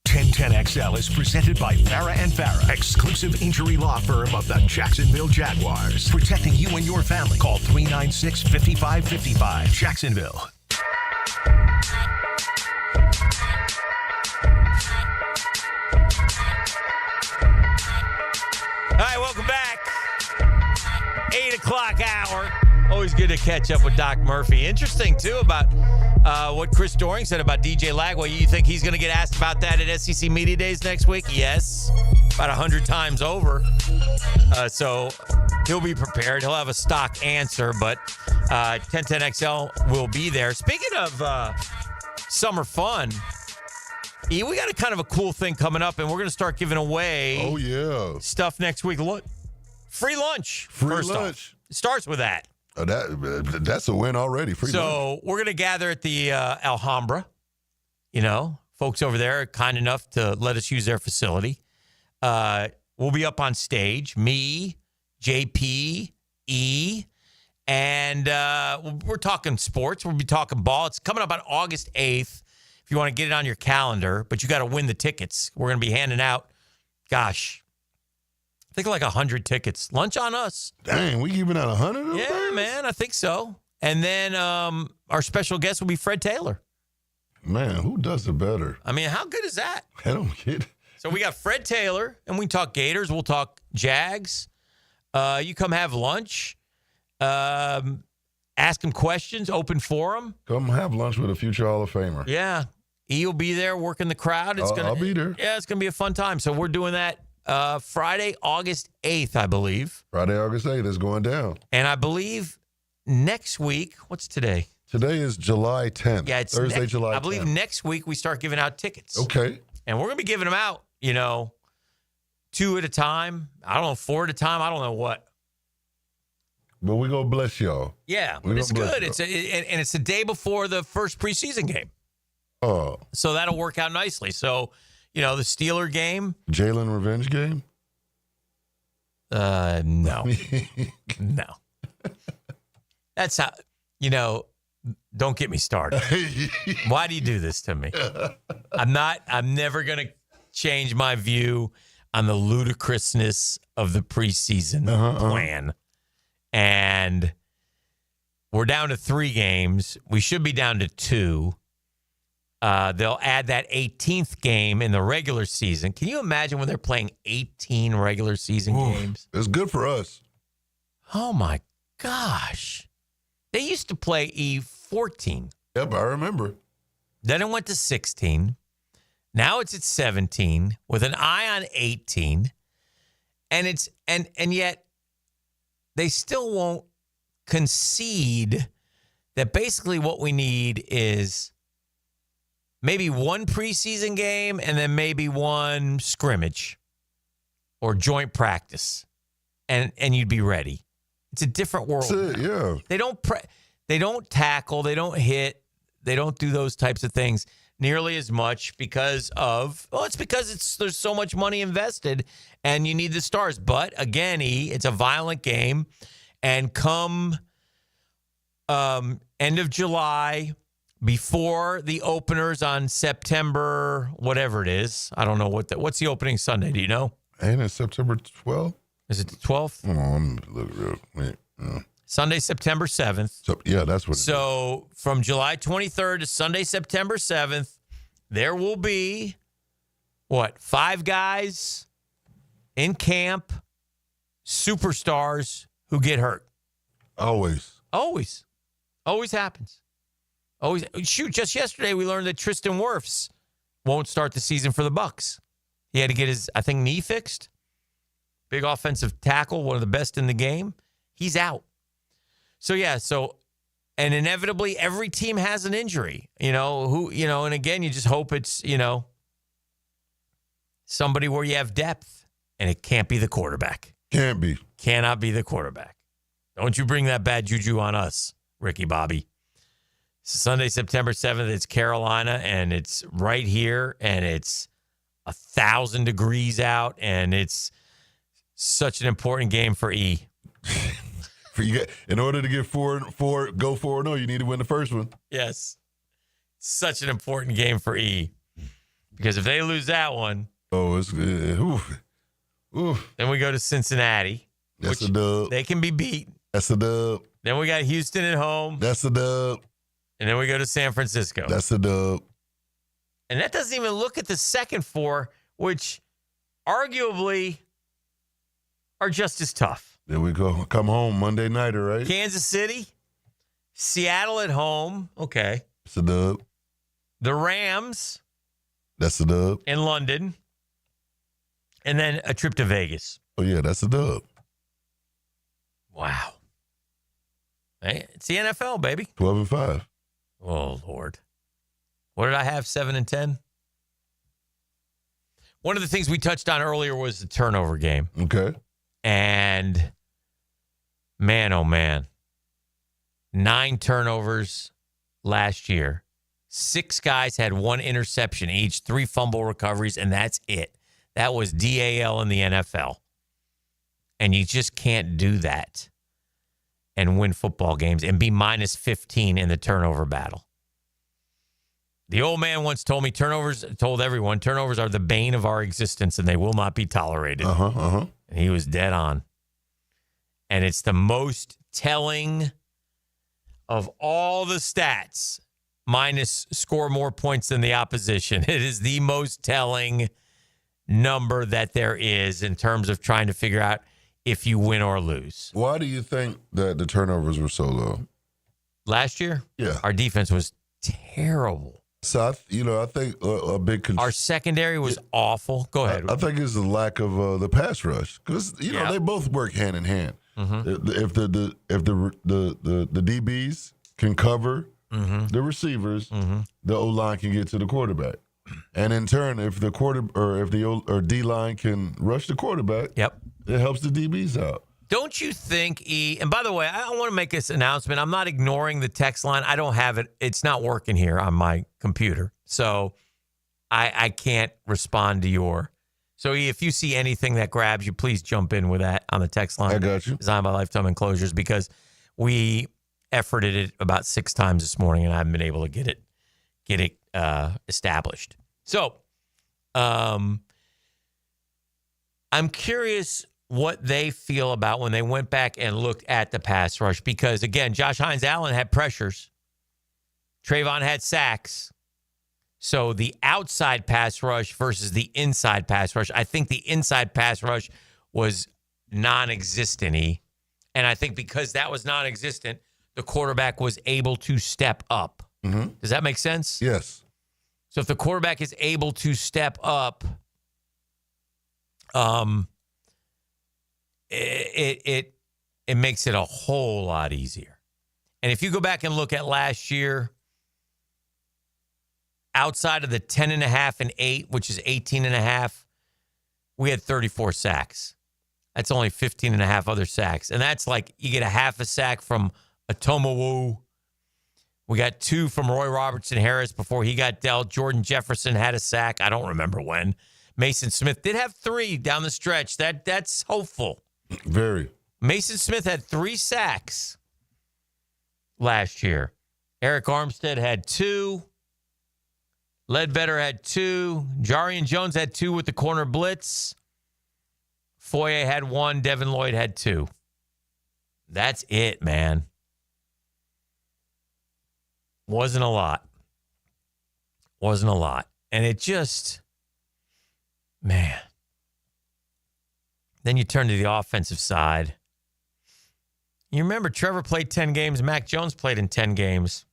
1010XL is presented by Farah and Farah, exclusive injury law firm of the Jacksonville Jaguars. Protecting you and your family. Call 396-5555. Jacksonville. All right, welcome back. 8 o'clock hour. Always good to catch up with Doc Murphy. Interesting, too, about what Chris Doering said about DJ Lagway. You think he's going to get asked about that at SEC Media Days next week? Yes, about 100 times over. So he'll be prepared. He'll have a stock answer, but 1010XL will be there. Speaking of summer fun, we got a kind of a cool thing coming up, and we're going to start giving away stuff next week. Free lunch. Free first lunch. Off. It starts with that. That's a win already. So we're going to gather at the Alhambra. You know, folks over there are kind enough to let us use their facility. We'll be up on stage, me, JP, E, and we're talking sports. We'll be talking ball. It's coming up on August 8th if you want to get it on your calendar, but you got to win the tickets. We're going to be handing out, gosh, I think like 100 tickets. Lunch on us. Dang, we giving out 100 of them? Yeah, man, I think so. And then our special guest will be Fred Taylor. Man, who does it better? I mean, how good is that? I don't get it. So we got Fred Taylor, and we talk Gators. We'll talk Jags. You come have lunch. Ask him questions. Open forum. Come have lunch with a future Hall of Famer. Yeah. E will be there working the crowd. I'll be there. Yeah, it's going to be a fun time. So we're doing that Friday, August 8th, I believe. Friday, August 8th is going down. And I believe next week, what's today? Today is July 10th. Yeah, it's Thursday, July 10th. I believe next week we start giving out tickets. Okay. And we're going to be giving them out, 2 at a time. I don't know, 4 at a time. I don't know what. But we're going to bless y'all. Yeah, but it's good. It's the day before the first preseason game. Oh. So that'll work out nicely. So, the Steeler game. Jalen revenge game? No. No. That's how, don't get me started. Why do you do this to me? I'm never going to change my view on the ludicrousness of the preseason plan. And we're down to 3 games. We should be down to 2. They'll add that 18th game in the regular season. Can you imagine when they're playing 18 regular season games? It's good for us. Oh, my gosh. They used to play E14. Yep, I remember. Then it went to 16. Now it's at 17 with an eye on 18. And it's and yet they still won't concede that basically what we need is maybe one preseason game and then maybe one scrimmage or joint practice. And you'd be ready. It's a different world. That's it, yeah. They don't tackle, they don't hit, they don't do those types of things nearly as much because there's so much money invested and you need the stars. But again, it's a violent game, and come end of July, before the openers on September, whatever it is, I don't know what's the opening Sunday. Do you know? Ain't it September 12th? Is it the 12th? Hold on, I'm looking real quick. Sunday, September 7th. So, yeah, that's what. So from July 23rd to Sunday, September 7th, there will be 5 guys in camp, superstars who get hurt. Always happens. Always. Shoot, just yesterday we learned that Tristan Wirfs won't start the season for the Bucs. He had to get his, I think, knee fixed. Big offensive tackle, one of the best in the game. He's out. So, and inevitably every team has an injury, and again, you just hope it's, somebody where you have depth, and it can't be the quarterback. Cannot be the quarterback. Don't you bring that bad juju on us, Ricky Bobby. Sunday, September 7th, it's Carolina, and it's right here, and it's 1,000 degrees out, and it's such an important game for E. In order to get go 4-0, you need to win the first one. Yes. Such an important game for E. Because if they lose that one, it's then we go to Cincinnati. That's a dub. They can be beat. That's a dub. Then we got Houston at home. That's a dub. And then we go to San Francisco. That's a dub. And that doesn't even look at the second 4, which arguably are just as tough. There we go. Come home Monday nighter, right? Kansas City, Seattle at home. Okay. That's a dub. The Rams. That's a dub. In London. And then a trip to Vegas. Oh, yeah, that's a dub. Wow. Hey, it's the NFL, baby. 12-5. Oh, Lord. What did I have, 7-10? One of the things we touched on earlier was the turnover game. Okay. And man, oh man, 9 turnovers last year. 6 guys had 1 interception each, 3 fumble recoveries, and that's it. That was DAL in the NFL. And you just can't do that and win football games and be minus 15 in the turnover battle. The old man once told me turnovers are the bane of our existence and they will not be tolerated. And he was dead on. And it's the most telling of all the stats, minus score more points than the opposition. It is the most telling number that there is in terms of trying to figure out if you win or lose. Why do you think that the turnovers were so low? Last year? Yeah. Our defense was terrible. So, I think a big... Our secondary was awful. Go ahead. I think it's the lack of the pass rush. Because, they both work hand in hand. If the DBs can cover the receivers, the O-line can get to the quarterback. And in turn, if the D-line can rush the quarterback, it helps the DBs out. Don't you think, and by the way, I want to make this announcement. I'm not ignoring the text line. I don't have it. It's not working here on my computer. So I can't respond to your. So if you see anything that grabs you, please jump in with that on the text line. I got you. Designed by Lifetime Enclosures, because we efforted it about 6 times this morning and I haven't been able to get it established. So I'm curious what they feel about when they went back and looked at the pass rush, because, again, Josh Hines-Allen had pressures. Trayvon had sacks. So the outside pass rush versus the inside pass rush, I think the inside pass rush was non-existent-y. And I think because that was non-existent, the quarterback was able to step up. Does that make sense? Yes. So if the quarterback is able to step up, it makes it a whole lot easier. And if you go back and look at last year, outside of the 10.5 and 8, which is 18.5, we had 34 sacks. That's only 15.5 other sacks. And that's like you get a half a sack from Atomawu. We got 2 from Roy Robertson Harris before he got dealt. Jordan Jefferson had a sack. I don't remember when. Mason Smith did have 3 down the stretch. That's hopeful. Very. Mason Smith had 3 sacks last year. Eric Armstead had 2. Ledbetter had 2. Jarian Jones had 2 with the corner blitz. Foye had 1. Devin Lloyd had 2. That's it, man. Wasn't a lot. And it just, man. Then you turn to the offensive side. You remember Trevor played 10 games. Mac Jones played in 10 games.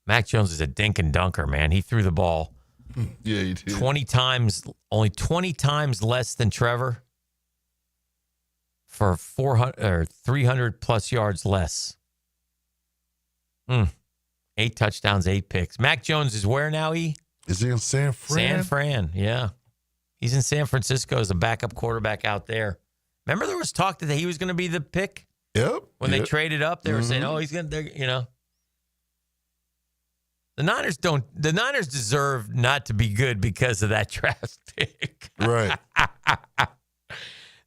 Mac Jones is a dink and dunker, man. He threw the ball. Yeah, he did. 20 times, only 20 times less than Trevor for 400 or 300 plus yards less. 8 touchdowns, 8 picks. Mac Jones is where now? Is he in San Fran? San Fran, yeah. He's in San Francisco as a backup quarterback out there. Remember there was talk that he was going to be the pick? Yep. When they traded up, they were saying, oh, he's going to, The Niners deserve not to be good because of that draft pick. Right.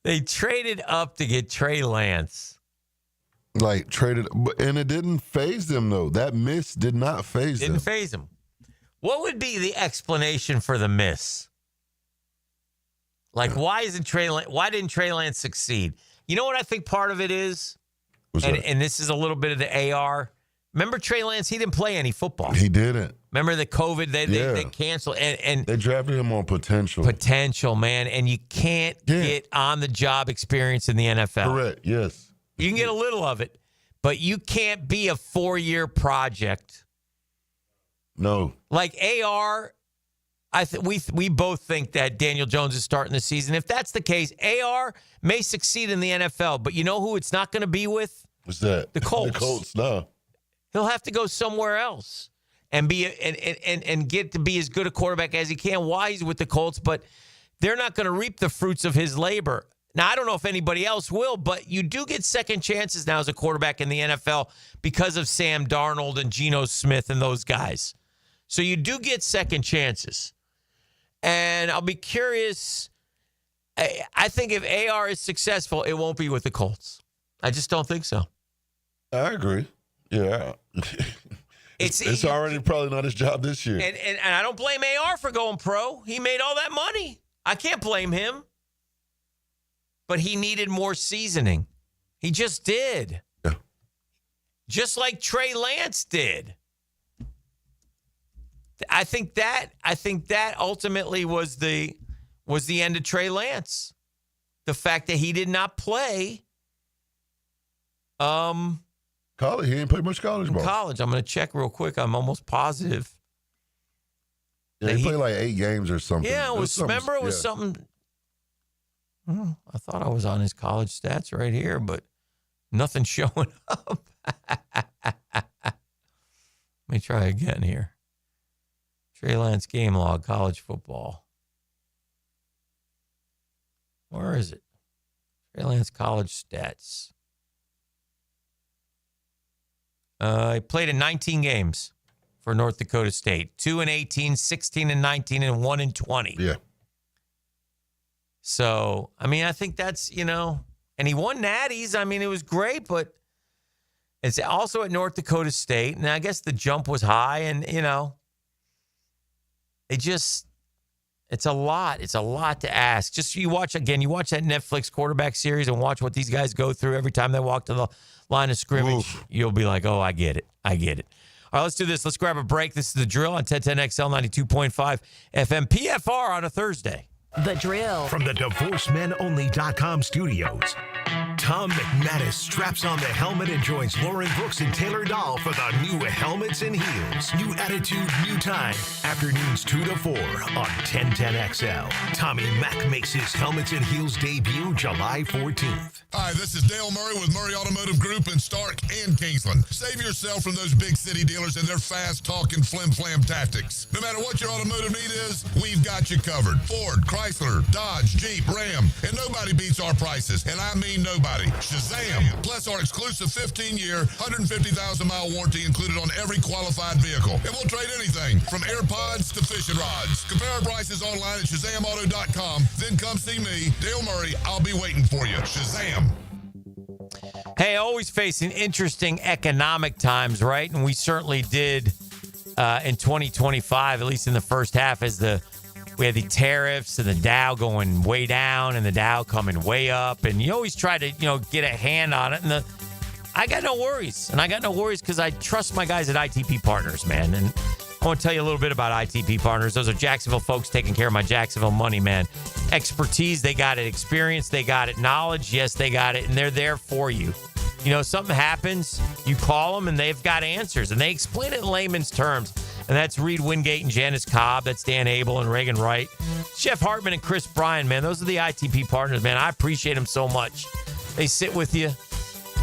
They traded up to get Trey Lance. And it didn't faze them, though. That miss did not faze them. Didn't faze them. What would be the explanation for the miss? Why didn't Trey Lance succeed? You know what I think part of it is? And this is a little bit of the AR. Remember Trey Lance? He didn't play any football. He didn't. Remember the COVID? They canceled. And they drafted him on potential. Potential, man. And you can't get on-the-job experience in the NFL. Correct, yes. You can get a little of it, but you can't be a 4-year project. No. Like AR, we both think that Daniel Jones is starting the season. If that's the case, AR may succeed in the NFL, but you know who it's not going to be with? What's that? The Colts. The Colts, no. He'll have to go somewhere else and get to be as good a quarterback as he can while he's with the Colts, but they're not going to reap the fruits of his labor. Now, I don't know if anybody else will, but you do get second chances now as a quarterback in the NFL because of Sam Darnold and Geno Smith and those guys. So you do get second chances. And I'll be curious. I think if AR is successful, it won't be with the Colts. I just don't think so. I agree. Yeah. It's already probably not his job this year. And I don't blame AR for going pro. He made all that money. I can't blame him. But he needed more seasoning. He just did. Yeah. Just like Trey Lance did. I think that ultimately was the end of Trey Lance. The fact that he did not play college. He didn't play much college ball. College. I'm going to check real quick. I'm almost positive. Yeah, he played like 8 games or something. Yeah, it was something. I thought I was on his college stats right here, but nothing showing up. Let me try again here. Trey Lance game log, college football. Where is it? Trey Lance college stats. He played in 19 games for North Dakota State. 2-18, 16-19, and 1-20. Yeah. So, I mean, I think that's, and he won natties. I mean, it was great, but it's also at North Dakota State. And I guess the jump was high and, it's a lot. It's a lot to ask. Just you watch that Netflix quarterback series and watch what these guys go through every time they walk to the line of scrimmage. Oof. You'll be like, oh, I get it. All right, let's do this. Let's grab a break. This is The Drill on 1010XL 92.5 FM PFR on a Thursday. The Drill. From the DivorceMenOnly.com studios, Tom McManus straps on the helmet and joins Lauren Brooks and Taylor Dahl for the new Helmets and Heels. New attitude, new time. Afternoons 2 to 4 on 1010XL. Tommy Mack makes his Helmets and Heels debut July 14th. Hi, this is Dale Murray with Murray Automotive Group in Stark and Kingsland. Save yourself from those big city dealers and their fast-talking flim-flam tactics. No matter what your automotive need is, we've got you covered. Ford, Chrysler, Dodge, Jeep, Ram, and nobody beats our prices, and I mean nobody. Shazam! Plus our exclusive 15-year, 150,000-mile warranty included on every qualified vehicle. And we'll trade anything from AirPods to fishing rods. Compare our prices online at ShazamAuto.com. Then come see me, Dale Murray. I'll be waiting for you. Shazam! Hey, always facing interesting economic times, right? And we certainly did in 2025, at least in the first half, as we had the tariffs and the Dow going way down and the Dow coming way up. And you always try to, get a hand on it. And I got no worries. And I got no worries because I trust my guys at ITP Partners, man. And I want to tell you a little bit about ITP Partners. Those are Jacksonville folks taking care of my Jacksonville money, man. Expertise, they got it. Experience, they got it. Knowledge, yes, they got it. And they're there for you. Something happens, you call them, and they've got answers. And they explain it in layman's terms. And that's Reed Wingate and Janice Cobb. That's Dan Abel and Reagan Wright. Jeff Hartman and Chris Bryan, man. Those are the ITP Partners, man. I appreciate them so much. They sit with you.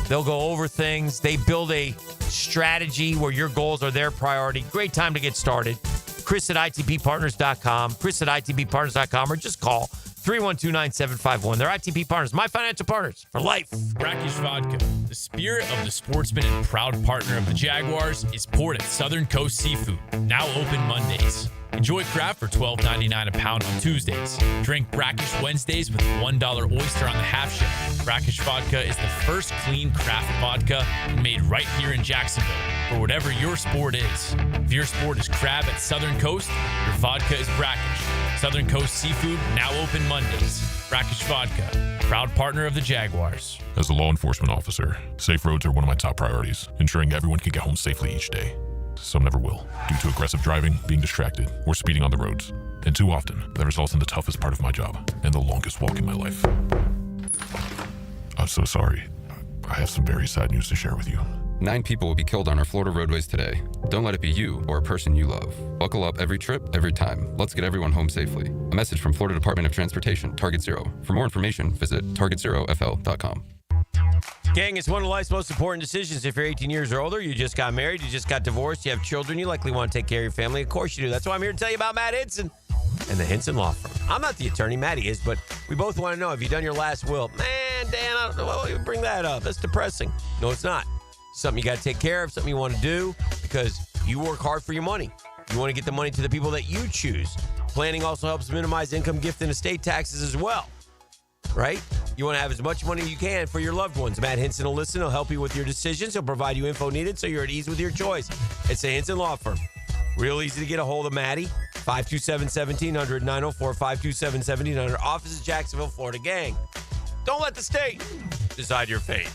They'll go over things. They build a strategy where your goals are their priority. Great time to get started. Chris at ITPPartners.com. Chris at ITPPartners.com, or just call 312-9751. They're ITP Partners, my financial partners for life. Brackish Vodka, the spirit of the sportsman and proud partner of the Jaguars, is poured at Southern Coast Seafood, now open Mondays. Enjoy craft for $12.99 a pound on Tuesdays. Drink Brackish Wednesdays with $1 oyster on the half shell. Brackish Vodka is the first clean craft vodka made right here in Jacksonville for whatever your sport is. If your sport is crab at Southern Coast, your vodka is Brackish. Southern Coast Seafood, now open Mondays. Brackish Vodka, proud partner of the Jaguars. As a law enforcement officer, safe roads are one of my top priorities, ensuring everyone can get home safely each day. Some never will, due to aggressive driving, being distracted, or speeding on the roads. And too often, that results in the toughest part of my job and the longest walk in my life. I'm so sorry. I have some very sad news to share with you. 9 people will be killed on our Florida roadways today. Don't let it be you or a person you love. Buckle up every trip, every time. Let's get everyone home safely. A message from Florida Department of Transportation, Target Zero. For more information, visit targetzerofl.com. Gang, it's one of life's most important decisions. If you're 18 years or older, you just got married, you just got divorced, you have children, you likely want to take care of your family. Of course you do. That's why I'm here to tell you about Matt Henson. and the Hinson Law Firm. I'm not the attorney, Maddie is, but we both want to know, have you done your last will? Man, Dan, I don't know why you bring that up. That's depressing. No, it's not. Something you got to take care of, something you want to do because you work hard for your money. You want to get the money to the people that you choose. Planning also helps minimize income, gift, and estate taxes as well, right? You want to have as much money as you can for your loved ones. Matt Hinson will listen. He'll help you with your decisions. He'll provide you info needed so you're at ease with your choice. It's the Hinson Law Firm. Real easy to get a hold of Maddie. 527-1700, 904-527-1700. Office in Jacksonville, Florida. Gang, don't let the state decide your fate.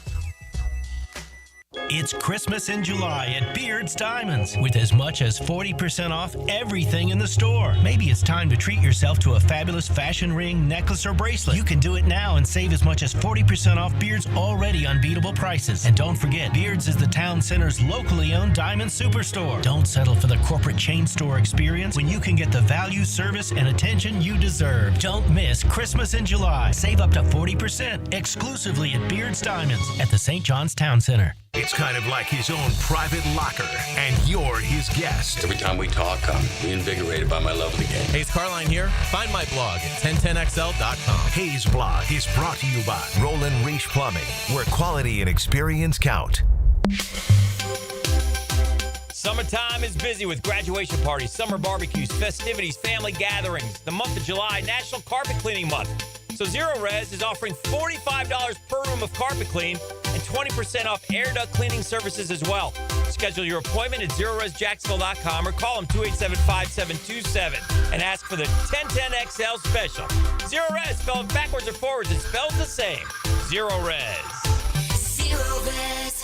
It's Christmas in July at Beard's Diamonds with as much as 40% off everything in the store. Maybe it's time to treat yourself to a fabulous fashion ring, necklace, or bracelet. You can do it now and save as much as 40% off Beard's already unbeatable prices. And don't forget, Beard's is the town center's locally owned diamond superstore. Don't settle for the corporate chain store experience when you can get the value, service, and attention you deserve. Don't miss Christmas in July. Save up to 40% exclusively at Beard's Diamonds at the St. John's Town Center. It's kind of like his own private locker, and you're his guest. Every time we talk, I'm reinvigorated by my love of the game. Hayes Carline here. Find my blog at 1010XL.com. Hayes Blog is brought to you by Roland Reach Plumbing, where quality and experience count. Summertime is busy with graduation parties, summer barbecues, festivities, family gatherings. The month of July, National Carpet Cleaning Month. So Zero Res is offering $45 per room of carpet clean and 20% off air duct cleaning services as well. Schedule your appointment at ZeroResJacksonville.com or call them 287-5727 and ask for the 1010XL special. Zero Res, spelled backwards or forwards, it spells the same. Zero Res. Zero Res.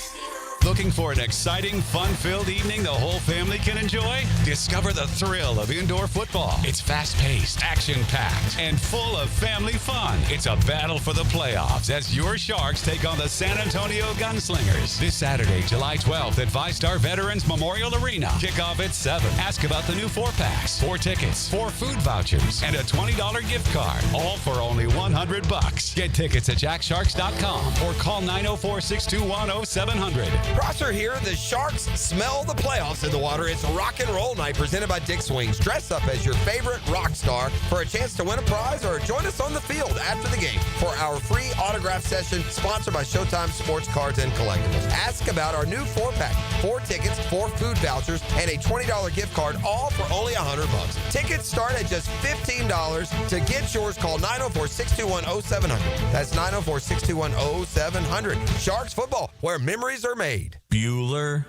Looking for an exciting, fun-filled evening the whole family can enjoy? Discover the thrill of indoor football. It's fast-paced, action-packed, and full of family fun. It's a battle for the playoffs as your Sharks take on the San Antonio Gunslingers. This Saturday, July 12th at VyStar Veterans Memorial Arena. Kickoff at 7. Ask about the new 4-packs, 4 tickets, 4 food vouchers, and a $20 gift card. All for only $100. Get tickets at jacksharks.com or call 904-621-0700. Prosser here. The Sharks smell the playoffs in the water. It's Rock and Roll Night presented by Dick's Wings. Dress up as your favorite rock star for a chance to win a prize or join us on the field after the game for our free autograph session sponsored by Showtime Sports Cards and Collectibles. Ask about our new 4-pack, 4 tickets, 4 food vouchers, and a $20 gift card, all for only $100. Tickets start at just $15. To get yours, call 904-621-0700. That's 904-621-0700. Sharks football, where memories are made. Bueller.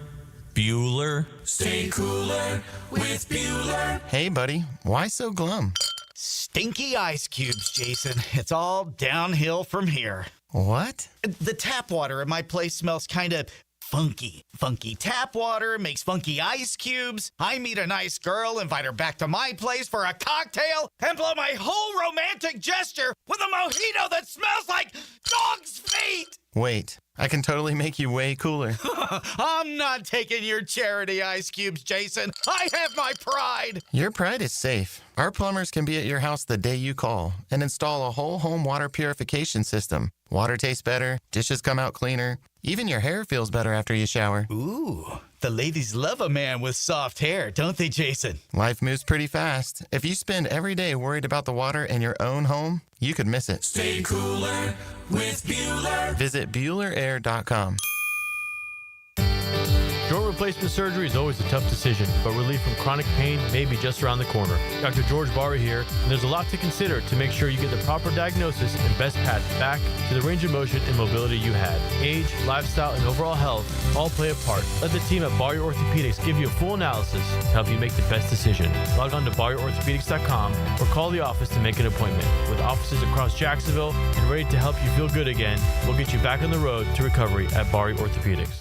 Stay cooler with Bueller. Hey, buddy. Why so glum? Stinky ice cubes, Jason. It's all downhill from here. What? The tap water at my place smells kind of funky. Funky tap water makes funky ice cubes. I meet a nice girl, invite her back to my place for a cocktail, and blow my whole romantic gesture with a mojito that smells like dog's feet. Wait, I can totally make you way cooler. I'm not taking your charity ice cubes, Jason. I have my pride. Your pride is safe. Our plumbers can be at your house the day you call and install a whole home water purification system. Water tastes better, dishes come out cleaner, even your hair feels better after you shower. Ooh, the ladies love a man with soft hair, don't they, Jason? Life moves pretty fast. If you spend every day worried about the water in your own home, you could miss it. Stay cooler with Bueller. Visit BuellerAir.com. Joint replacement surgery is always a tough decision, but relief from chronic pain may be just around the corner. Dr. George Barra here, and there's a lot to consider to make sure you get the proper diagnosis and best path back to the range of motion and mobility you had. Age, lifestyle, and overall health all play a part. Let the team at Barrier Orthopedics give you a full analysis to help you make the best decision. Log on to BarrierOrthopedics.com or call the office to make an appointment. With offices across Jacksonville and ready to help you feel good again, we'll get you back on the road to recovery at Barrier Orthopedics.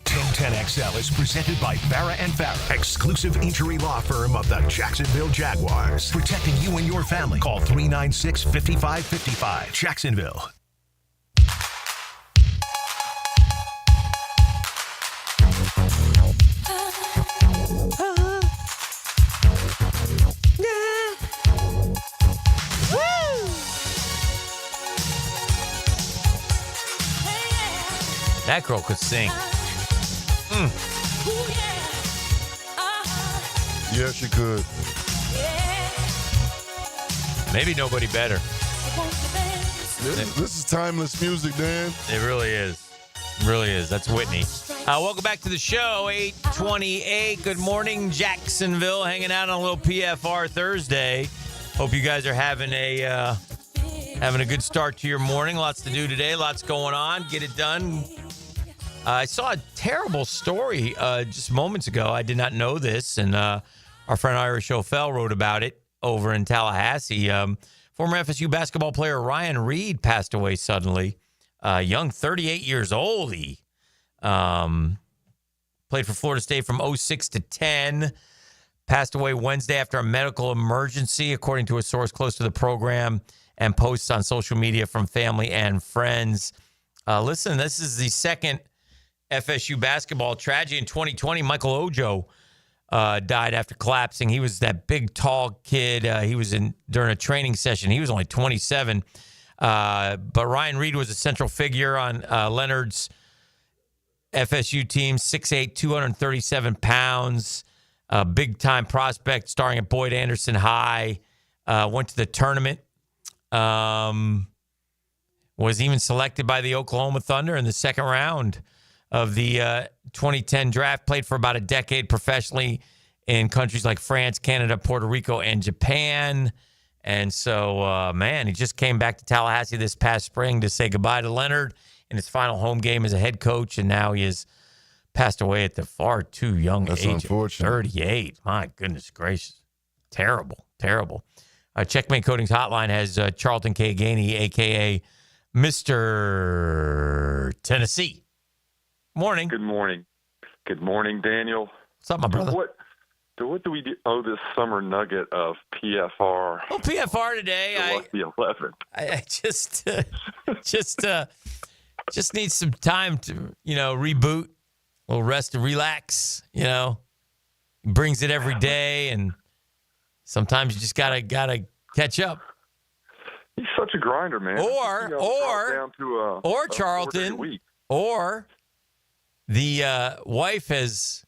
1010XL is presented by Farrah & Farrah, exclusive injury law firm of the Jacksonville Jaguars. Protecting you and your family. Call 396-5555. Jacksonville. That girl could sing. Yeah, she could. Maybe nobody better. This is timeless music, Dan. It really is. It really is. That's Whitney. Welcome back to the show, 8:28. Good morning, Jacksonville. Hanging out on a little PFR Thursday. Hope you guys are having a good start to your morning. Lots to do today. Lots going on. Get it done. I saw a terrible story just moments ago. I did not know this, and our friend Irish O'Fell wrote about it over in Tallahassee. Former FSU basketball player Ryan Reed passed away suddenly. Young, 38 years old. He played for Florida State from 06 to 10. Passed away Wednesday after a medical emergency, according to a source close to the program, and posts on social media from family and friends. Listen, this is the second FSU basketball tragedy. In 2020, Michael Ojo died after collapsing. He was that big, tall kid. He was during a training session. He was only 27. But Ryan Reed was a central figure on Leonard's FSU team, 6'8", 237 pounds, big-time prospect starring at Boyd Anderson High, went to the tournament, was even selected by the Oklahoma Thunder in the second round of the 2010 draft, played for about a decade professionally in countries like France, Canada, Puerto Rico, and Japan. And so, man, he just came back to Tallahassee this past spring to say goodbye to Leonard in his final home game as a head coach, and now he has passed away at the far too young age of 38. My goodness gracious. Terrible, terrible. Checkmate Coatings Hotline has Charlton K. Gainey, a.k.a. Mr. Tennessee. Morning. Good morning. Good morning, Daniel. What's up, my brother? What do we owe this summer nugget of PFR? Well, PFR today. The 11th. I just need some time to, reboot, a little rest and relax. He brings it every day, and sometimes you just gotta catch up. He's such a grinder, man. Or Charlton, or the wife has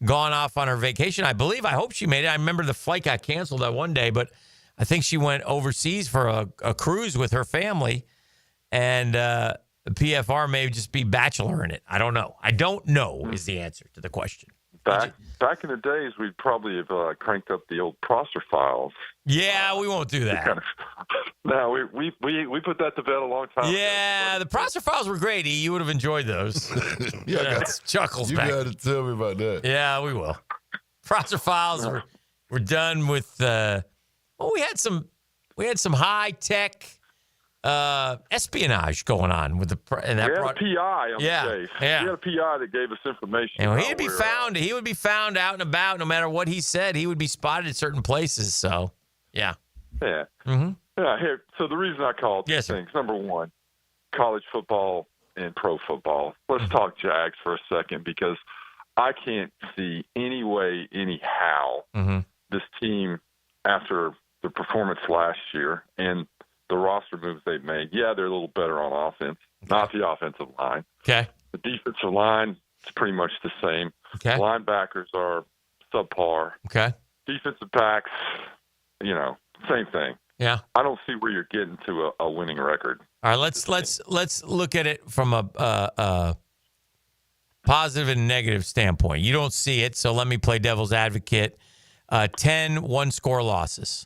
gone off on her vacation. I hope she made it. I remember the flight got canceled that one day, but I think she went overseas for a cruise with her family, and the PFR may just be bachelor in it. I don't know. I don't know is the answer to the question. Back in the days, we'd probably have cranked up the old Prosser files. Yeah, we won't do that. No, we put that to bed a long time ago. Yeah, the Prosser files were great. You would have enjoyed those. Chuckles you back. You got to tell me about that. Yeah, we will. Prosser files were done with. We had some high tech espionage going on with a PI on the case. Yeah. He had a PI that gave us information. And he would be found out and about no matter what he said. He would be spotted at certain places. So, yeah. Yeah. Mm-hmm. Yeah. Here, so the reason I called these things, number one, college football and pro football. Let's talk Jags for a second, because I can't see any way, anyhow, this team, after the performance last year and the roster moves they've made, they're a little better on offense, not the offensive line. Okay. The defensive line is pretty much the same. Okay. Linebackers are subpar. Okay. Defensive backs, same thing. Yeah. I don't see where you're getting to a winning record. All right, let's look at it from a positive and negative standpoint. You don't see it, so let me play devil's advocate. 10 one-score losses.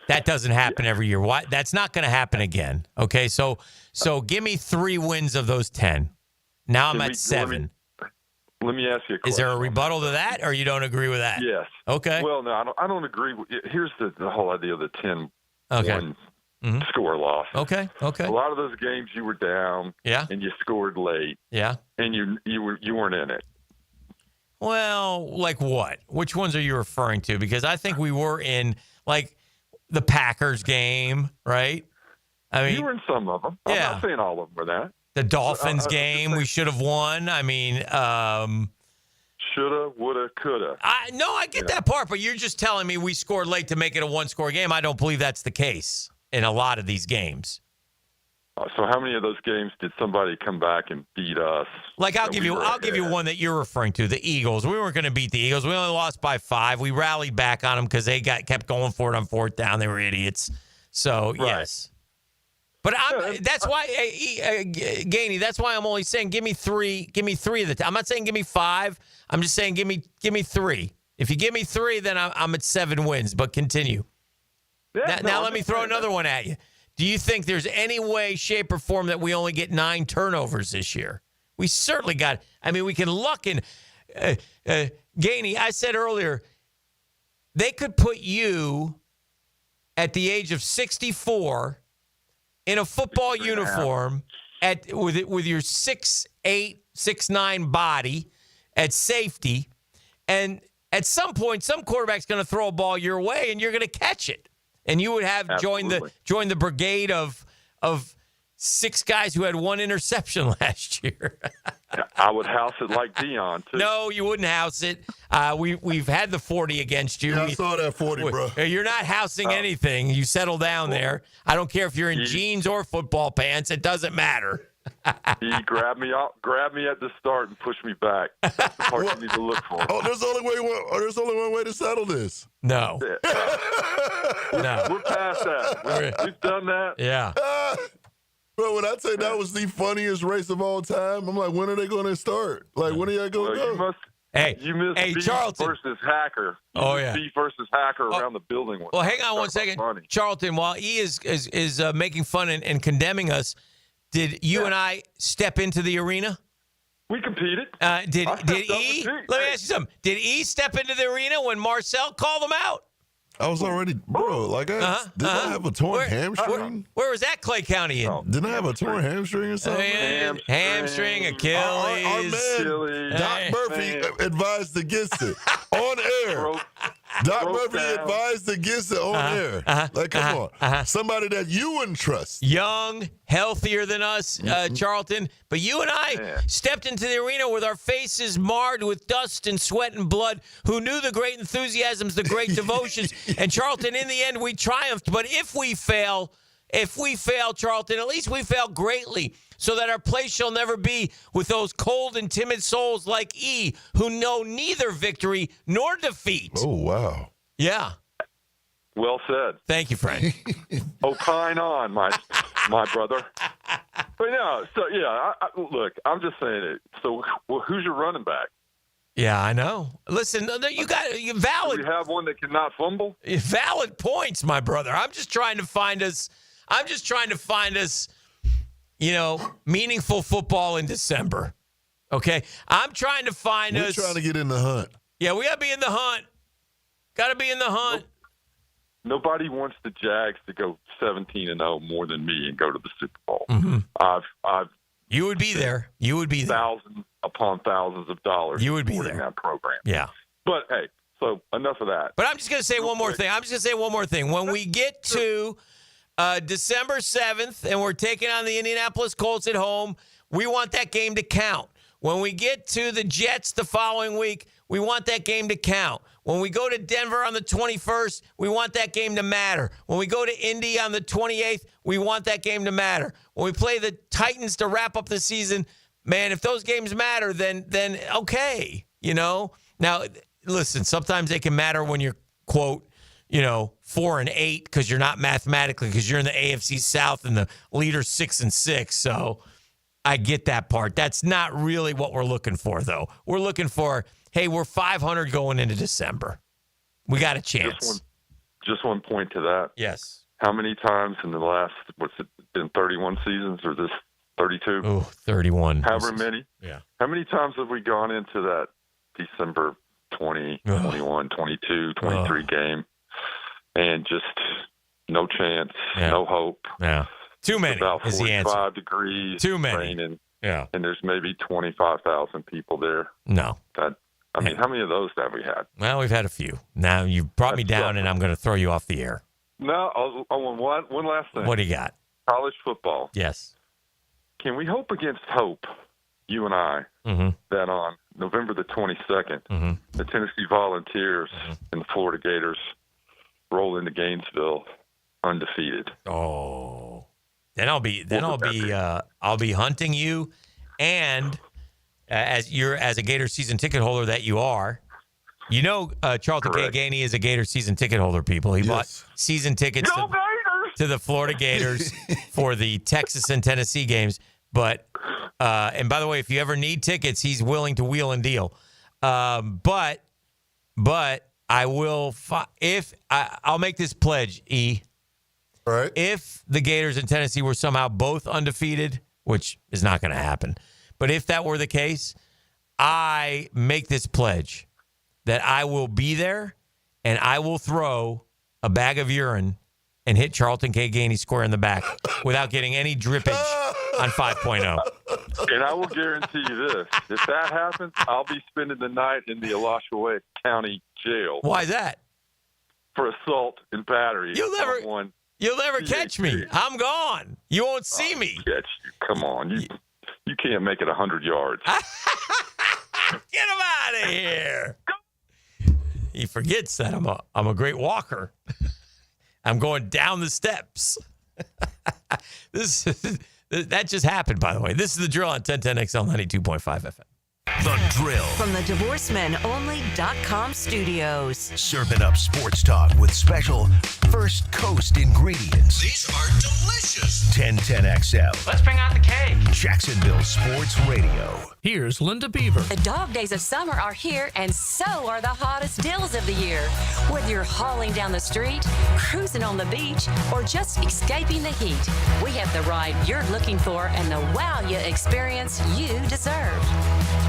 That doesn't happen every year. Why? That's not going to happen again. Okay, so give me 3 wins of those 10. Now I'm at 7. Let me ask you a question. Is there a rebuttal to that, or you don't agree with that? Yes. Okay. Well, no, I don't agree. Here's the whole idea of the 10 one-score loss. Okay. A lot of those games you were down. Yeah. And you scored late. Yeah. And you weren't in it. Well, like what? Which ones are you referring to? Because I think we were in, like, the Packers game, right? I mean, you were in some of them. I'm not saying all of them were that. The Dolphins game, we should have won. I mean, shoulda, woulda, coulda. I get that part, but you're just telling me we scored late to make it a one-score game. I don't believe that's the case in a lot of these games. So how many of those games did somebody come back and beat us? Like I'll give you one that you're referring to, the Eagles. We weren't going to beat the Eagles. We only lost by 5. We rallied back on them because they kept going for it on 4th down. They were idiots. So yes, but that's why Gainey. That's why I'm only saying give me 3. Give me 3 of the time. I'm not saying give me 5. I'm just saying give me 3. If you give me 3, then I'm at 7 wins. But continue. Yeah, now let me throw another one at you. Do you think there's any way, shape, or form that we only get 9 turnovers this year? We certainly got. I mean, we can luck in. Gainey, I said earlier, they could put you at the age of 64 in a football uniform with your 6'8", 6'9" body at safety, and at some point, some quarterback's going to throw a ball your way, and you're going to catch it. And you would have joined the brigade of 6 guys who had 1 interception last year. I would house it like Dion, too. No, you wouldn't house it. We've had the 40 against you. Yeah, I saw that 40, bro. You're not housing anything. You settle down there. I don't care if you're in jeans or football pants. It doesn't matter. He grabbed me at the start and pushed me back. That's the part you need to look for. Oh, there's only one way to settle this. No. No. We're past that. We've done that. Yeah. Bro, when I say that was the funniest race of all time, I'm like, when are they going to start? Like, when are y'all going to go? You missed Beef Charlton versus Hacker. Beef versus Hacker around the building. Well, hang on one second. Charlton, while he is making fun and condemning us, did you and I step into the arena? We competed. Did E? Let me ask you something. Did E step into the arena when Marcel called him out? I was already, bro, like, didn't I have a torn hamstring? Where was that Clay County in? Didn't I have a torn hamstring or something? Hamstring, Achilles. Our man, Doc Murphy advised against it on air. Doc Murphy advised against it on air. Like, come on. Somebody that you wouldn't trust. Young, healthier than us, Charlton. But you and I stepped into the arena with our faces marred with dust and sweat and blood, who knew the great enthusiasms, the great devotions. And, Charlton, in the end, we triumphed. But if we fail, Charlton, at least we fail greatly, so that our place shall never be with those cold and timid souls like E, who know neither victory nor defeat. Oh, wow. Yeah. Well said. Thank you, friend. Opine on, my brother. But no, so yeah, look, I'm just saying it. So who's your running back? Yeah, I know. Listen, you got valid. Do you have one that cannot fumble? Valid points, my brother. I'm just trying to find us, meaningful football in December. Okay? I'm trying to find us. We're trying to get in the hunt. Yeah, we got to be in the hunt. Got to be in the hunt. Nobody wants the Jags to go 17-0 more than me and go to the Super Bowl. Mm-hmm. You would be there. Thousands upon thousands of dollars. You would be there. That program. Yeah. But hey, so enough of that. But I'm just going to say one more thing. When we get to December 7th and we're taking on the Indianapolis Colts at home, we want that game to count. When we get to the Jets the following week, we want that game to count. When we go to Denver on the 21st, we want that game to matter. When we go to Indy on the 28th, we want that game to matter. When we play the Titans to wrap up the season, man, if those games matter, then okay, Now, listen, sometimes they can matter when you're, quote, 4-8 because you're not mathematically, because you're in the AFC South and the leader's 6-6. So I get that part. That's not really what we're looking for, though. We're looking for, hey, we're 500 going into December. We got a chance. Just one point to that. Yes. How many times in the last, been 31 seasons or this 32? Oh, 31. However many. Yeah. How many times have we gone into that December 20, 21, 22, 23 game and just no chance, no hope? Yeah. Too many is the answer. 45 degrees. Too many. Raining, yeah. And there's maybe 25,000 people there. No. How many of those have we had? Well, we've had a few. Now you've brought me down, and I'm going to throw you off the air. No, one last thing. What do you got? College football. Yes. Can we hope against hope, you and I, that on November the 22nd, the Tennessee Volunteers and the Florida Gators roll into Gainesville undefeated? Oh. Then I'll be hunting you, and as a Gator season ticket holder that you are, Charlton K. Gainey is a Gator season ticket holder. People, he bought season tickets to the Florida Gators for the Texas and Tennessee games. But and by the way, if you ever need tickets, he's willing to wheel and deal. But I will I'll make this pledge, E. All right. If the Gators and Tennessee were somehow both undefeated, which is not going to happen, but if that were the case, I make this pledge that I will be there and I will throw a bag of urine and hit Charlton K. Gainey square in the back without getting any drippage on 5.0. And I will guarantee you this. If that happens, I'll be spending the night in the Alachua County Jail. Why is that? For assault and battery. You'll never catch me. I'm gone. You won't see me. Catch you. Come on. You can't make it 100 yards. Get him out of here. He forgets that I'm a great walker. I'm going down the steps. That just happened, by the way. This is The Drill on 1010XL 92.5 FM. The Drill. From the DivorceMenOnly.com studios. Serving up sports talk with special First Coast ingredients. These are delicious. 1010XL. Let's bring out the cake. Jacksonville Sports Radio. Here's Linda Beaver. The dog days of summer are here, and so are the hottest deals of the year. Whether you're hauling down the street, cruising on the beach, or just escaping the heat, we have the ride you're looking for and the wow you experience you deserve.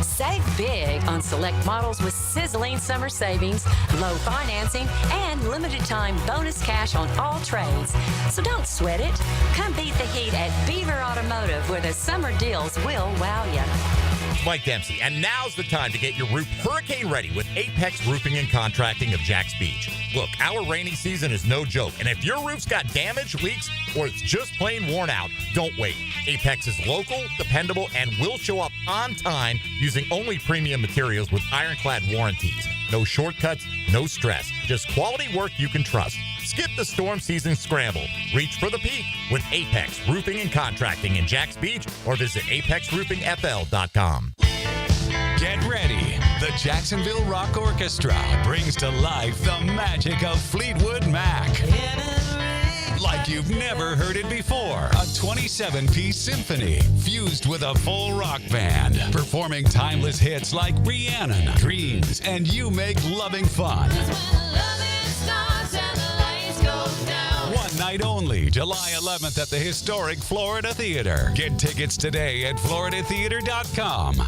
Save big on select models with sizzling summer savings, low financing, and limited time bonus cash on all trades. So don't sweat it. Come beat the heat at Beaver Automotive, where the summer deals will wow you. Mike Dempsey, and now's the time to get your roof hurricane ready with Apex Roofing and Contracting of Jacks Beach. Look, our rainy season is no joke, and if your roof's got damage, leaks, or it's just plain worn out, don't wait. Apex is local, dependable, and will show up on time using only premium materials with ironclad warranties. No shortcuts, no stress, just quality work you can trust. Skip the storm season scramble. Reach for the peak with Apex Roofing and Contracting in Jacks Beach, or visit apexroofingfl.com. Get ready. The Jacksonville Rock Orchestra brings to life the magic of Fleetwood Mac. Like you've never heard it before. A 27-piece symphony fused with a full rock band, performing timeless hits like Rhiannon, Dreams, and You Make Loving Fun. One night only, July 11th at the historic Florida Theater. Get tickets today at floridatheater.com.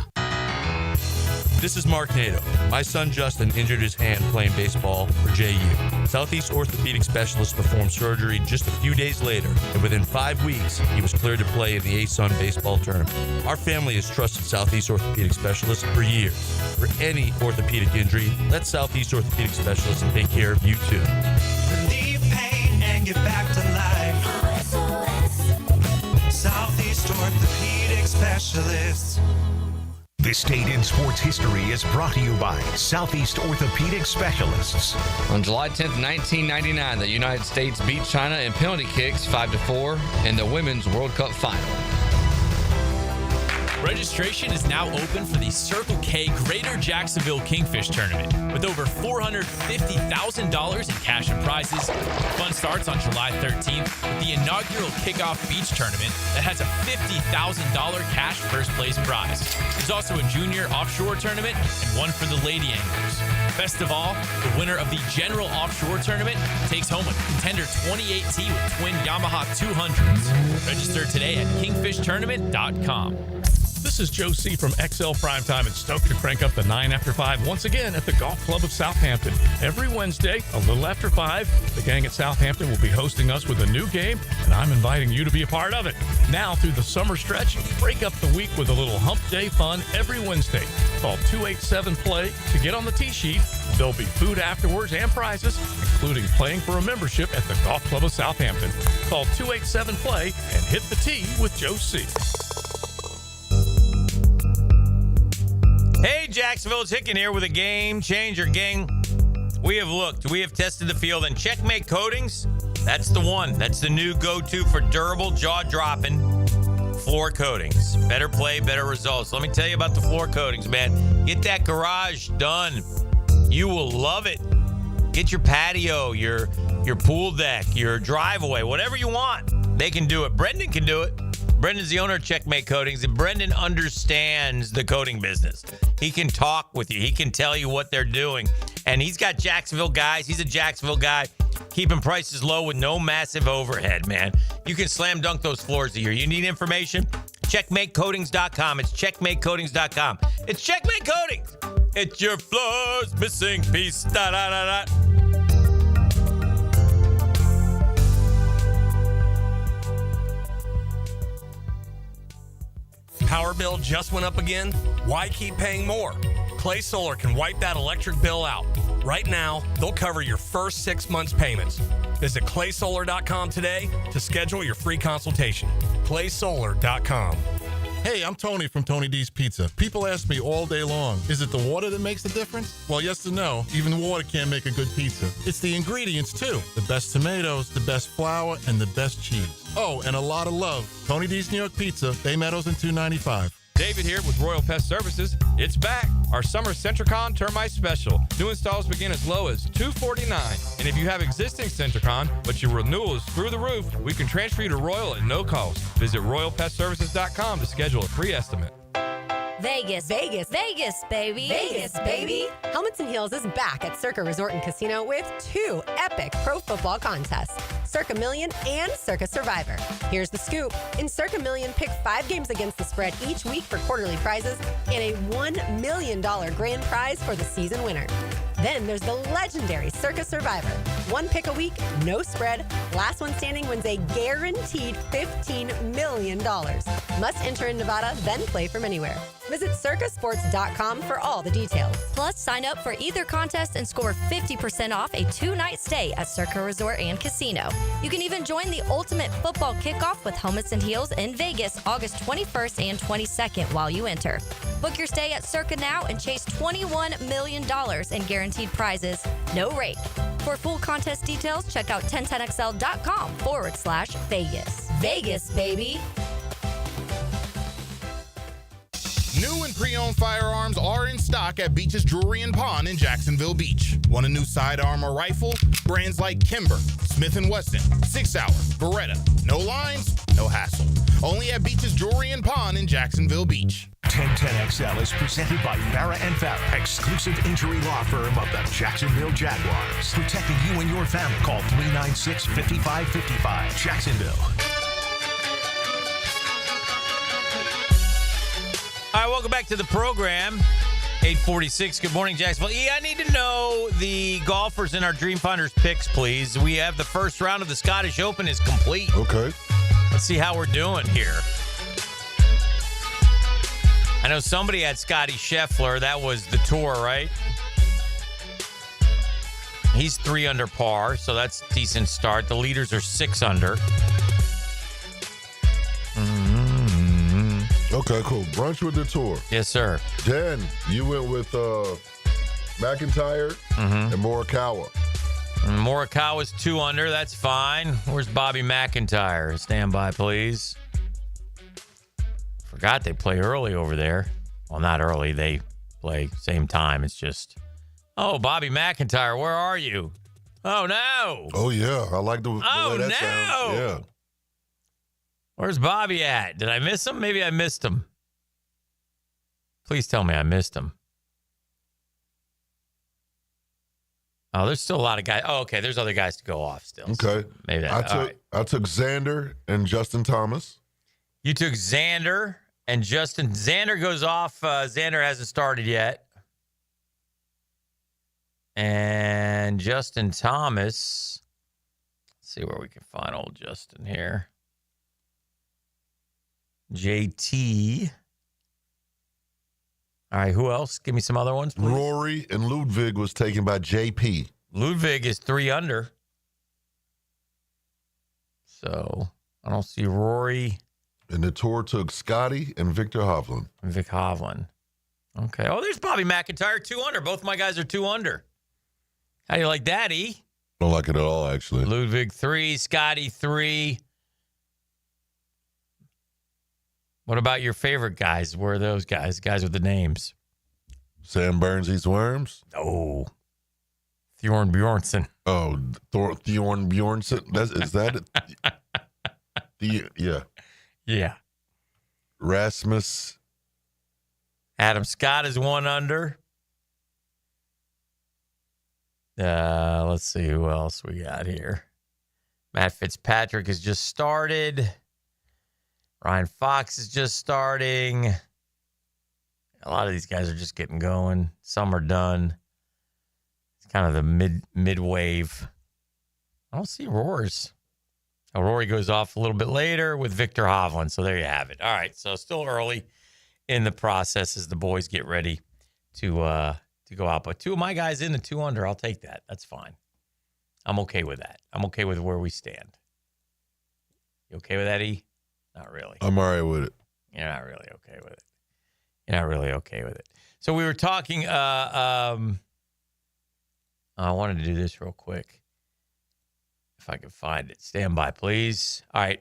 This is Mark Nato. My son Justin injured his hand playing baseball for JU. Southeast Orthopedic Specialist performed surgery just a few days later, and within 5 weeks, he was cleared to play in the ASUN baseball tournament. Our family has trusted Southeast Orthopedic Specialist for years. For any orthopedic injury, let Southeast Orthopedic Specialist take care of you too. Relieve pain and get back to life. Southeast Orthopedic Specialists. This Day in Sports History is brought to you by Southeast Orthopedic Specialists. On July 10th, 1999, the United States beat China in penalty kicks 5-4 in the Women's World Cup Final. Registration is now open for the Circle K Greater Jacksonville Kingfish Tournament. With over $450,000 in cash and prizes, fun starts on July 13th with the inaugural Kickoff Beach Tournament that has a $50,000 cash first place prize. There's also a junior offshore tournament and one for the lady anglers. Best of all, the winner of the general offshore tournament takes home a Contender 28T with twin Yamaha 200s. Register today at kingfishtournament.com. This is Joe C. from XL Primetime and stoked to crank up the 9 after 5 once again at the Golf Club of Southampton. Every Wednesday, a little after 5, the gang at Southampton will be hosting us with a new game, and I'm inviting you to be a part of it. Now, through the summer stretch, break up the week with a little hump day fun every Wednesday. Call 287-PLAY to get on the tee sheet. There'll be food afterwards and prizes, including playing for a membership at the Golf Club of Southampton. Call 287-PLAY and hit the tee with Joe C. Hey, Jacksonville, it's Hicken here with a game changer, gang. We have looked, we have tested the field, and Checkmate Coatings That's the one. That's the new go-to for durable, jaw-dropping floor coatings. Better play, better results. Let me tell you about the floor coatings, man. Get that garage done. You will love it. Get your patio, your pool deck, your driveway, whatever you want. They can do it. Brendan can do it. Brendan's the owner of Checkmate Coatings, and Brendan understands the coating business. He can talk with you. He can tell you what they're doing. And he's got Jacksonville guys. He's a Jacksonville guy, keeping prices low with no massive overhead, man. You can slam dunk those floors a year. You need information? CheckmateCoatings.com. It's CheckmateCoatings.com. It's Checkmate Coatings. It's your floor's missing piece. Da-da-da-da. Power bill just went up again? Why keep paying more? Clay Solar can wipe that electric bill out. Right now, they'll cover your first 6 months' payments. Visit claysolar.com today to schedule your free consultation. claysolar.com. Hey, I'm Tony from Tony D's Pizza. People ask me all day long, is it the water that makes the difference? Well, yes and no. Even water can't make a good pizza. It's the ingredients, too. The best tomatoes, the best flour, and the best cheese. Oh, and a lot of love. Tony D's New York Pizza, Bay Meadows and 295. David here with Royal Pest Services. It's back. Our summer Centricon Termite Special. New installs begin as low as $249. And if you have existing Centricon, but your renewal is through the roof, we can transfer you to Royal at no cost. Visit RoyalPestServices.com to schedule a free estimate. Vegas, Vegas, Vegas, baby. Vegas, baby. Helmets and Heels is back at Circa Resort and Casino with 2 epic pro football contests, Circa Million and Circa Survivor. Here's the scoop. In Circa Million, pick 5 games against the spread each week for quarterly prizes and a $1 million grand prize for the season winner. Then there's the legendary Circa Survivor. 1 pick a week, no spread. Last one standing wins a guaranteed $15 million. Must enter in Nevada, then play from anywhere. Visit circasports.com for all the details. Plus, sign up for either contest and score 50% off a 2-night stay at Circa Resort and Casino. You can even join the ultimate football kickoff with Helmets and Heels in Vegas, August 21st and 22nd while you enter. Book your stay at Circa now and chase $21 million in guaranteed prizes. No rake. For full contest details, check out 1010XL.com/Vegas. Vegas, baby. New and pre-owned firearms are in stock at Beach's Jewelry and Pawn in Jacksonville Beach. Want a new sidearm or rifle? Brands like Kimber, Smith & Wesson, 6 Hour, Beretta. No lines, no hassle. Only at Beach's Jewelry and Pawn in Jacksonville Beach. 1010XL is presented by Farah & Farah, exclusive injury law firm of the Jacksonville Jaguars. Protecting you and your family. Call 396-5555. Jacksonville. All right, welcome back to the program. 846. Good morning, Jacksonville. I need to know the golfers in our Dream Finders picks, please. We have the first round of the Scottish Open is complete. Okay. Let's see how we're doing here. I know somebody had Scotty Scheffler. That was the tour, right? He's 3 under par, so that's a decent start. The leaders are 6 under. Okay, cool. Brunch with the tour. Yes, sir. Dan, you went with McIntyre and Morikawa. Morikawa's 2 under. That's fine. Where's Bobby McIntyre? Stand by, please. Forgot they play early over there. Well, not early. They play same time. It's just, oh, Bobby McIntyre, where are you? Oh, no. Oh, yeah. I like the way that sounds. Yeah. Where's Bobby at? Did I miss him? Maybe I missed him. Please tell me I missed him. Oh, there's still a lot of guys. Oh, okay. There's other guys to go off still. Okay. So maybe that. I took Xander and Justin Thomas. You took Xander and Justin. Xander goes off. Xander hasn't started yet. And Justin Thomas. Let's see where we can find old Justin here. JT. All right, who else? Give me some other ones, please. Rory and Ludwig was taken by JP. Ludwig is 3 under. So I don't see Rory. And the tour took Scotty and Victor Hovland. Vic Hovland. Okay. Oh, there's Bobby McIntyre, 2 under. Both my guys are 2 under. How do you like that, E? Don't like it at all, actually. Ludwig 3, Scotty 3. What about your favorite guys? Where are those guys? Guys with the names. Sam Burns eats worms? Oh. Thorn Bjornsson. Oh, Thorn Bjornsson. Is that it? Yeah. Yeah. Rasmus. Adam Scott is 1 under. Let's see who else we got here. Matt Fitzpatrick has just started. Ryan Fox is just starting. A lot of these guys are just getting going. Some are done. It's kind of the mid-wave. I don't see Roars. Oh, Rory goes off a little bit later with Victor Hovland. So there you have it. All right. So still early in the process as the boys get ready to go out. But 2 of my guys in the 2 under. I'll take that. That's fine. I'm okay with that. I'm okay with where we stand. You okay with that, E? Not really. I'm all right with it. You're not really okay with it. You're not really okay with it. So we were talking. I wanted to do this real quick. If I can find it. Stand by, please. All right.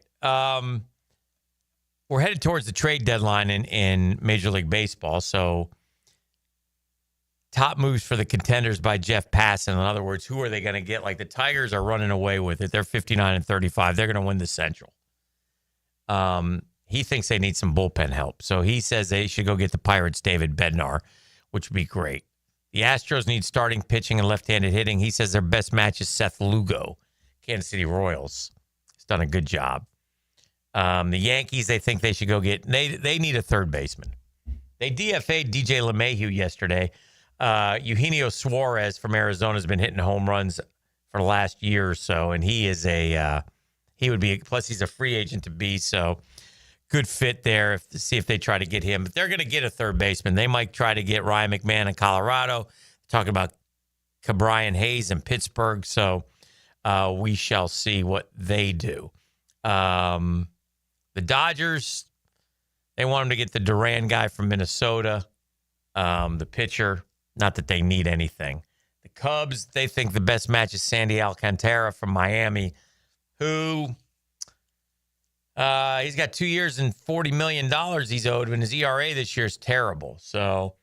We're headed towards the trade deadline in Major League Baseball. So top moves for the contenders by Jeff Passan. In other words, who are they going to get? Like the Tigers are running away with it. They're 59-35. They're going to win the Central. He thinks they need some bullpen help. So he says they should go get the Pirates' David Bednar, which would be great. The Astros need starting pitching and left-handed hitting. He says their best match is Seth Lugo, Kansas City Royals. He's done a good job. The Yankees, they think they should go get, they need a third baseman. They DFA'd DJ LeMahieu yesterday. Eugenio Suarez from Arizona has been hitting home runs for the last year or so, and he is plus he's a free agent to be, so good fit there to see if they try to get him. But they're going to get a third baseman. They might try to get Ryan McMahon in Colorado, talking about Cabrian Hayes in Pittsburgh, so we shall see what they do. The Dodgers, they want him to get the Duran guy from Minnesota, the pitcher. Not that they need anything. The Cubs, they think the best match is Sandy Alcantara from Miami, who he's got 2 years and $40 million he's owed, and his ERA this year is terrible. So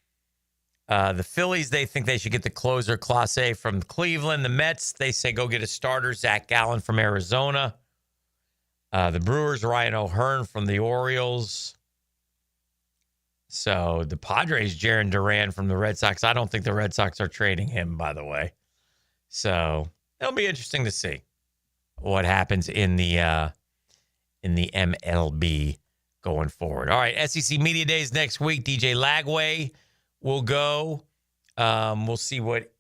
the Phillies, they think they should get the closer, Clase from Cleveland. The Mets, they say go get a starter, Zach Gallen from Arizona. The Brewers, Ryan O'Hearn from the Orioles. So the Padres, Jarren Duran from the Red Sox. I don't think the Red Sox are trading him, by the way. So it'll be interesting to see what happens in the MLB going forward. All right, SEC Media Days next week. DJ Lagway will go. We'll see what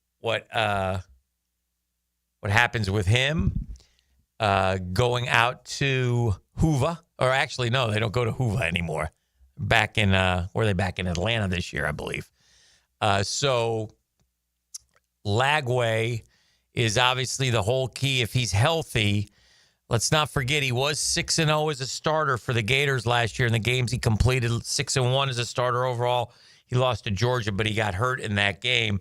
happens with him. Going out to Hoover, or actually, no, they don't go to Hoover anymore. Back in, were they back in Atlanta this year, I believe. So Lagway is obviously the whole key. If he's healthy, let's not forget he was 6-0 as a starter for the Gators last year in the games he completed. 6-1 as a starter overall. He lost to Georgia, but he got hurt in that game.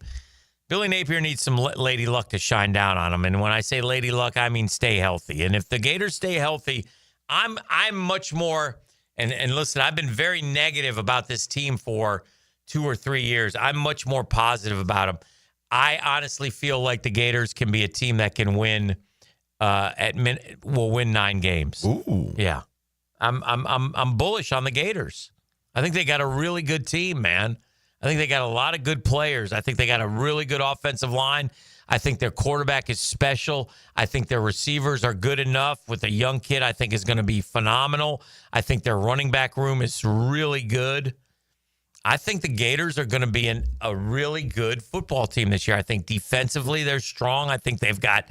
Billy Napier needs some lady luck to shine down on him. And when I say lady luck, I mean stay healthy. And if the Gators stay healthy, I'm much more, and listen, I've been very negative about this team for 2 or 3 years. I'm much more positive about them. I honestly feel like the Gators can be a team that can win will win 9 games. Ooh. Yeah. I'm bullish on the Gators. I think they got a really good team, man. I think they got a lot of good players. I think they got a really good offensive line. I think their quarterback is special. I think their receivers are good enough with a young kid I think is going to be phenomenal. I think their running back room is really good. I think the Gators are going to be a really good football team this year. I think defensively they're strong. I think they've got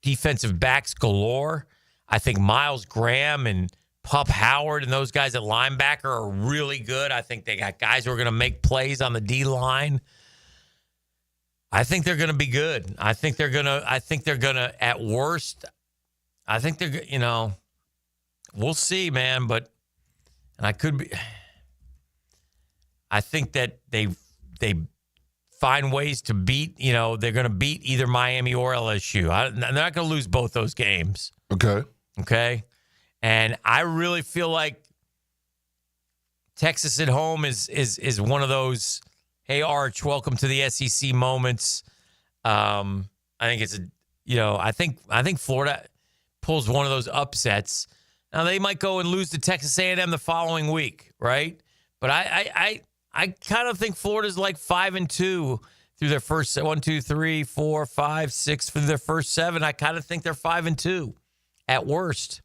defensive backs galore. I think Miles Graham and Pup Howard and those guys at linebacker are really good. I think they got guys who are going to make plays on the D-line. I think they're going to be good. I think they're going to, at worst, I think they're, we'll see, man. But, and I could be, I think that they find ways to beat, they're going to beat either Miami or LSU. They're not going to lose both those games. Okay. And I really feel like Texas at home is one of those, hey, Arch, welcome to the SEC moments. I think it's I think Florida pulls one of those upsets. Now they might go and lose to Texas A&M the following week, right? But I kind of think Florida's like 5-2 through their first 1, 2, 3, 4, 5, 6 through their first 7. I kind of think they're 5-2 at worst.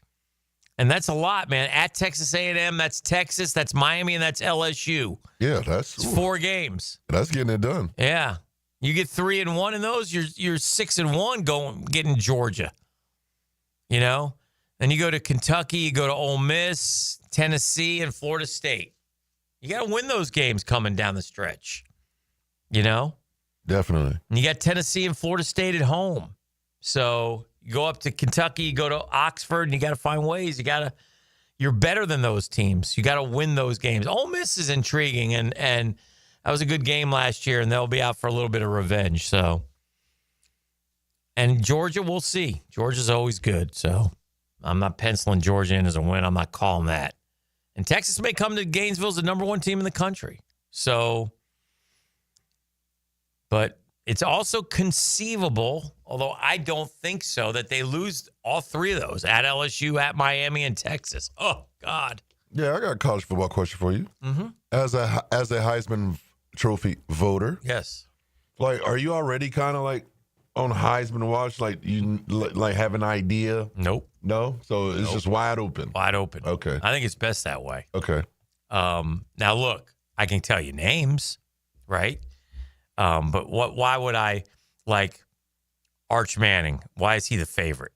And that's a lot, man. At Texas A&M, that's Texas, that's Miami, and that's LSU. Yeah, it's 4 games. That's getting it done. Yeah. You get 3-1 in those, you're 6-1 getting Georgia. Then you go to Kentucky, you go to Ole Miss, Tennessee, and Florida State. You got to win those games coming down the stretch. Definitely. And you got Tennessee and Florida State at home. So you go up to Kentucky, you go to Oxford, and you got to find ways. You're better than those teams. You got to win those games. Ole Miss is intriguing, and that was a good game last year, and they'll be out for a little bit of revenge. So, and Georgia, we'll see. Georgia's always good, so I'm not penciling Georgia in as a win. I'm not calling that. And Texas may come to Gainesville as the number 1 team in the country. So, but it's also conceivable, although I don't think so, that they lose all 3 of those at LSU, at Miami, and Texas. Oh, God. Yeah, I got a college football question for you. Mm-hmm. As a Heisman Trophy voter. Yes. Like, are you already kind of like on Heisman watch? Like, you like have an idea? Nope. No? So it's just wide open? Wide open. Okay. I think it's best that way. Okay. Now, look, I can tell you names, right? But why would I like Arch Manning? Why is he the favorite?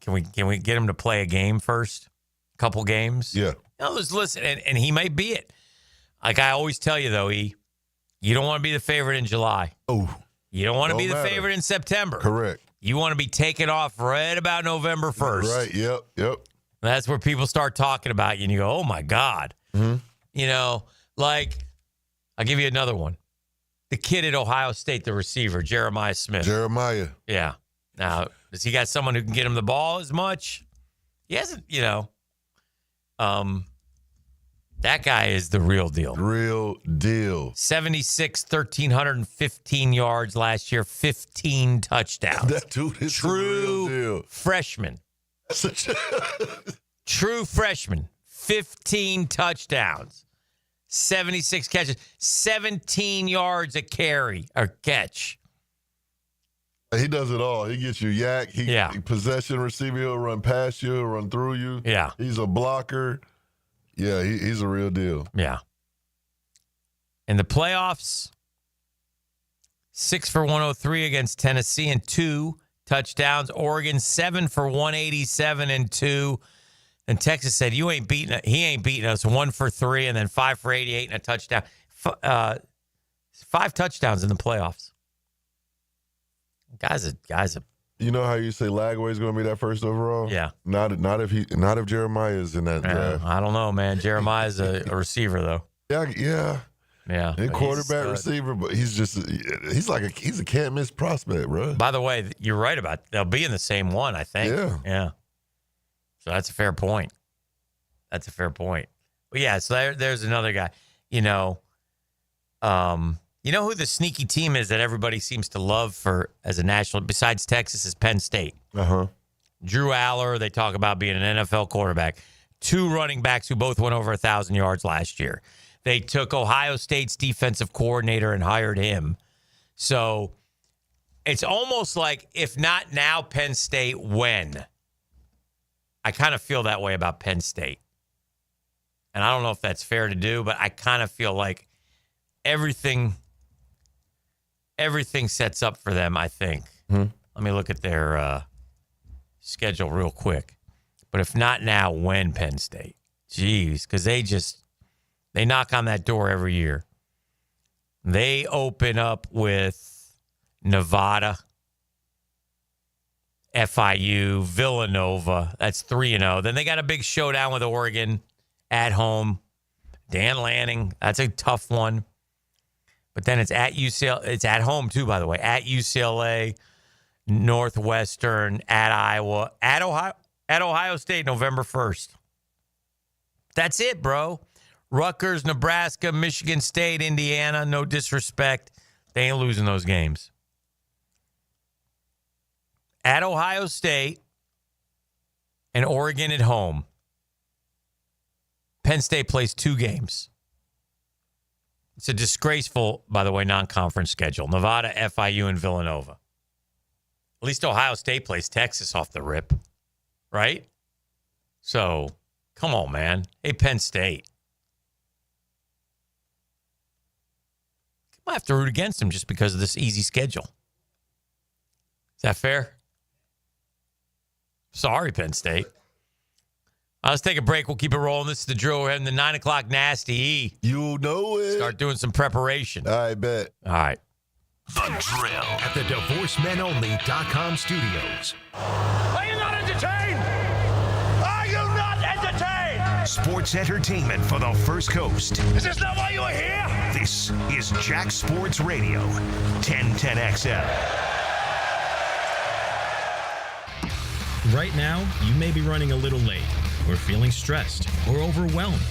Can we get him to play a game first? A couple games? Yeah. No, listen, and he may be it. Like I always tell you, though, you don't want to be the favorite in July. Oh. You don't want to be the favorite in September. Correct. You want to be taken off right about November 1st. Right, yep. That's where people start talking about you, and you go, oh, my God. Mm-hmm. Like, I'll give you another one. The kid at Ohio State, the receiver, Jeremiah Smith. Jeremiah. Yeah. Now, does he got someone who can get him the ball as much? He hasn't, that guy is the real deal. Real deal. 76, 1,315 yards last year, 15 touchdowns. That dude is true the real deal. Freshman. True freshman. 15 touchdowns. 76 catches. 17 yards a carry or catch. He does it all. He gets you yak. He possession receiver. He'll run past you. He'll run through you. Yeah. He's a blocker. Yeah, he's a real deal. Yeah. In the playoffs, 6 for 103 against Tennessee and 2 touchdowns. Oregon, 7 for 187 and 2. And Texas said, he ain't beating us. 1 for 3 and then 5 for 88 and a touchdown. 5 touchdowns in the playoffs. Guys a You know how you say Lagway's going to be that first overall? Yeah. Not if Jeremiah is in that draft. I don't know, man. Jeremiah's a receiver though. Yeah. Yeah. A quarterback receiver, but he's a can't miss prospect, bro. By the way, you're right about they'll be in the same one, I think. Yeah. So that's a fair point. But yeah, so there's another guy. You know who the sneaky team is that everybody seems to love as a national, besides Texas, is Penn State. Uh-huh. Drew Aller, they talk about being an NFL quarterback. 2 running backs who both went over 1,000 yards last year. They took Ohio State's defensive coordinator and hired him. So it's almost like, if not now, Penn State, when? I kind of feel that way about Penn State. And I don't know if that's fair to do, but I kind of feel like everything sets up for them, I think. Mm-hmm. Let me look at their schedule real quick. But if not now, when, Penn State? Jeez, because they knock on that door every year. They open up with Nevada, FIU, Villanova. That's 3-0. Then they got a big showdown with Oregon at home. Dan Lanning, that's a tough one. But then it's at UCLA. It's at home, too, by the way. At UCLA, Northwestern, at Iowa, at Ohio State, November 1st. That's it, bro. Rutgers, Nebraska, Michigan State, Indiana. No disrespect. They ain't losing those games. At Ohio State and Oregon at home. Penn State plays 2 games. It's a disgraceful, by the way, non-conference schedule. Nevada, FIU, and Villanova. At least Ohio State plays Texas off the rip, right? So, come on, man. Hey, Penn State. I might have to root against them just because of this easy schedule. Is that fair? Sorry, Penn State. Let's take a break. We'll keep it rolling. This is The Drill. We're heading to 9 o'clock Nasty E. You know it. Start doing some preparation. I bet. All right. The Drill at the DivorceMenOnly.com studios. Are you not entertained? Are you not entertained? Sports entertainment for the First Coast. Is this not why you are here? This is Jack Sports Radio, 1010XL. Right now, you may be running a little late, or feeling stressed, or overwhelmed,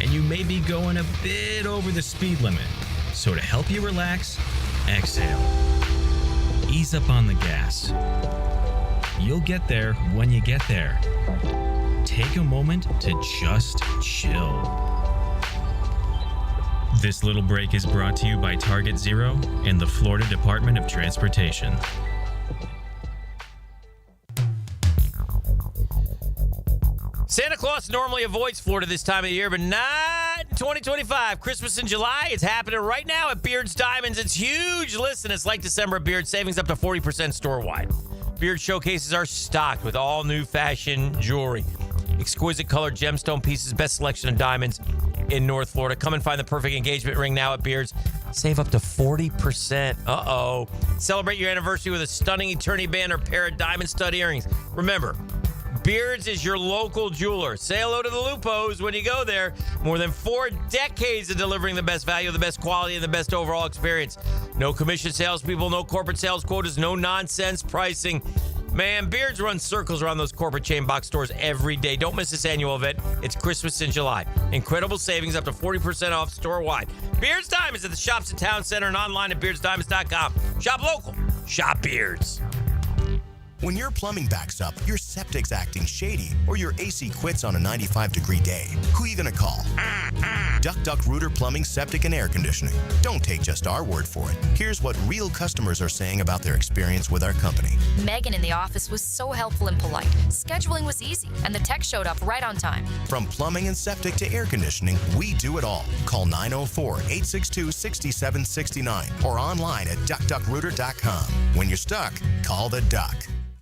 and you may be going a bit over the speed limit. So to help you relax, exhale. Ease up on the gas. You'll get there when you get there. Take a moment to just chill. This little break is brought to you by Target Zero and the Florida Department of Transportation. Santa Claus normally avoids Florida this time of the year, but not in 2025. Christmas in July. It's happening right now at Beard's Diamonds. It's huge. Listen, it's like December at Beard. Savings up to 40% store-wide. Beard showcases are stocked with all new fashion jewelry. Exquisite colored gemstone pieces, best selection of diamonds in North Florida. Come and find the perfect engagement ring now at Beard's. Save up to 40%. Uh-oh. Celebrate your anniversary with a stunning eternity band or pair of diamond stud earrings. Remember, Beards is your local jeweler. Say hello to the Lupos when you go there. More than 4 decades of delivering the best value, the best quality, and the best overall experience. No commission salespeople, no corporate sales quotas, no nonsense pricing. Man, Beards runs circles around those corporate chain box stores every day. Don't miss this annual event. It's Christmas in July. Incredible savings up to 40% off store-wide. Beards Diamonds at the shops at Town Center and online at beardsdiamonds.com. Shop local. Shop Beards. When your plumbing backs up, your septic's acting shady, or your AC quits on a 95-degree day, who are you going to call? Duck Rooter Plumbing, Septic, and Air Conditioning. Don't take just our word for it. Here's what real customers are saying about their experience with our company. Megan in the office was so helpful and polite. Scheduling was easy, and the tech showed up right on time. From plumbing and septic to air conditioning, we do it all. Call 904-862-6769 or online at duckrooter.com. When you're stuck, call the Duck.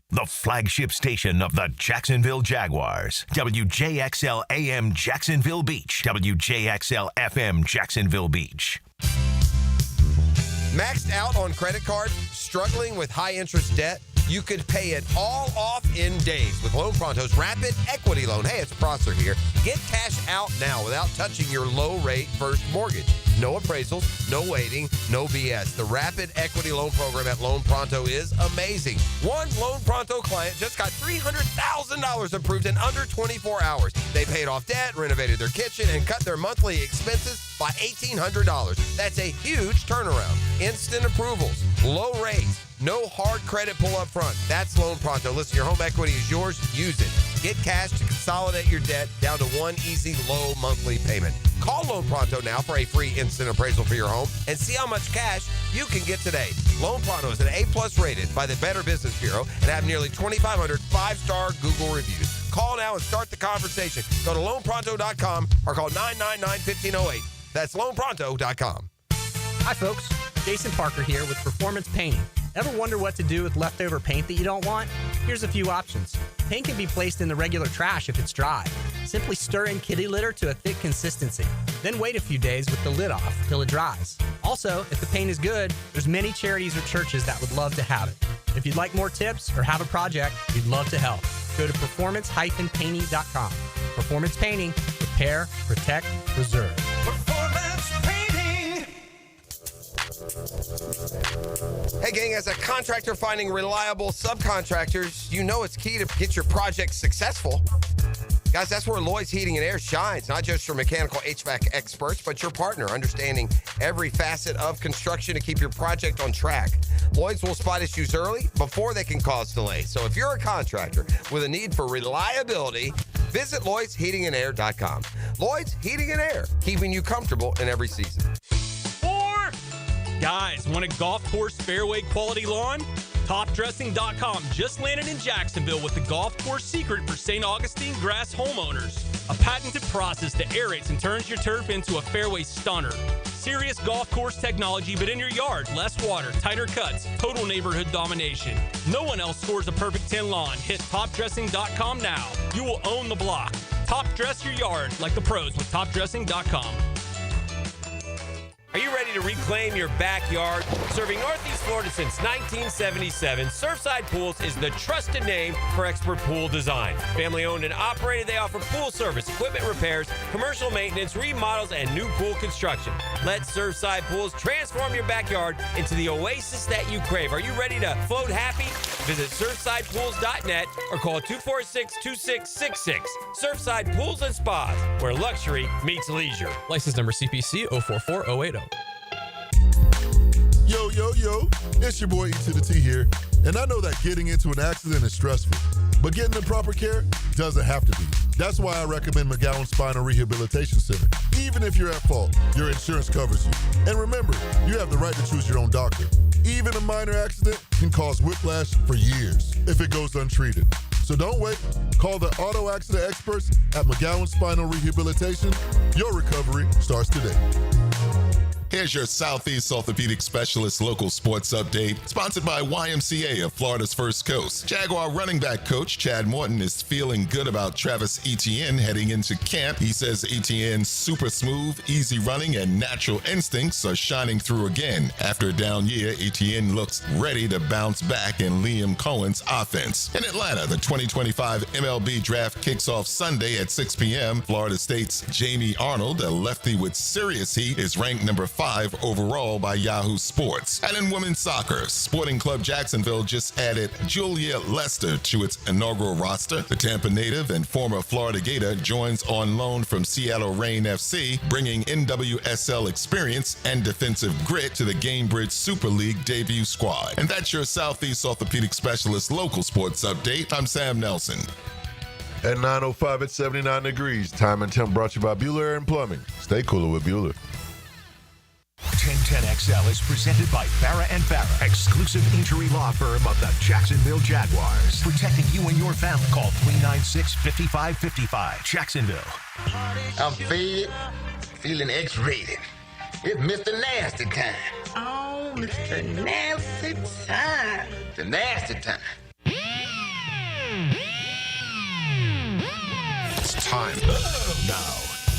The flagship station of the Jacksonville Jaguars. WJXL AM Jacksonville Beach. WJXL FM Jacksonville Beach. Maxed out on credit cards? Struggling with high interest debt? You could pay it all off in days with Loan Pronto's Rapid Equity Loan. Hey, it's Prosser here. Get cash out now without touching your low-rate first mortgage. No appraisals, no waiting, no BS. The Rapid Equity Loan Program at Loan Pronto is amazing. One Loan Pronto client just got $300,000 approved in under 24 hours. They paid off debt, renovated their kitchen, and cut their monthly expenses by $1,800. That's a huge turnaround. Instant approvals, low rates, no hard credit pull up front. That's Loan Pronto. Listen, your home equity is yours. Use it. Get cash to consolidate your debt down to one easy, low monthly payment. Call Loan Pronto now for a free instant appraisal for your home and see how much cash you can get today. Loan Pronto is an A+ rated by the Better Business Bureau and have nearly 2,500 5-star Google reviews. Call now and start the conversation. Go to loanpronto.com or call 999-1508. That's loanpronto.com. Hi, folks. Jason Parker here with Performance Painting. Ever wonder what to do with leftover paint that you don't want? Here's a few options. Paint can be placed in the regular trash if it's dry. Simply stir in kitty litter to a thick consistency. Then wait a few days with the lid off till it dries. Also, if the paint is good, there's many charities or churches that would love to have it. If you'd like more tips or have a project, we'd love to help. Go to performance-painting.com. Performance Painting. Repair, protect, preserve. Performance Painting. Hey, gang, as a contractor finding reliable subcontractors, you know it's key to get your project successful. Guys, that's where Lloyd's Heating and Air shines, not just your mechanical HVAC experts, but your partner, understanding every facet of construction to keep your project on track. Lloyd's will spot issues early before they can cause delays. So if you're a contractor with a need for reliability, visit Lloyd'sHeatingandAir.com. Lloyd's Heating and Air, keeping you comfortable in every season. Guys, want a golf course fairway quality lawn? TopDressing.com just landed in Jacksonville with the golf course secret for St. Augustine grass homeowners. A patented process that aerates and turns your turf into a fairway stunner. Serious golf course technology, but in your yard. Less water, tighter cuts, total neighborhood domination. No one else scores a perfect 10 lawn. Hit TopDressing.com now. You will own the block. Top dress your yard like the pros with TopDressing.com. Are you ready to reclaim your backyard? Serving Northeast Florida since 1977, Surfside Pools is the trusted name for expert pool design. Family owned and operated, they offer pool service, equipment repairs, commercial maintenance, remodels, and new pool construction. Let Surfside Pools transform your backyard into the oasis that you crave. Are you ready to float happy? Visit surfsidepools.net or call 246-2666. Surfside Pools and Spas, where luxury meets leisure. License number CPC 044080. Yo, it's your boy E to the T here, and I know that getting into an accident is stressful, but getting the proper care doesn't have to be. That's why I recommend McGowan Spinal Rehabilitation Center. Even if you're at fault, your insurance covers you. And remember, you have the right to choose your own doctor. Even a minor accident can cause whiplash for years if it goes untreated. So don't wait. Call the auto accident experts at McGowan Spinal Rehabilitation. Your recovery starts today. Here's your Southeast Orthopedic Specialist local sports update, sponsored by YMCA of Florida's First Coast. Jaguar running back coach Chad Morton is feeling good about Travis Etienne heading into camp. He says Etienne's super smooth, easy running, and natural instincts are shining through again. After a down year, Etienne looks ready to bounce back in Liam Cohen's offense. In Atlanta, the 2025 MLB draft kicks off Sunday at 6 p.m. Florida State's Jamie Arnold, a lefty with serious heat, is ranked number 5 overall by Yahoo Sports. And in women's soccer, Sporting Club Jacksonville just added Julia Lester to its inaugural roster. The Tampa native and former Florida Gator joins on loan from Seattle Reign FC, bringing NWSL experience and defensive grit to the Gamebridge Super League debut squad. And that's your Southeast Orthopedic Specialist local sports update. I'm Sam Nelson. At 9:05 at 79 degrees, time and temp brought to you by Bueller Air and Plumbing. Stay cooler with Bueller. 1010XL is presented by Farah and Farah, exclusive injury law firm of the Jacksonville Jaguars. Protecting you and your family. Call 396-5555. Jacksonville. I'm fed, feeling X-rated. It's Mr. Nasty time. Oh, Mr. Nasty time. The nasty time. It's time. Now,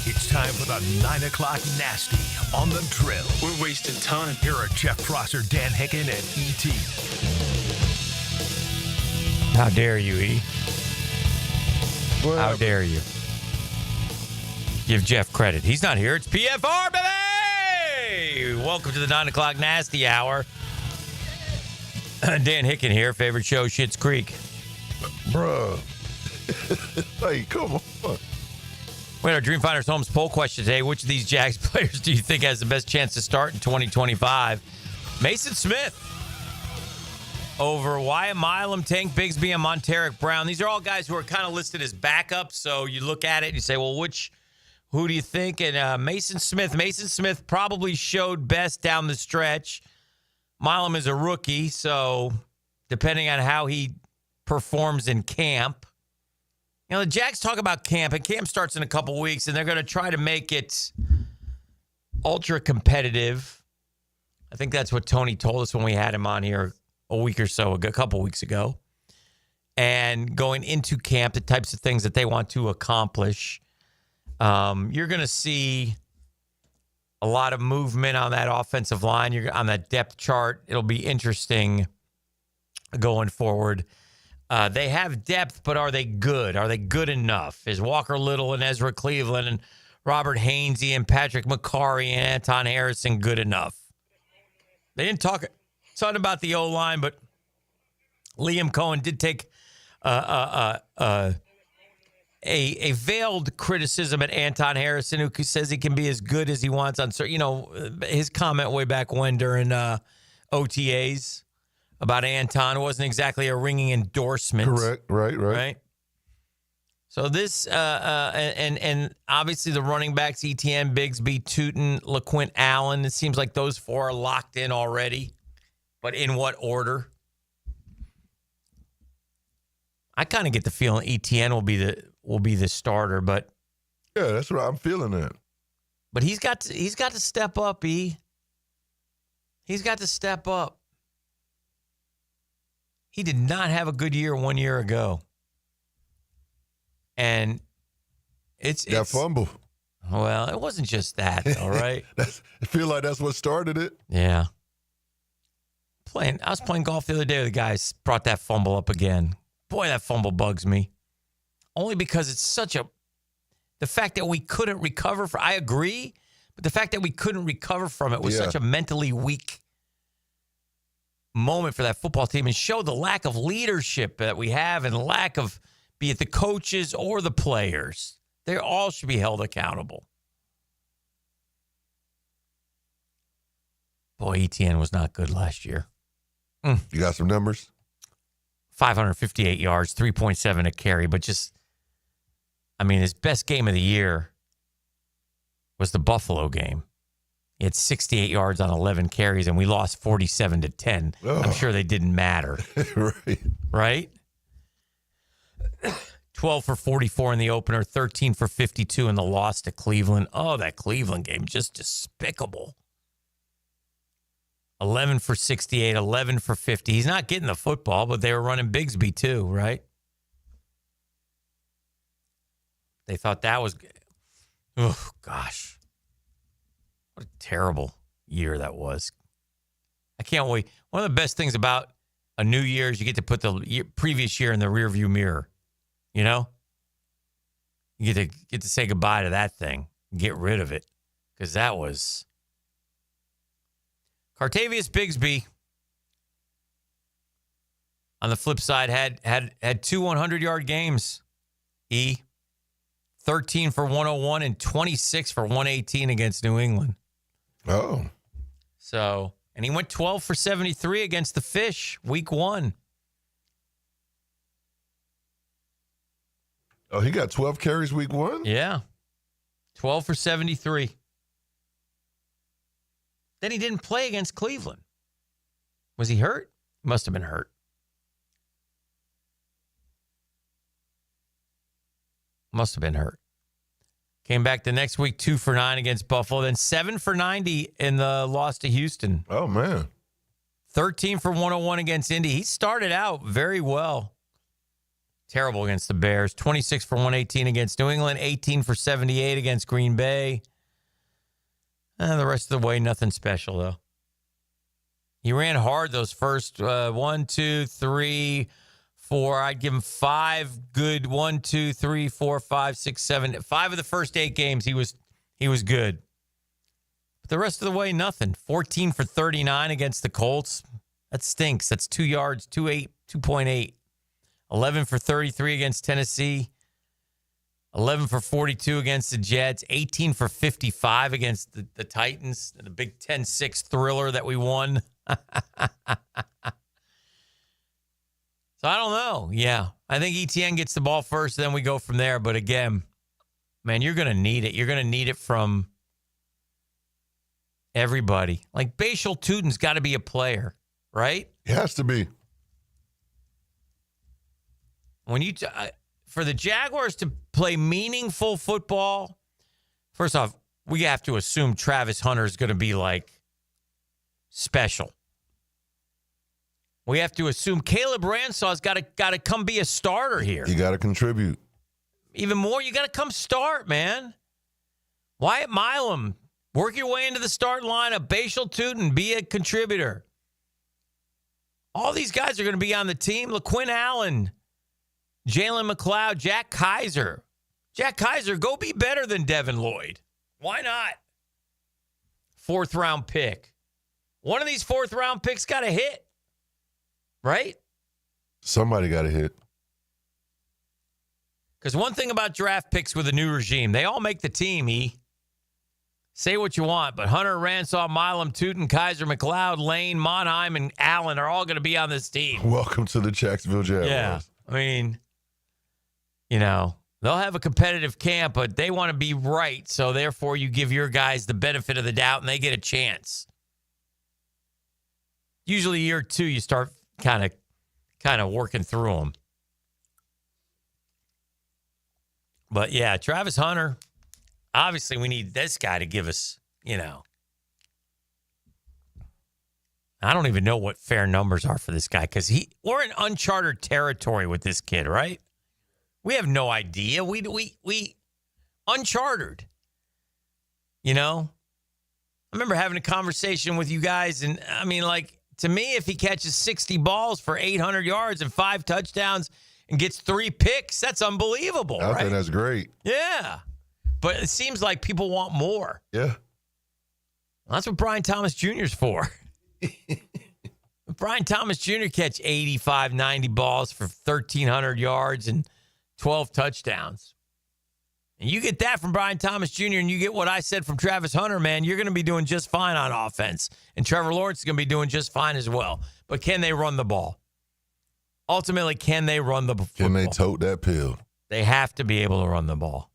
it's time for the 9 o'clock nasty on the drill. We're wasting time. Here are Jeff Prosser, Dan Hicken, and E.T. How dare you, E? How dare you? Give Jeff credit. He's not here. It's PFR, baby! Welcome to the 9 o'clock nasty hour. Dan Hicken here. Favorite show, Schitt's Creek. Bruh. Hey, come on. We had our Dreamfinders Homes poll question today. Which of these Jags players do you think has the best chance to start in 2025? Mason Smith over Wyatt Milam, Tank Bigsby, and Monteric Brown. These are all guys who are kind of listed as backups. So you look at it and you say, well, who do you think? And Mason Smith probably showed best down the stretch. Milam is a rookie, so depending on how he performs in camp. You know, the Jags talk about camp, and camp starts in a couple weeks, and they're going to try to make it ultra competitive. I think that's what Tony told us when we had him on here a couple weeks ago. And going into camp, the types of things that they want to accomplish. You're going to see a lot of movement on that offensive line. You're on that depth chart. It'll be interesting going forward. They have depth, but are they good? Are they good enough? Is Walker Little and Ezra Cleveland and Robert Hainsey and Patrick McCarry and Anton Harrison good enough? They didn't talk something about the O-line, but Liam Cohen did take a veiled criticism at Anton Harrison, who says he can be as good as he wants on certain, his comment way back when during OTAs about Anton wasn't exactly a ringing endorsement. Correct. Right. So this, and obviously the running backs, Etienne, Bigsby, Tootin, LaQuint Allen, it seems like those four are locked in already. But in what order? I kind of get the feeling Etienne will be the starter, but yeah, that's what I'm feeling that. But he's got to step up, E. He's got to step up. He did not have a good year 1 year ago. And it's fumble. Well, it wasn't just that, all right? I feel like that's what started it. Yeah. I was playing golf the other day with the guys, brought that fumble up again. Boy, that fumble bugs me. Only because it's the fact that we couldn't recover I agree, but the fact that we couldn't recover from it was such a mentally weak moment for that football team and showed the lack of leadership that we have and the lack of, be it the coaches or the players. They all should be held accountable. Boy, Etienne was not good last year. You got some numbers? 558 yards, 3.7 a carry, but his best game of the year was the Buffalo game. He had 68 yards on 11 carries, and we lost 47-10. Oh. I'm sure they didn't matter. Right? 12 for 44 in the opener, 13 for 52 in the loss to Cleveland. Oh, that Cleveland game, just despicable. 11 for 68, 11 for 50. He's not getting the football, but they were running Bigsby too, right? They thought that was good. Oh, gosh. What a terrible year that was. I can't wait. One of the best things about a new year is you get to put the previous year in the rearview mirror. You know? You get to say goodbye to that thing. Get rid of it. Because that was... Cartavius Bigsby, on the flip side, had two 100-yard games. 13 for 101 and 26 for 118 against New England. Oh. So, and he went 12 for 73 against the Fish week 1. Oh, he got 12 carries week 1? Yeah. 12 for 73. Then he didn't play against Cleveland. Was he hurt? He must have been hurt. Must have been hurt. Came back the next week, 2 for 9 against Buffalo, then 7 for 90 in the loss to Houston. Oh, man. 13 for 101 against Indy. He started out very well. Terrible against the Bears. 26 for 118 against New England. 18 for 78 against Green Bay. The rest of the way, nothing special, though. He ran hard those first 1, 2, 3, 4. I'd give him 5 good 1, 2, 3, 4, 5, 6, 7. 5 of the first 8 games, he was good. But the rest of the way, nothing. 14 for 39 against the Colts. That stinks. That's 2 yards, 2.8. 11 for 33 against Tennessee. 11 for 42 against the Jets. 18 for 55 against the Titans. The Big 10-6 thriller that we won. So I don't know. Yeah. I think Etienne gets the ball first, then we go from there. But again, man, you're going to need it. You're going to need it from everybody. Like Bashal Tutin's got to be a player, right? He has to be. When you for the Jaguars to play meaningful football, first off, we have to assume Travis Hunter is going to be like special. We have to assume Caleb Ransaw's got to come be a starter here. You got to contribute. Even more, you got to come start, man. Wyatt Milam, work your way into the start lineup. Bashal Tutin, be a contributor. All these guys are going to be on the team. LaQuint Allen, Jalen McLeod, Jack Kaiser. Jack Kaiser, go be better than Devin Lloyd. Why not? 4th round pick. One of these 4th-round picks got a hit, right? Somebody got a hit. Because one thing about draft picks with a new regime, they all make the team, Say what you want, but Hunter, Ransaw, Milam, Tootin, Kaiser, McLeod, Lane, Monheim, and Allen are all going to be on this team. Welcome to the Jacksonville Jaguars. Yeah. I mean, they'll have a competitive camp, but they want to be right. So, therefore, you give your guys the benefit of the doubt, and they get a chance. Usually year 2, you start kind of working through them. But, yeah, Travis Hunter, obviously we need this guy to give us, I don't even know what fair numbers are for this guy because we're in uncharted territory with this kid, right? We have no idea. We uncharted. I remember having a conversation with you guys, and I mean, to me, if he catches 60 balls for 800 yards and 5 touchdowns and gets 3 picks, that's unbelievable, I right? think that's great. Yeah. But it seems like people want more. Yeah. Well, that's what Brian Thomas Jr. is for. Brian Thomas Jr. catch 85, 90 balls for 1,300 yards and 12 touchdowns. And you get that from Brian Thomas Jr. and you get what I said from Travis Hunter, man, you're going to be doing just fine on offense. And Trevor Lawrence is going to be doing just fine as well. But can they run the ball? Ultimately, can they run the football? Can they tote that pill? They have to be able to run the ball.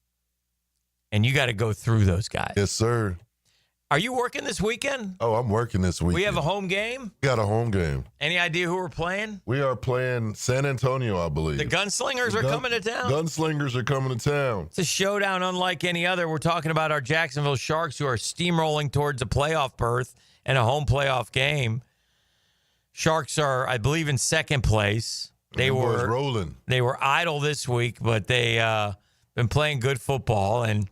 And you got to go through those guys. Yes, sir. Are you working this weekend? Oh, I'm working this weekend. We have a home game? We got a home game. Any idea who we're playing? We are playing San Antonio, I believe. The Gunslingers are coming to town? Gunslingers are coming to town. It's a showdown unlike any other. We're talking about our Jacksonville Sharks who are steamrolling towards a playoff berth and a home playoff game. Sharks are, I believe, in second place. They were rolling. They were idle this week, but they been playing good football. And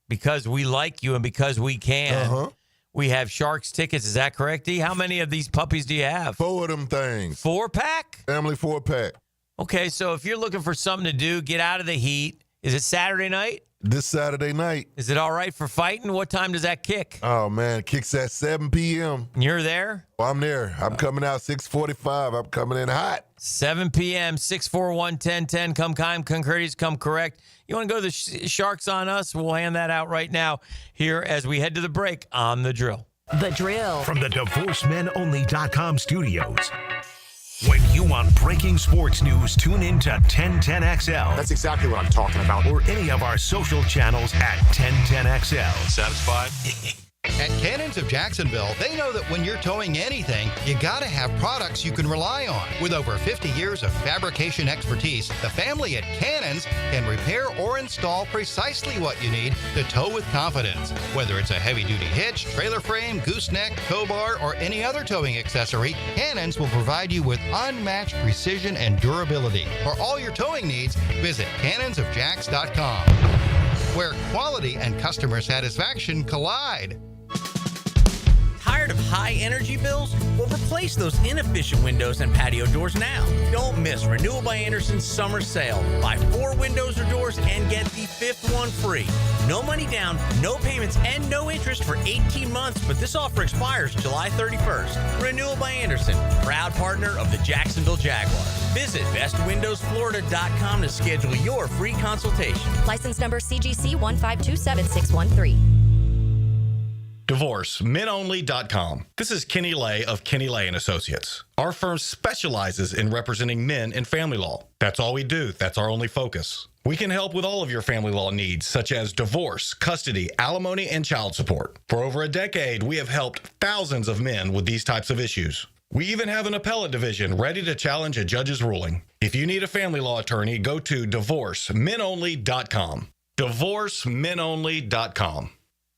because we like you and because we can, we have Sharks tickets. Is that correct, D? How many of these puppies do you have? 4 of them things. 4-pack? Family 4-pack. Okay, so if you're looking for something to do, get out of the heat. Is it Saturday night? This Saturday night. Is it all right for fighting? What time does that kick? Oh, man. Kicks at 7 p.m. You're there? Well, I'm there. I'm coming out 6:45. I'm coming in hot. 7 p.m., 641-1010. Come kind, come courteous, come correct. You want to go to the Sharks on us? We'll hand that out right now here as we head to the break on The Drill. The Drill. From the DivorceMenOnly.com studios. When you want breaking sports news, tune in to 1010XL. That's exactly what I'm talking about. Or any of our social channels at 1010XL. Satisfied? At Cannons of Jacksonville, they know that when you're towing anything, you gotta have products you can rely on. With over 50 years of fabrication expertise, the family at Cannons can repair or install precisely what you need to tow with confidence. Whether it's a heavy-duty hitch, trailer frame, gooseneck, tow bar, or any other towing accessory, Cannons will provide you with unmatched precision and durability. For all your towing needs, visit cannonsofjacks.com, where quality and customer satisfaction collide. Tired of high energy bills? Well, replace those inefficient windows and patio doors now. Don't miss Renewal by Anderson's summer sale. Buy 4 windows or doors and get the 5th one free. No money down, no payments, and no interest for 18 months, but this offer expires July 31st. Renewal by Anderson, proud partner of the Jacksonville Jaguars. Visit bestwindowsflorida.com to schedule your free consultation. License number CGC 1527613. DivorceMenOnly.com. This is Kenny Lay of Kenny Lay & Associates. Our firm specializes in representing men in family law. That's all we do. That's our only focus. We can help with all of your family law needs, such as divorce, custody, alimony, and child support. For over a decade, we have helped thousands of men with these types of issues. We even have an appellate division ready to challenge a judge's ruling. If you need a family law attorney, go to DivorceMenOnly.com. DivorceMenOnly.com.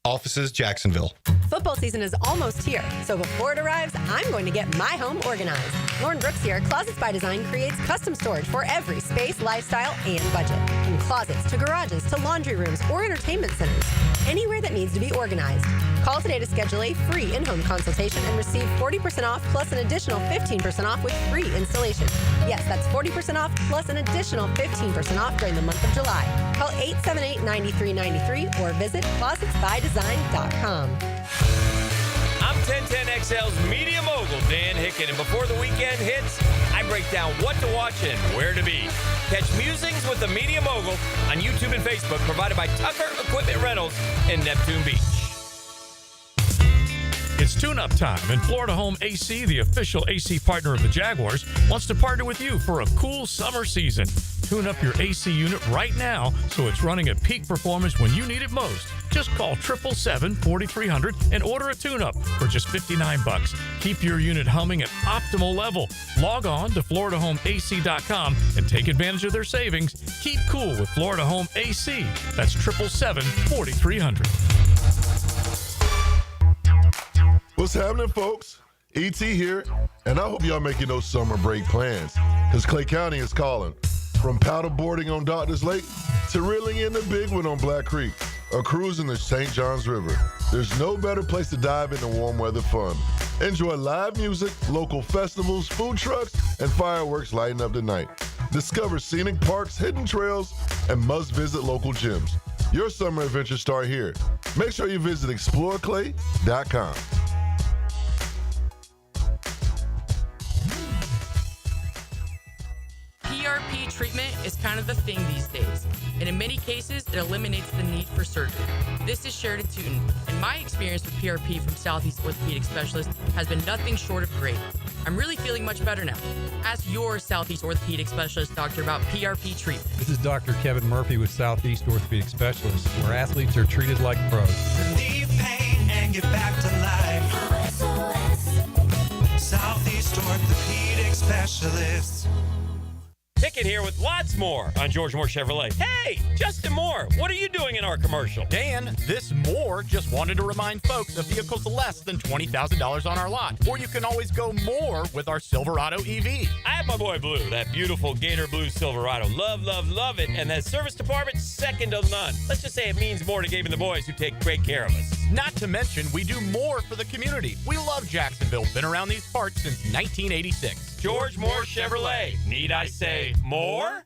Offices, Jacksonville. Football season is almost here, so before it arrives, I'm going to get my home organized. Lauren Brooks here. Closets by Design creates custom storage for every space, lifestyle, and budget. From closets to garages to laundry rooms or entertainment centers. Anywhere that needs to be organized. Call today to schedule a free in-home consultation and receive 40% off plus an additional 15% off with free installation. Yes, that's 40% off plus an additional 15% off during the month of July. Call 878-9393 or visit closetsbydesign.com. I'm 1010XL's Media Mogul, Dan Hicken. And before the weekend hits, I break down what to watch and where to be. Catch Musings with the Media Mogul on YouTube and Facebook, provided by Tucker Equipment Rentals in Neptune Beach. It's tune-up time, and Florida Home AC, the official AC partner of the Jaguars, wants to partner with you for a cool summer season. Tune up your AC unit right now so it's running at peak performance when you need it most. Just call 777-4300 and order a tune-up for just $59. Keep your unit humming at optimal level. Log on to FloridaHomeAC.com and take advantage of their savings. Keep cool with Florida Home AC. That's 777-4300. What's happening, folks? ET here, and I hope y'all making those summer break plans, because Clay County is calling. From paddleboarding on Doctors Lake to reeling in the big one on Black Creek or cruising the St. Johns River, there's no better place to dive into warm weather fun. Enjoy live music, local festivals, food trucks, and fireworks lighting up the night. Discover scenic parks, hidden trails, and must-visit local gyms. Your summer adventures start here. Make sure you visit exploreclay.com. PRP treatment is kind of the thing these days, and in many cases, it eliminates the need for surgery. This is Sheridan Tootin, and my experience with PRP from Southeast Orthopedic Specialist has been nothing short of great. I'm really feeling much better now. Ask your Southeast Orthopedic Specialist doctor about PRP treatment. This is Dr. Kevin Murphy with Southeast Orthopedic Specialists, where athletes are treated like pros. Relieve pain and get back to life. Southeast Orthopedic Specialists. Hicken here with lots more on George Moore Chevrolet. Hey, Justin Moore, what are you doing in our commercial? Dan, this Moore just wanted to remind folks of vehicles less than $20,000 on our lot. Or you can always go more with our Silverado EV. I have my boy Blue, that beautiful Gator Blue Silverado. Love, love, love it. And that service department, second to none. Let's just say it means more to Gabe and the boys who take great care of us. Not to mention, we do more for the community. We love Jacksonville. Been around these parts since 1986. George Moore Chevrolet. Need I say more?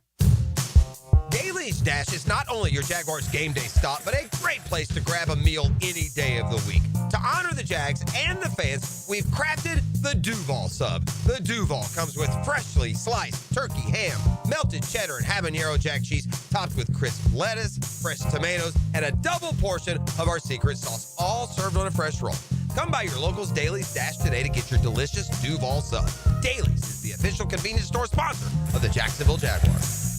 Daly's Dash is not only your Jaguars game day stop, but a great place to grab a meal any day of the week. To honor the Jags and the fans, we've crafted the Duval Sub. The Duval comes with freshly sliced turkey, ham, melted cheddar, and habanero jack cheese, topped with crisp lettuce, fresh tomatoes, and a double portion of our secret sauce, all served on a fresh roll. Come by your local's Daly's Dash today to get your delicious Duval Sub. Daly's is the official convenience store sponsor of the Jacksonville Jaguars.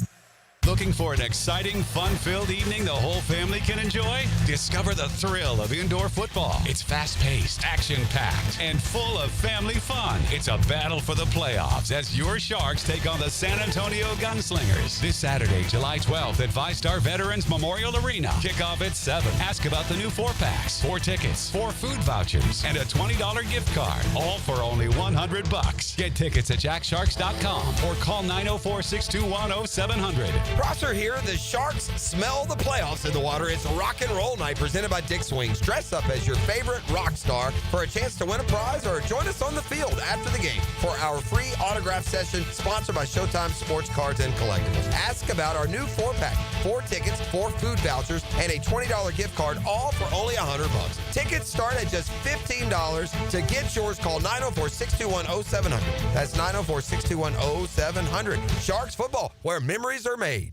Looking for an exciting, fun-filled evening the whole family can enjoy? Discover the thrill of indoor football. It's fast-paced, action-packed, and full of family fun. It's a battle for the playoffs as your Sharks take on the San Antonio Gunslingers. This Saturday, July 12th at VyStar Veterans Memorial Arena. Kickoff at 7. Ask about the new 4-packs, 4 tickets, 4 food vouchers, and a $20 gift card. All for only $100. Get tickets at jacksharks.com or call 904-621-0700. Prosser here. The Sharks smell the playoffs in the water. It's Rock and Roll Night presented by Dick's Wings. Dress up as your favorite rock star for a chance to win a prize or join us on the field after the game for our free autograph session sponsored by Showtime Sports Cards and Collectibles. Ask about our new 4-pack, 4 tickets, 4 food vouchers, and a $20 gift card, all for only $100. Tickets start at just $15. To get yours, call 904-621-0700. That's 904-621-0700. Sharks football, where memories are made.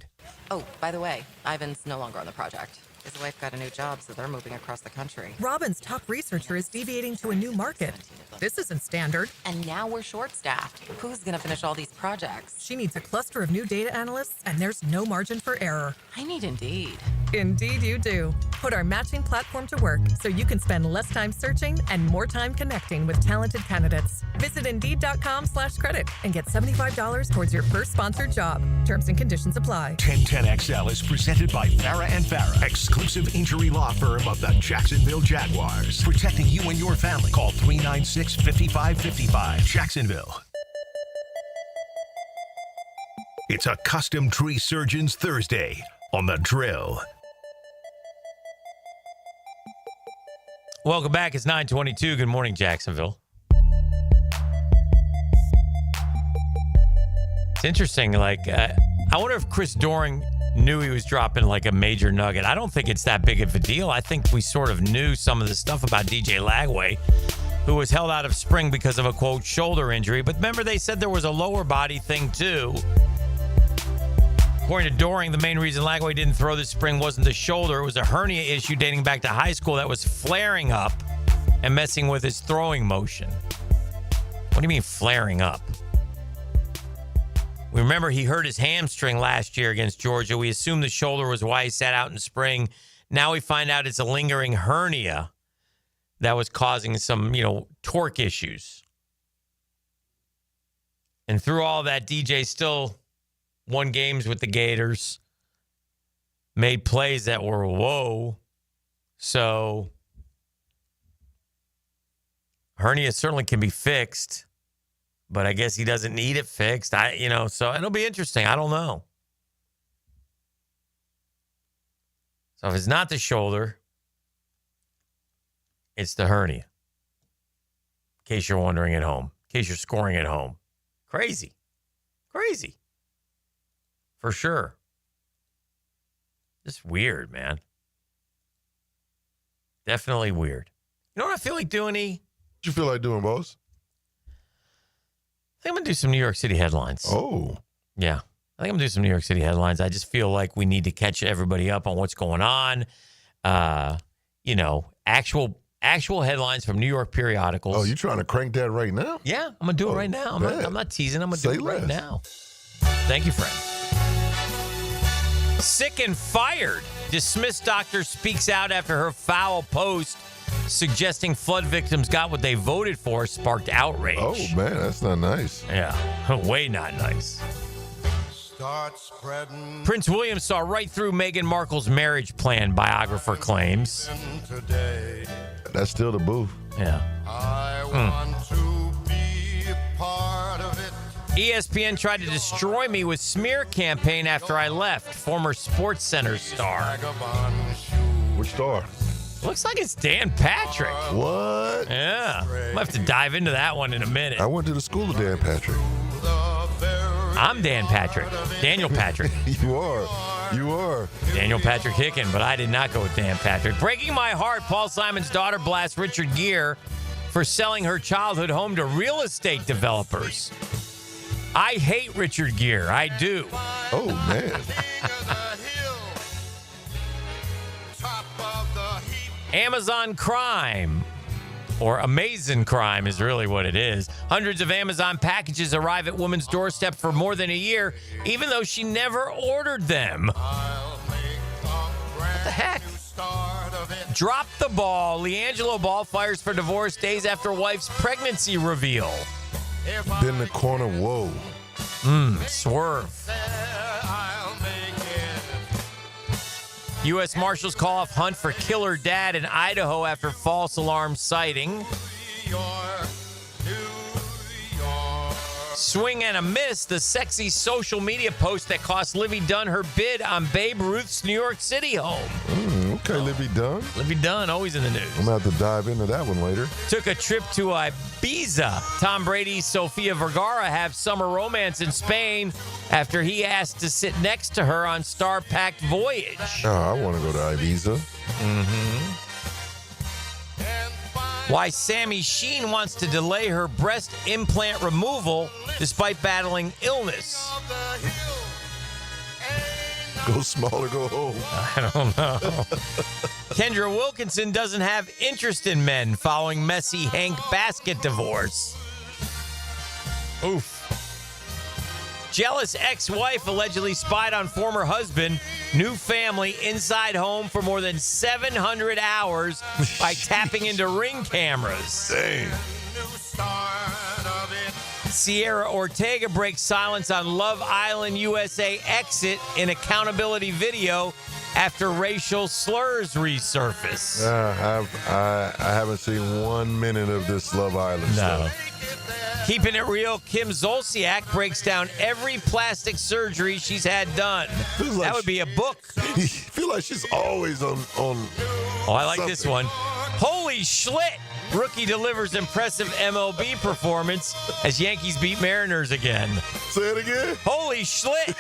Oh, by the way, Ivan's no longer on the project. His wife got a new job, so they're moving across the country. Robin's top researcher is deviating to a new market. This isn't standard. And now we're short-staffed. Who's going to finish all these projects? She needs a cluster of new data analysts, and there's no margin for error. I need Indeed. Indeed you do. Put our matching platform to work so you can spend less time searching and more time connecting with talented candidates. Visit Indeed.com/credit and get $75 towards your first sponsored job. Terms and conditions apply. 1010XL is presented by Farah and Farah, exclusive injury law firm of the Jacksonville Jaguars. Protecting you and your family. Call 396-5555. Jacksonville. It's a Custom Tree Surgeons Thursday on The Drill. Welcome back. It's 9:22. Good morning, Jacksonville. It's interesting. I wonder if Chris Doering knew he was dropping like a major nugget. I don't think it's that big of a deal. I think we sort of knew some of the stuff about DJ Lagway. who was held out of spring because of a, quote, shoulder injury. But remember, they said there was a lower body thing, too. According to Doring, the main reason Lagway didn't throw this spring wasn't the shoulder. It was a hernia issue dating back to high school that was flaring up and messing with his throwing motion. What do you mean flaring up? We remember he hurt his hamstring last year against Georgia. We assumed the shoulder was why he sat out in spring. Now we find out it's a lingering hernia that was causing some, torque issues. And through all that, DJ still won games with the Gators, made plays that were whoa. So hernia certainly can be fixed, but I guess he doesn't need it fixed. So it'll be interesting. I don't know. So if it's not the shoulder, it's the hernia. In case you're wondering at home, in case you're scoring at home. Crazy. For sure. Just weird, man. Definitely weird. You know what I feel like doing, E? What you feel like doing, boss? I think I'm going to do some New York City headlines. Oh. Yeah. I think I'm going to do some New York City headlines. I just feel like we need to catch everybody up on what's going on. Actual headlines from New York periodicals. Oh, you trying to crank that right now? Yeah, I'm going to do it right now. I'm not teasing. I'm going to do it right now. Thank you, friend. Sick and fired. Dismissed doctor speaks out after her foul post suggesting flood victims got what they voted for sparked outrage. Oh, man, that's not nice. Yeah, way not nice. Prince William saw right through Meghan Markle's marriage plan, biographer claims. That's still the booth. Yeah. ESPN tried to destroy me with smear campaign after I left. Former Sports Center star. Which star? Looks like it's Dan Patrick. What? Yeah. Might have to dive into that one in a minute. I went to the school of Dan Patrick. I'm Dan Patrick. Daniel Patrick. You are. Daniel Patrick Hicken, but I did not go with Dan Patrick. Breaking my heart, Paul Simon's daughter blasts Richard Gere for selling her childhood home to real estate developers. I hate Richard Gere. I do. Oh, man. Amazon crime, or Amazon crime is really what it is. Hundreds of Amazon packages arrive at woman's doorstep for more than a year, even though she never ordered them. What the heck? Drop the ball. LiAngelo Ball fires for divorce days after wife's pregnancy reveal. Been in the corner, whoa. Swerve. U.S. Marshals call off hunt for killer dad in Idaho after false alarm sighting. Swing and a miss, the sexy social media post that cost Livy Dunn her bid on Babe Ruth's New York City home. Okay, Livy Dunn. Livy Dunn, always in the news. I'm going to have to dive into that one later. Took a trip to Ibiza. Tom Brady, Sofia Vergara have summer romance in Spain after he asked to sit next to her on star-packed voyage. Oh, I want to go to Ibiza. Why Sammy Sheen wants to delay her breast implant removal despite battling illness. Go small or go home. I don't know. Kendra Wilkinson doesn't have interest in men following messy Hank Baskett divorce. Oof. Jealous ex-wife allegedly spied on former husband. New family inside home for more than 700 hours by tapping into Ring cameras. Dang. Sierra Ortega breaks silence on Love Island USA exit in accountability video after racial slurs resurface. I haven't seen 1 minute of this Love Island stuff. Keeping it real, Kim Zolciak breaks down every plastic surgery she's had done. That would be a book. I feel like she's always on Oh, I like this one. Holy schlit! Rookie delivers impressive MLB performance as Yankees beat Mariners again. Say it again. Holy schlit!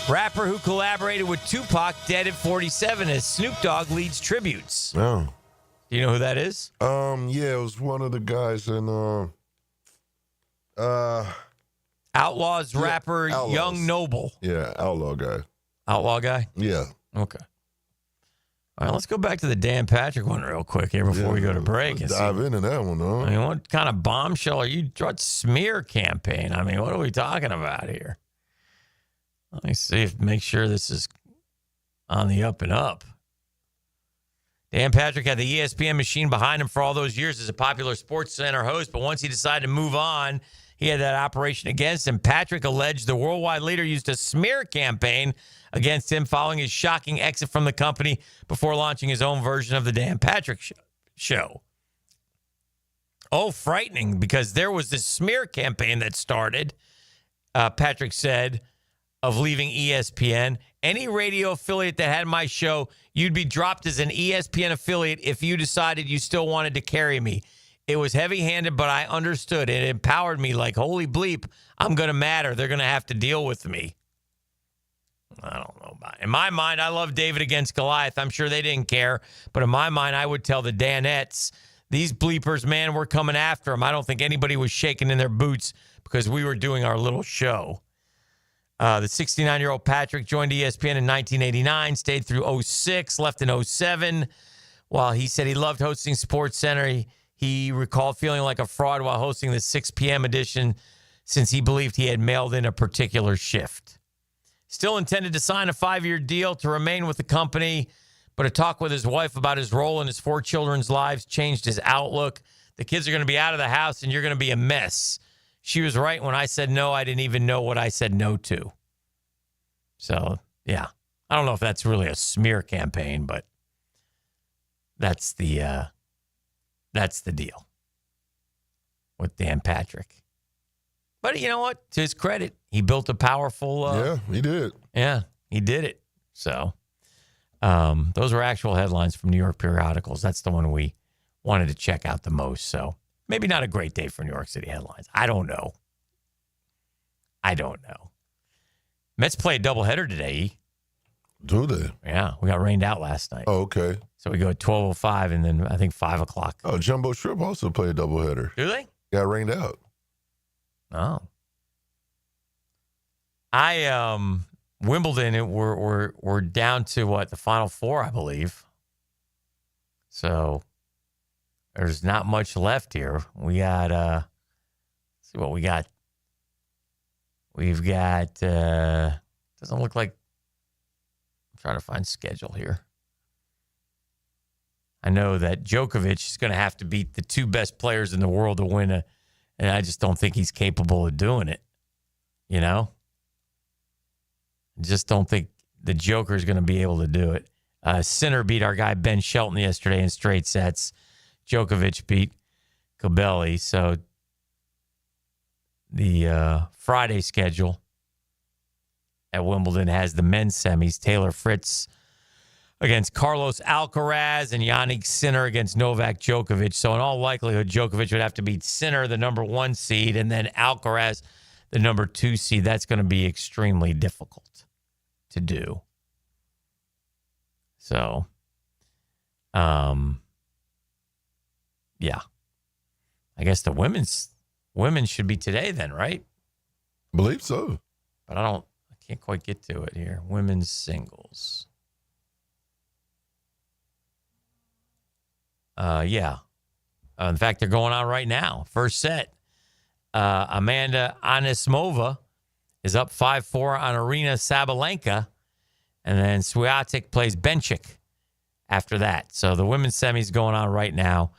Rapper who collaborated with Tupac dead at 47 as Snoop Dogg leads tributes. No. Do you know who that is? Yeah, it was one of the guys in Outlaws rapper Outlaws. Young Noble. Yeah, outlaw guy. Outlaw guy? Yeah. Okay. All right, let's go back to the Dan Patrick one real quick here before we go to break. Let's dive into that one, though. I mean, what kind of bombshell are you? What smear campaign? I mean, what are we talking about here? Let me see make sure this is on the up and up. Dan Patrick had the ESPN machine behind him for all those years as a popular Sports Center host, but once he decided to move on, he had that operation against him. Patrick alleged the worldwide leader used a smear campaign against him following his shocking exit from the company before launching his own version of the Dan Patrick Show. Oh, frightening, because there was this smear campaign that started, Patrick said, of leaving ESPN. Any radio affiliate that had my show, you'd be dropped as an ESPN affiliate if you decided you still wanted to carry me. It was heavy-handed, but I understood. It empowered me like, holy bleep, I'm going to matter. They're going to have to deal with me. I don't know about it. In my mind, I love David against Goliath. I'm sure they didn't care. But in my mind, I would tell the Danettes, these bleepers, man, we're coming after them. I don't think anybody was shaking in their boots because we were doing our little show. The 69-year-old Patrick joined ESPN in 1989, stayed through 06, left in 07. While he said he loved hosting Sports Center, he recalled feeling like a fraud while hosting the 6 p.m. edition since he believed he had mailed in a particular shift. Still intended to sign a 5-year deal to remain with the company, but a talk with his wife about his role in his 4 children's lives changed his outlook. The kids are going to be out of the house, and you're going to be a mess. She was right when I said no. I didn't even know what I said no to. So, yeah. I don't know if that's really a smear campaign, but that's the deal with Dan Patrick. But you know what? To his credit, he built a powerful... yeah, he did. Yeah, he did it. So those were actual headlines from New York periodicals. That's the one we wanted to check out the most. So maybe not a great day for New York City headlines. I don't know. Mets play a doubleheader today. Do they? Yeah, we got rained out last night. Oh, okay. So we go at 12:05 and then I think 5 o'clock. Oh, Jumbo Shrimp also play a doubleheader. Do they? Got rained out. Oh. Wimbledon, we're down to what, the Final Four, I believe. So there's not much left here. We got, let's see what we got. We've got, doesn't look like, I'm trying to find schedule here. I know that Djokovic is going to have to beat the 2 best players in the world to win and I just don't think he's capable of doing it. You know? Just don't think the Joker is going to be able to do it. Sinner beat our guy Ben Shelton yesterday in straight sets. Djokovic beat Cabelli. So the Friday schedule at Wimbledon has the men's semis. Taylor Fritz against Carlos Alcaraz and Yannick Sinner against Novak Djokovic. So in all likelihood, Djokovic would have to beat Sinner, the number 1 seed, and then Alcaraz, the number 2 seed. That's going to be extremely difficult to do. So, yeah. I guess the women should be today then, right? I believe so. But I can't quite get to it here. Women's singles. Yeah. In fact, they're going on right now. First set. Amanda Anisimova is up 5-4 on Arina Sabalenka. And then Swiatek plays Benchik after that. So the women's semis going on right now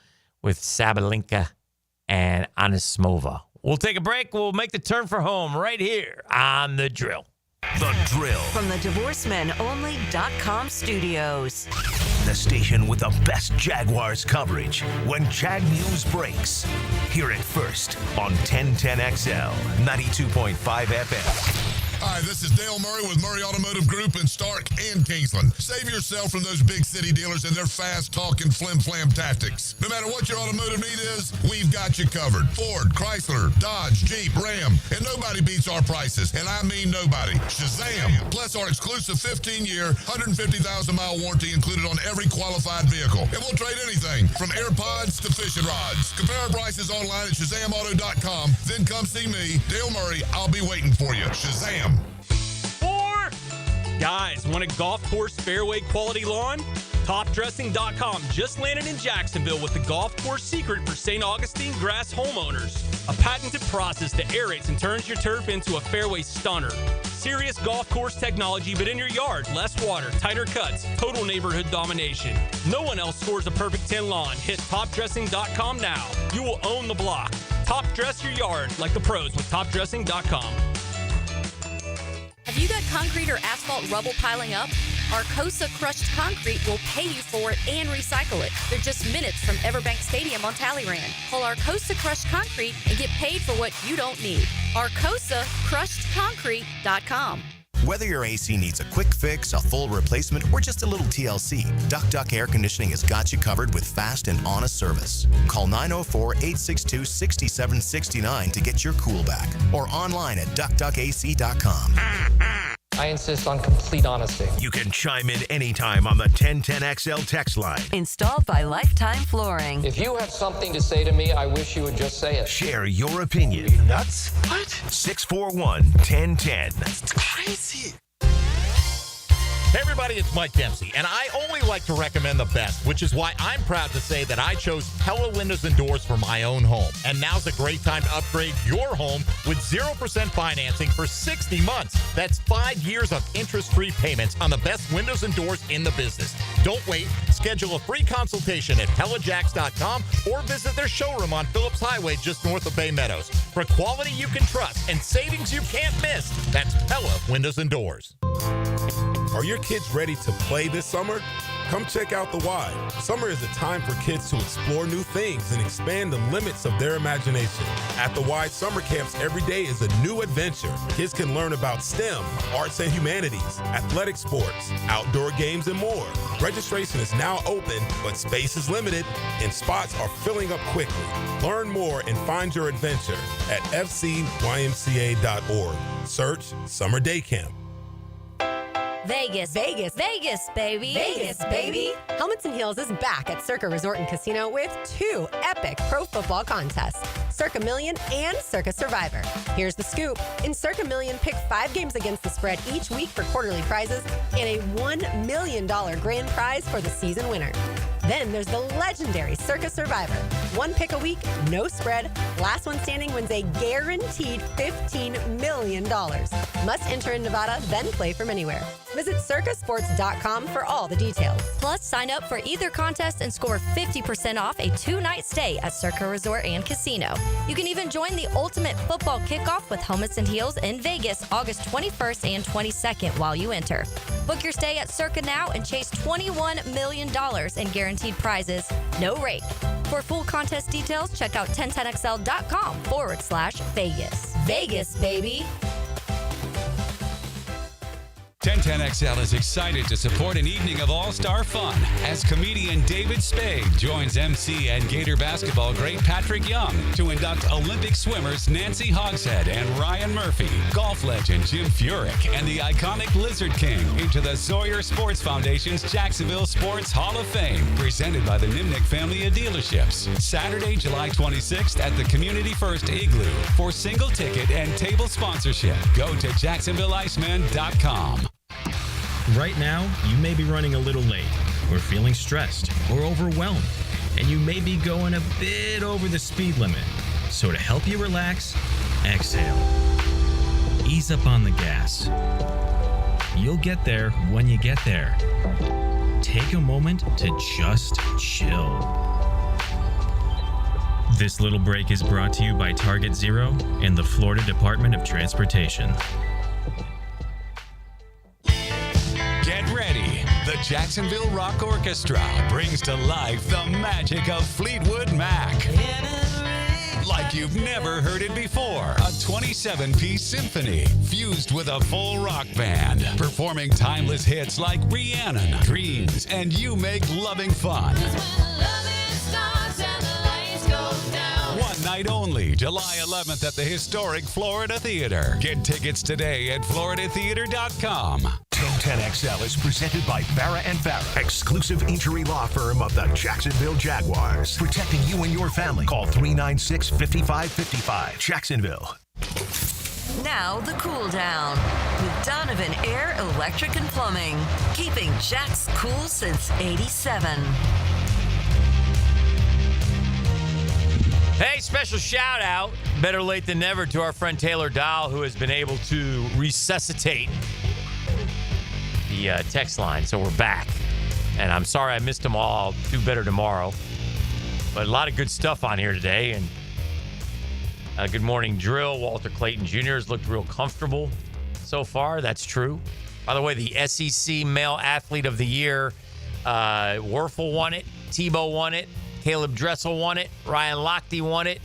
with Sabalenka and Anisimova. We'll take a break. We'll make the turn for home right here on The Drill. The Drill. From the DivorceMenOnly.com studios. The station with the best Jaguars coverage. When Jag News breaks, hear it first on 1010XL, 92.5 FM. Hi, this is Dale Murray with Murray Automotive Group in Stark and Kingsland. Save yourself from those big city dealers and their fast-talking flim-flam tactics. No matter what your automotive need is, we've got you covered. Ford, Chrysler, Dodge, Jeep, Ram, and nobody beats our prices, and I mean nobody. Shazam! Plus our exclusive 15-year, 150,000-mile warranty included on every qualified vehicle. And we'll trade anything from AirPods to fishing rods. Compare our prices online at ShazamAuto.com. Then come see me, Dale Murray. I'll be waiting for you. Shazam! Guys, want a golf course fairway quality lawn? TopDressing.com just landed in Jacksonville with the golf course secret for St. Augustine grass homeowners. A patented process that aerates and turns your turf into a fairway stunner. Serious golf course technology, but in your yard. Less water, tighter cuts, total neighborhood domination. No one else scores a perfect 10 lawn. Hit TopDressing.com now. You will own the block. Top dress your yard like the pros with TopDressing.com. Have you got concrete or asphalt rubble piling up? Arcosa Crushed Concrete will pay you for it and recycle it. They're just minutes from Everbank Stadium on Talleyrand. Call Arcosa Crushed Concrete and get paid for what you don't need. ArcosaCrushedConcrete.com. Whether your AC needs a quick fix, a full replacement, or just a little TLC, Duck Air Conditioning has got you covered with fast and honest service. Call 904-862-6769 to get your cool back, or online at duckduckac.com. I insist on complete honesty. You can chime in anytime on the 1010XL text line. Installed by Lifetime Flooring. If you have something to say to me, I wish you would just say it. Share your opinion. Are you nuts? What? 641-1010. That's crazy. Hey everybody, it's Mike Dempsey, and I only like to recommend the best, which is why I'm proud to say that I chose Pella Windows and Doors for my own home. And now's a great time to upgrade your home with 0% financing for 60 months. That's 5 years of interest-free payments on the best windows and doors in the business. Don't wait. Schedule a free consultation at PellaJacks.com or visit their showroom on Phillips Highway just north of Bay Meadows. For quality you can trust and savings you can't miss, that's Pella Windows and Doors. Are your kids ready to play this summer? Come check out The Y. Summer is a time for kids to explore new things and expand the limits of their imagination. At The Y, summer camps every day is a new adventure. Kids can learn about STEM, arts and humanities, athletic sports, outdoor games, and more. Registration is now open, but space is limited, and spots are filling up quickly. Learn more and find your adventure at fcymca.org. Search Summer Day Camp. Vegas, Vegas, Vegas, baby. Vegas, baby. Helmets and Heels is back at Circa Resort and Casino with 2 epic pro football contests, Circa Million and Circa Survivor. Here's the scoop. In Circa Million, pick 5 games against the spread each week for quarterly prizes and a $1 million grand prize for the season winner. Then there's the legendary Circa Survivor. 1 pick a week, no spread. Last one standing wins a guaranteed $15 million. Must enter in Nevada, then play from anywhere. Visit circasports.com for all the details. Plus, sign up for either contest and score 50% off a 2-night stay at Circa Resort and Casino. You can even join the ultimate football kickoff with Helmets and Heels in Vegas, August 21st and 22nd while you enter. Book your stay at Circa now and chase $21 million in guaranteed prizes, no rate. For full contest details, check out 1010XL.com/Vegas. Vegas, baby. 1010XL is excited to support an evening of all-star fun as comedian David Spade joins MC and Gator basketball great Patrick Young to induct Olympic swimmers Nancy Hogshead and Ryan Murphy, golf legend Jim Furyk, and the iconic Lizard King into the Sawyer Sports Foundation's Jacksonville Sports Hall of Fame, presented by the Nimnick family of dealerships. Saturday, July 26th at the Community First Igloo. For single ticket and table sponsorship, go to JacksonvilleIceman.com. Right now, you may be running a little late, or feeling stressed, or overwhelmed, and you may be going a bit over the speed limit. So to help you relax, exhale. Ease up on the gas. You'll get there when you get there. Take a moment to just chill. This little break is brought to you by Target Zero and the Florida Department of Transportation. Get ready. The Jacksonville Rock Orchestra brings to life the magic of Fleetwood Mac. like you've never heard it before. A 27-piece symphony fused with a full rock band, performing timeless hits like Rhiannon, Dreams, and You Make Loving Fun. One night only, July 11th at the historic Florida Theater. Get tickets today at floridatheater.com. 1010XL is presented by Farah & Farah, exclusive injury law firm of the Jacksonville Jaguars. Protecting you and your family. Call 396-5555. Jacksonville. Now the cool down with Donovan Air, Electric and Plumbing. Keeping Jack's cool since 87. Hey, special shout out, better late than never, to our friend Taylor Dahl, who has been able to resuscitate the text line. So we're back. And I'm sorry I missed them all. I'll do better tomorrow. But a lot of good stuff on here today. And good morning, Drill. Walter Clayton Jr. has looked real comfortable so far. That's true. By the way, the SEC Male Athlete of the Year, Werfel won it. Tebow won it. Caleb Dressel won it. Ryan Lochte won it.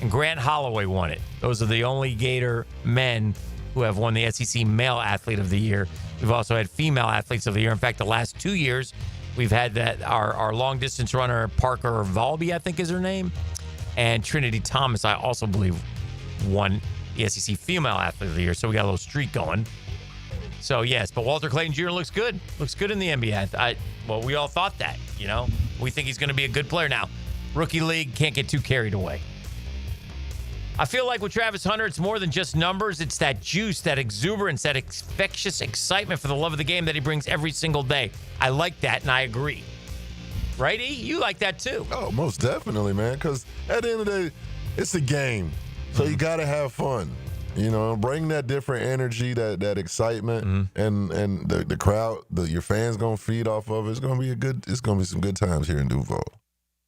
And Grant Holloway won it. Those are the only Gator men who have won the SEC Male Athlete of the Year. We've also had Female Athletes of the Year. In fact, the last 2 years, we've had that our long-distance runner, Parker Valby, I think is her name, and Trinity Thomas, I also believe, won the SEC Female Athlete of the Year. So we got a little streak going. So, yes, but Walter Clayton Jr. looks good. Looks good in the NBA. Well, we all thought that, you know. We think he's going to be a good player. Now, rookie league, can't get too carried away. I feel like with Travis Hunter, it's more than just numbers. It's that juice, that exuberance, that infectious excitement for the love of the game that he brings every single day. I like that, and I agree. Right, E? You like that, too. Oh, most definitely, man, because at the end of the day, it's a game. So you got to have fun. You know, bring that different energy, that excitement, and the crowd, your fans gonna feed off of it. It's gonna be some good times here in Duval.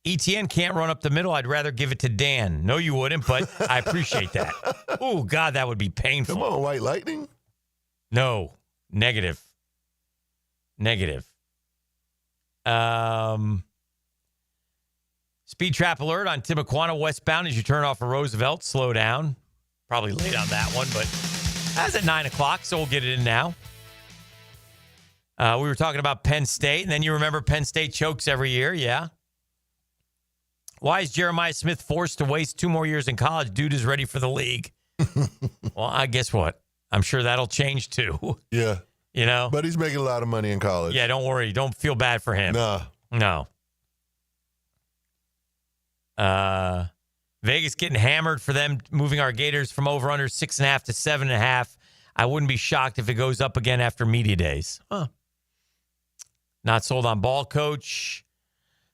ETN can't run up the middle. I'd rather give it to Dan. No, you wouldn't, but I appreciate that. Oh God, that would be painful. Come on, White Lightning. No, negative. Speed trap alert on Timuquana westbound as you turn off of Roosevelt. Slow down. Probably late on that one, but that's at 9 o'clock, so we'll get it in now. We were talking about Penn State, and then you remember Penn State chokes every year, yeah? Why is Jeremiah Smith forced to waste 2 more years in college? Dude is ready for the league. Well, I guess what? I'm sure that'll change too. Yeah. You know? But he's making a lot of money in college. Yeah, don't worry. Don't feel bad for him. No. Vegas getting hammered for them moving our Gators from over under 6.5 to 7.5. I wouldn't be shocked if it goes up again after media days. Not sold on ball coach.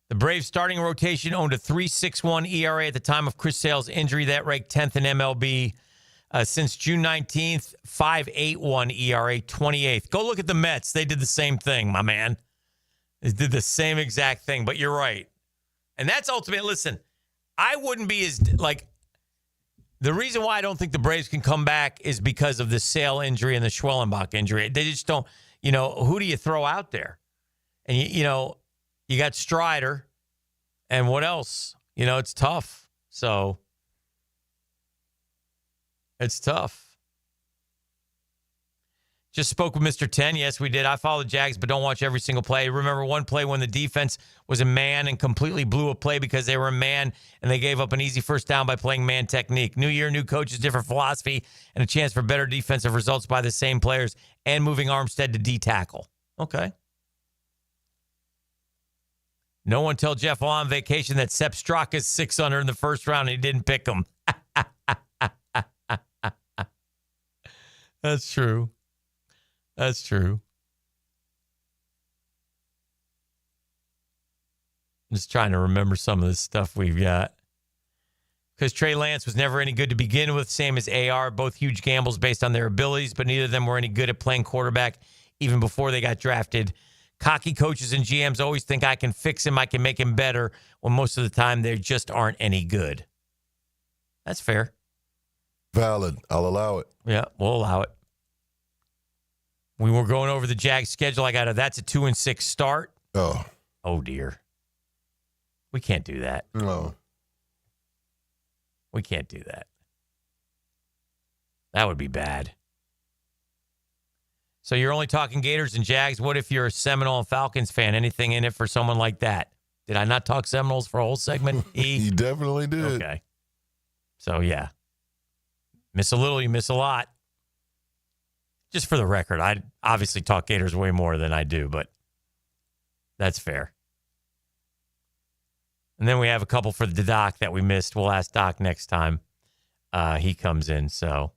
The Braves starting rotation owned a 3.61 ERA at the time of Chris Sale's injury. That ranked 10th in MLB. Since June 19th, 5.81 ERA, 28th. Go look at the Mets. They did the same thing, my man. They did the same exact thing, but you're right. And that's ultimate. Listen, I wouldn't be as, the reason why I don't think the Braves can come back is because of the Sale injury and the Schwellenbach injury. They just don't, who do you throw out there? And, you got Strider, and what else? It's tough. So, it's tough. Just spoke with Mr. 10. Yes, we did. I follow the Jags, but don't watch every single play. Remember one play when the defense was a man and completely blew a play because they were a man and they gave up an easy first down by playing man technique. New year, new coaches, different philosophy, and a chance for better defensive results by the same players and moving Armstead to D-tackle. Okay. No one tell Jeff while on vacation that Sepp Straka's 6 under in the first round and he didn't pick him. That's true. That's true. I'm just trying to remember some of this stuff we've got. Because Trey Lance was never any good to begin with, same as AR. Both huge gambles based on their abilities, but neither of them were any good at playing quarterback even before they got drafted. Cocky coaches and GMs always think I can fix him, I can make him better, when most of the time they just aren't any good. That's fair. Valid. I'll allow it. Yeah, we'll allow it. We were going over the Jags schedule. That's a 2-6 start. Oh dear. We can't do that. No. We can't do that. That would be bad. So you're only talking Gators and Jags. What if you're a Seminole and Falcons fan? Anything in it for someone like that? Did I not talk Seminoles for a whole segment? You definitely did. Okay. So, yeah. Miss a little, you miss a lot. Just for the record, I obviously talk Gators way more than I do, but that's fair. And then we have a couple for the Doc that we missed. We'll ask Doc next time he comes in. So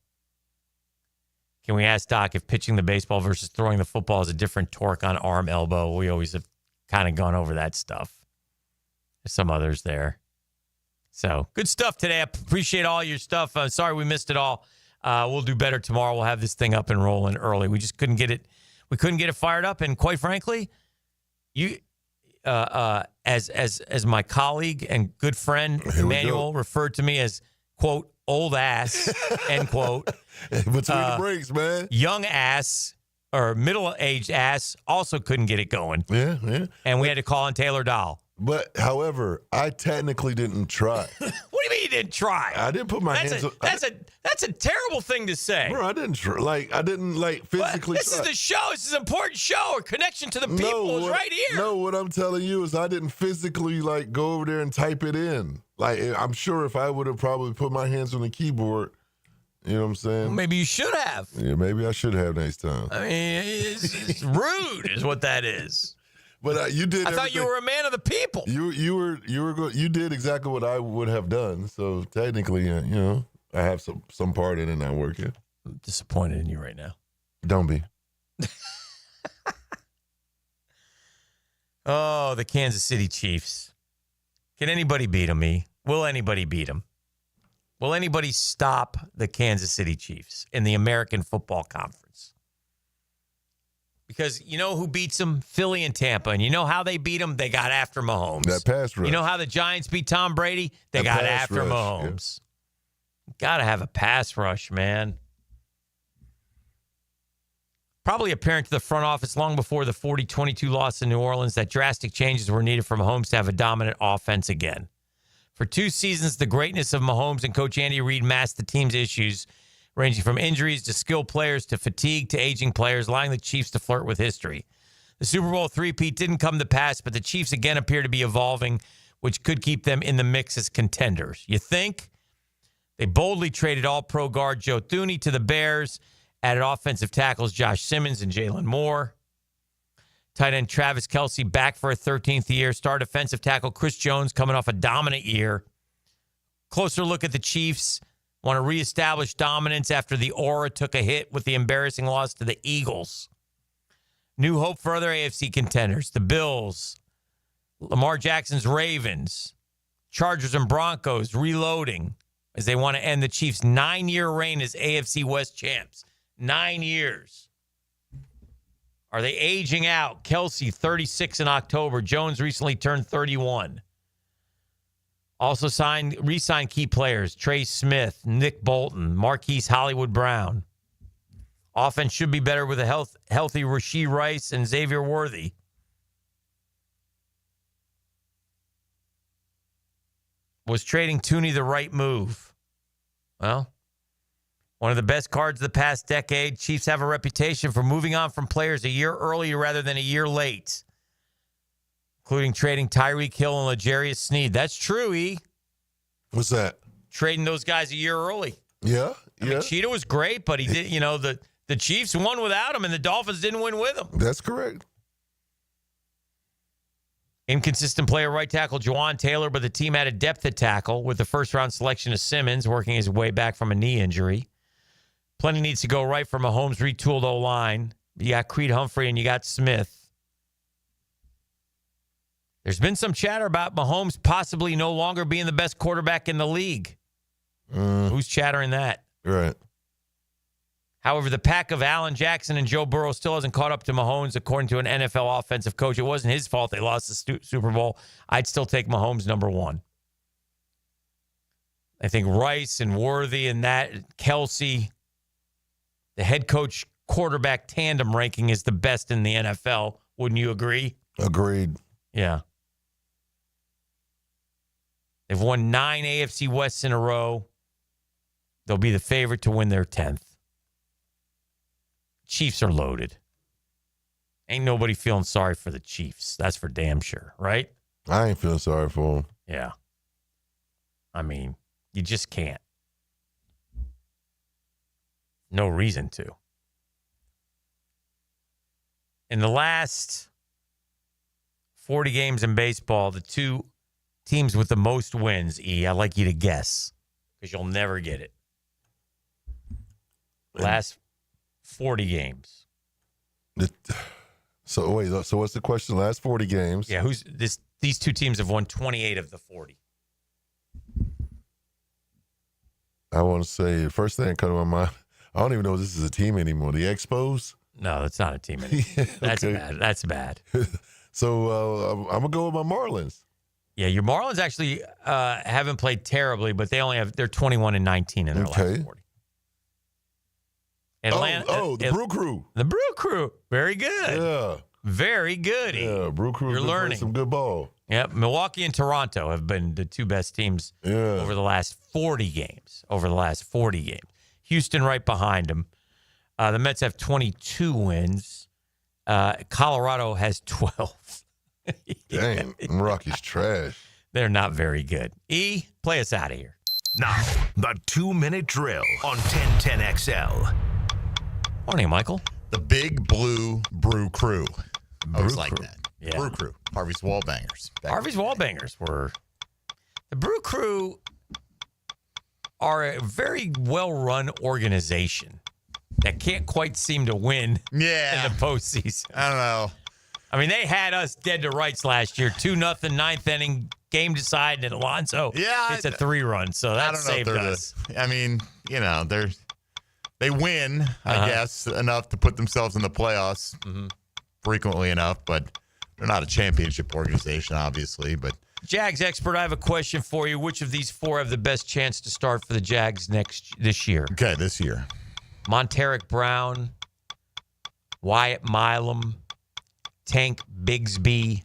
can we ask Doc if pitching the baseball versus throwing the football is a different torque on arm, elbow? We always have kind of gone over that stuff. There's some others there. So good stuff today. I appreciate all your stuff. Sorry we missed it all. We'll do better tomorrow. We'll have this thing up and rolling early. We just couldn't get it. We couldn't get it fired up. And quite frankly, you, as my colleague and good friend Emmanuel referred to me as, quote, old ass, end quote. Between the breaks, man. Young ass or middle-aged ass also couldn't get it going. Yeah. And we had to call on Taylor Dahl. But, however, I technically didn't try. What do you mean you didn't try? I didn't put my hands on... That's a terrible thing to say. Bro, I didn't try. I didn't physically This try. is the show. This is an important show. Our connection to the people is right here. No, what I'm telling you is I didn't physically, go over there and type it in. I'm sure if I would have probably put my hands on the keyboard, you know what I'm saying? Well, maybe you should have. Yeah, maybe I should have next time. I mean, it's rude is what that is. But you did. I thought you were a man of the people. You did exactly what I would have done. So technically, I have some part in it not working. I'm disappointed in you right now. Don't be. Oh, the Kansas City Chiefs. Can anybody beat them, E? Will anybody beat them? Will anybody stop the Kansas City Chiefs in the American Football Conference? Because you know who beats them? Philly and Tampa. And you know how they beat them? They got after Mahomes. That pass rush. You know how the Giants beat Tom Brady? They got after Mahomes. Yeah. Got to have a pass rush, man. Probably apparent to the front office long before the 40-22 loss in New Orleans that drastic changes were needed for Mahomes to have a dominant offense again. For 2 seasons, the greatness of Mahomes and Coach Andy Reid masked the team's issues, ranging from injuries to skilled players to fatigue to aging players, allowing the Chiefs to flirt with history. The Super Bowl three-peat didn't come to pass, but the Chiefs again appear to be evolving, which could keep them in the mix as contenders. You think? They boldly traded all-pro guard Joe Thuney to the Bears, added offensive tackles Josh Simmons and Jalen Moore. Tight end Travis Kelce back for a 13th year. Star defensive tackle Chris Jones coming off a dominant year. Closer look at the Chiefs. Want to reestablish dominance after the aura took a hit with the embarrassing loss to the Eagles. New hope for other AFC contenders. The Bills, Lamar Jackson's Ravens, Chargers and Broncos reloading as they want to end the Chiefs' 9-year reign as AFC West champs. 9 years. Are they aging out? Kelce, 36 in October. Jones recently turned 31. Also re-signed key players, Trey Smith, Nick Bolton, Marquise Hollywood Brown. Offense should be better with a healthy Rashee Rice and Xavier Worthy. Was trading Thuney the right move? Well, one of the best cards of the past decade. Chiefs have a reputation for moving on from players a year early rather than a year late, including trading Tyreek Hill and L'Jarius Sneed. That's true, E. What's that? Trading those guys a year early. Yeah. I mean, Cheetah was great, but he did, the Chiefs won without him and the Dolphins didn't win with him. That's correct. Inconsistent player right tackle Juwan Taylor, but the team had a depth at tackle with the first-round selection of Simmons working his way back from a knee injury. Plenty needs to go right for Mahomes' retooled O-line. You got Creed Humphrey and you got Smith. There's been some chatter about Mahomes possibly no longer being the best quarterback in the league. Who's chattering that? Right. However, the pack of Allen Jackson and Joe Burrow still hasn't caught up to Mahomes, according to an NFL offensive coach. It wasn't his fault they lost the Super Bowl. I'd still take Mahomes number 1. I think Rice and Worthy and that, Kelce, the head coach quarterback tandem ranking is the best in the NFL. Wouldn't you agree? Agreed. Yeah. They've won 9 AFC Wests in a row. They'll be the favorite to win their 10th. Chiefs are loaded. Ain't nobody feeling sorry for the Chiefs. That's for damn sure, right? I ain't feeling sorry for them. Yeah. I mean, you just can't. No reason to. In the last 40 games in baseball, the two teams with the most wins, I'd like you to guess, because you'll never get it. Last 40 games. So what's the question? Last 40 games. Yeah, these two teams have won 28 of the 40. I want to say the first thing that comes to my mind, I don't even know if this is a team anymore. The Expos? No, that's not a team anymore. That's bad. That's bad. So I'm going to go with my Marlins. Yeah, your Marlins actually haven't played terribly, but they're 21-19 in their last 40. Atlanta, the Brew Crew. The Brew Crew. Very good. Yeah. Very good. Yeah, Brew Crew. You're learning some good ball. Yep. Milwaukee and Toronto have been the two best teams over the last 40 games. Houston right behind them. The Mets have 22 wins. Colorado has 12. Dang, Rockies trash. They're not very good. Play us out of here. Now, the 2-minute drill on 1010XL. Morning, Michael. The Big Blue Brew Crew. I always like Crew. that. Yeah. Brew Crew. Harvey's Wallbangers. Harvey's Wallbangers were. The Brew Crew are a very well-run organization that can't quite seem to win in the postseason. I don't know. I mean, they had us dead to rights last year. 2-0, ninth inning, game decided, and Alonso hits a 3-run. So that saved us. I mean, they win, I guess, enough to put themselves in the playoffs frequently enough, but they're not a championship organization, obviously. But Jags expert, I have a question for you. Which of these four have the best chance to start for the Jags this year? Okay, this year. Monteric Brown, Wyatt Milam, Tank Bigsby,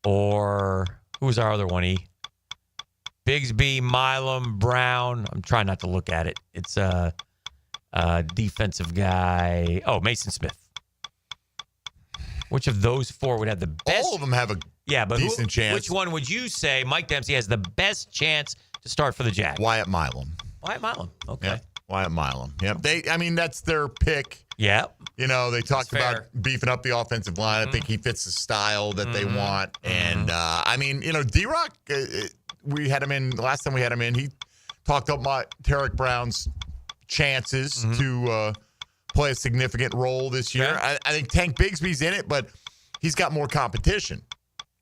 or who's our other one, Bigsby, Milam, Brown. I'm trying not to look at it. It's a defensive guy. Oh, Mason Smith. Which of those four would have the best? All of them have a decent chance. Which one would you say Mike Dempsey has the best chance to start for the Jags? Wyatt Milam. Wyatt Milam. Okay. Yep. Wyatt Milam. Yep. That's their pick. Yeah. They talked about beefing up the offensive line. I think he fits the style that they want. And, D-Rock, we had him in, last time we had him in, he talked up Monteric Brown's chances to play a significant role this year. Okay. I think Tank Bigsby's in it, but he's got more competition.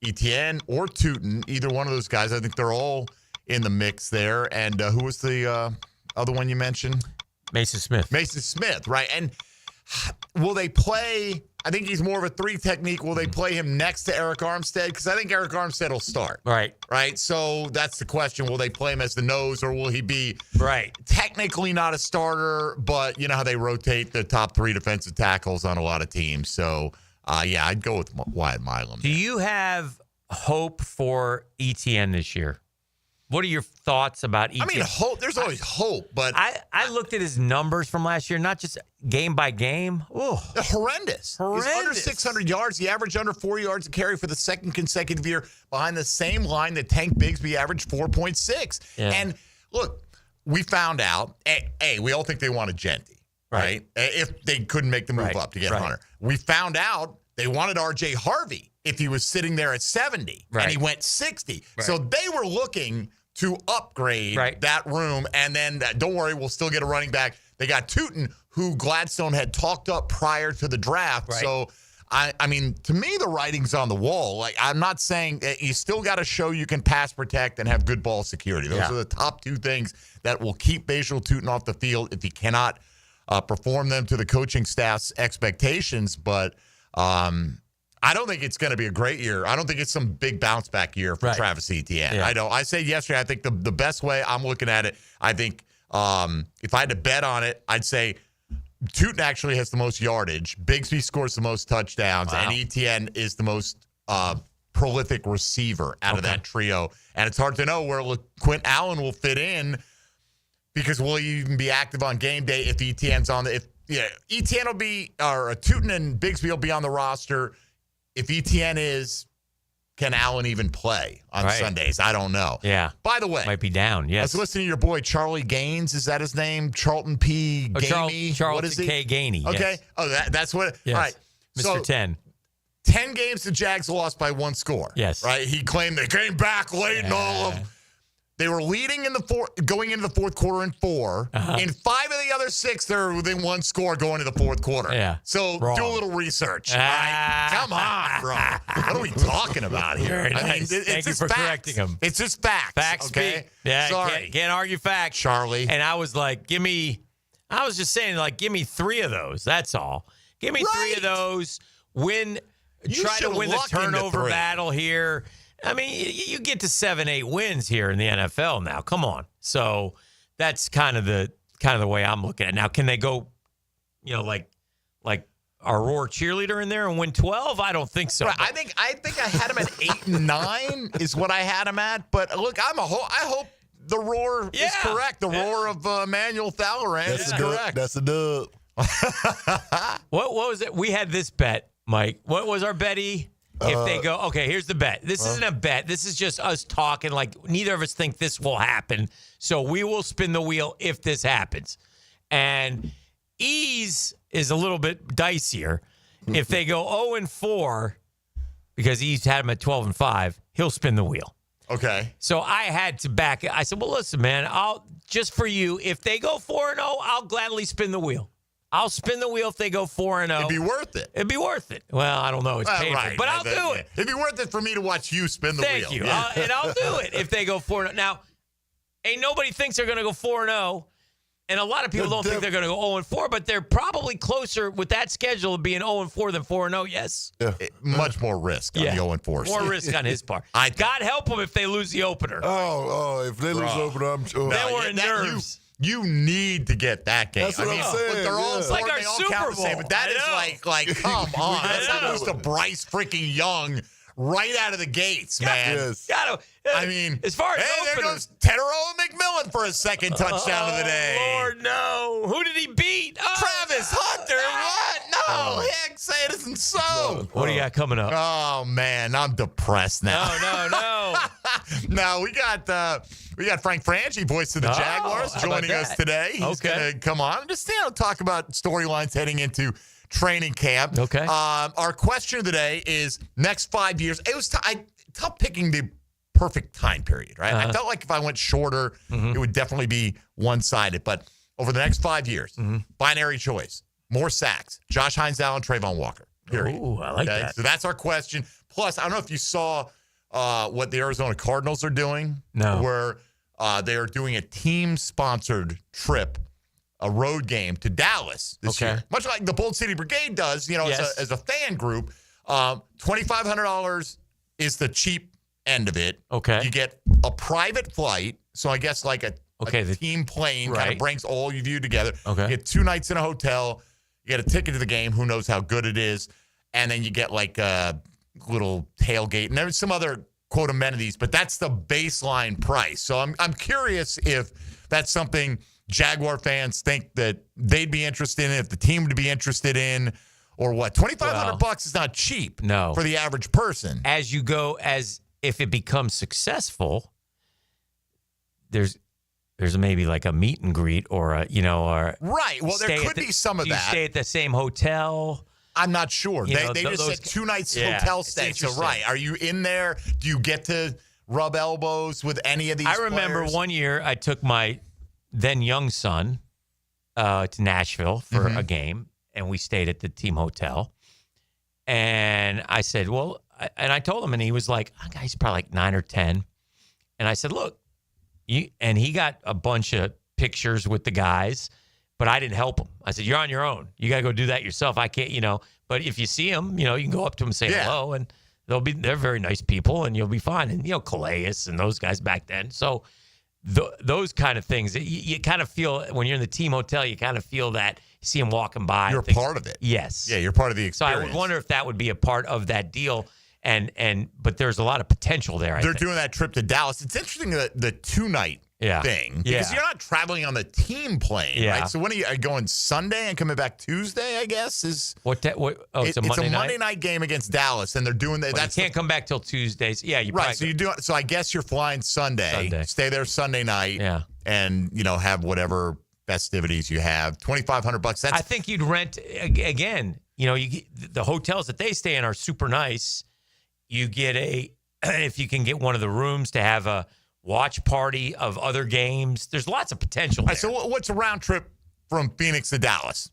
Etienne or Tootin, either one of those guys, I think they're all in the mix there. And who was the other one you mentioned? Mason Smith. Mason Smith, right. And will they play, I think he's more of a 3 technique. Will they play him next to Eric Armstead? Because I think Eric Armstead will start. Right. Right? So that's the question. Will they play him as the nose, or will he be technically not a starter, but you know how they rotate the top 3 defensive tackles on a lot of teams. So, I'd go with Wyatt Milam. Do you have hope for Etienne this year? What are your thoughts about Etienne? I mean, hope. There's always hope, but I looked at his numbers from last year, not just game by game. Oh, horrendous. He's under 600 yards. He averaged under 4 yards a carry for the second consecutive year behind the same line that Tank Bigsby averaged 4.6. Yeah. And look, we found out, we all think they wanted Genty, right? If they couldn't make the move up to get Hunter. We found out they wanted R.J. Harvey if he was sitting there at 70, and he went 60. Right. So they were looking to upgrade that room, and then don't worry, we'll still get a running back. They got Tootin, who Gladstone had talked up prior to the draft. Right. So, I mean, to me, the writing's on the wall. Like, I'm not saying you still got to show you can pass protect and have good ball security. Those are the top 2 things that will keep Bashal Tootin off the field if he cannot perform them to the coaching staff's expectations. But I don't think it's going to be a great year. I don't think it's some big bounce back year for Travis Etienne. Yeah. I know. I said yesterday, I think the best way I'm looking at it, I think if I had to bet on it, I'd say Tootin actually has the most yardage. Bigsby scores the most touchdowns, and Etienne is the most prolific receiver out of that trio. And it's hard to know where Quint Allen will fit in because will he even be active on game day if Etienne's on the Etienne will be, or Tootin and Bigsby will be on the roster. If Etienne is, can Allen even play on Sundays? I don't know. Yeah. By the way, might be down. Yes. I was listening to your boy Charlie Gaines. Is that his name? Charlton P. Gamey. Charlton what is he? K. Gainey. Okay. Yes. Oh, that's what. Yes. All right. Mr. So, 10. 10 games the Jags lost by 1 score. Yes. Right? He claimed they came back late and all of. They were leading going into the fourth quarter in 4. In 5 of the other 6, they're within 1 score going into the fourth quarter. Yeah. So Wrong. do a little research. All right? Come on, bro. What are we talking about here? Very nice. Thank you for correcting him. It's just facts. Facts okay? speak. Yeah, Sorry. Can't argue facts. Charlie. And I was like, give me 3 of those. That's all. Give me 3 of those. Try to win the turnover battle here. I mean, you get to 7-8 wins here in the NFL now. Come on. So that's kind of the way I'm looking at it. Now, can they go, like our Roar cheerleader in there and win 12? I don't think so. Right. I think I had him at 8 and 9 is what I had him at. But look, I hope the Roar is correct. The Roar of Emmanuel Thalleran is correct. That's a dub. What was it? We had this bet, Mike. What was our betty? If they go, okay, here's the bet. This isn't a bet. This is just us talking. Like, neither of us think this will happen. So we will spin the wheel if this happens. And Ease is a little bit dicier. If they go 0-4, because Ease had him at 12-5, he'll spin the wheel. Okay. So I had to back it. I said, well, listen, man, just for you, if they go 4-0, I'll gladly spin the wheel. I'll spin the wheel if they go 4-0. It'd be worth it. It'd be worth it. Well, I don't know. It's painful, but I'll do it. It'd be worth it for me to watch you spin the wheel. Thank you. And I'll do it if they go 4-0. Now, ain't nobody thinks they're going to go 4-0, and a lot of people don't think they're going to go 0-4, but they're probably closer with that schedule of being 0-4 than 4-0, yes? Much more risk on the 0-4. More risk on his part. God help them if they lose the opener. If they lose the opener, I'm sure. They were in nerves. You need to get that game. That's what I'm saying. They're all It's like our Super Bowl. But that is like come on. That's like lose to Bryce freaking Young right out of the gates, man. Yes. I mean, as far as there openers, goes Tedero McMillan for a second touchdown of the day. Lord, no. Who did he beat? Travis Hunter. What? No, heck, say it isn't so. What do you got coming up? Oh, man, I'm depressed now. No. No, we got Frank Franchi, voice of the Jaguars, joining us today. He's going to come on and just talk about storylines heading into training camp. Okay. Our question of the day is next 5 years. It was tough picking the perfect time period, right? I felt like if I went shorter, it would definitely be one-sided. But over the next 5 years, binary choice, more sacks, Josh Hines, Allen, Trayvon Walker, period. Ooh, I like that. So that's our question. Plus, I don't know if you saw what the Arizona Cardinals are doing. No. Where they are doing a team-sponsored trip, a road game to Dallas this year. Much like the Bold City Brigade does, as a fan group. $2,500 is the cheap end of it. Okay. You get a private flight. So I guess like a team plane kind of brings all of you together. Okay. You get 2 nights in a hotel. You get a ticket to the game. Who knows how good it is. And then you get like a little tailgate. And there's some other, quote, amenities. But that's the baseline price. So I'm curious if that's something Jaguar fans think that they'd be interested in, if the team would be interested in, or what. $2,500 is not cheap for the average person. As if it becomes successful, there's maybe like a meet and greet or right. Well, there could be some of that. You stay at the same hotel. I'm not sure. They just said 2 nights hotel stay. So are you in there? Do you get to rub elbows with any of these? I remember players? one year I took my then young son to Nashville for a game, and we stayed at the team hotel. And I said, I told him, and he was like, he's probably like 9 or 10. And I said, look, and he got a bunch of pictures with the guys, but I didn't help him. I said, you're on your own. You got to go do that yourself. I can't, but if you see them, you can go up to them and say hello, and they're very nice people, and you'll be fine. And, Calais and those guys back then. So those kind of things, you kind of feel when you're in the team hotel, you kind of feel that you see them walking by. You're part of it. Yes. Yeah, you're part of the experience. So I would wonder if that would be a part of that deal. but there's a lot of potential there. They're doing that trip to Dallas. It's interesting the 2-night thing because you're not traveling on the team plane, right? So when are you going Sunday and coming back Tuesday? I guess is it's a Monday night game against Dallas, and they're doing that. You can't come back till Tuesdays. Yeah, you right. So you do. So I guess you're flying Sunday. Stay there Sunday night. Yeah, and have whatever festivities you have. $2,500. I think you'd rent again. You get, the hotels that they stay in are super nice. You get if you can get one of the rooms to have a watch party of other games. There's lots of potential there. So what's a round trip from Phoenix to Dallas?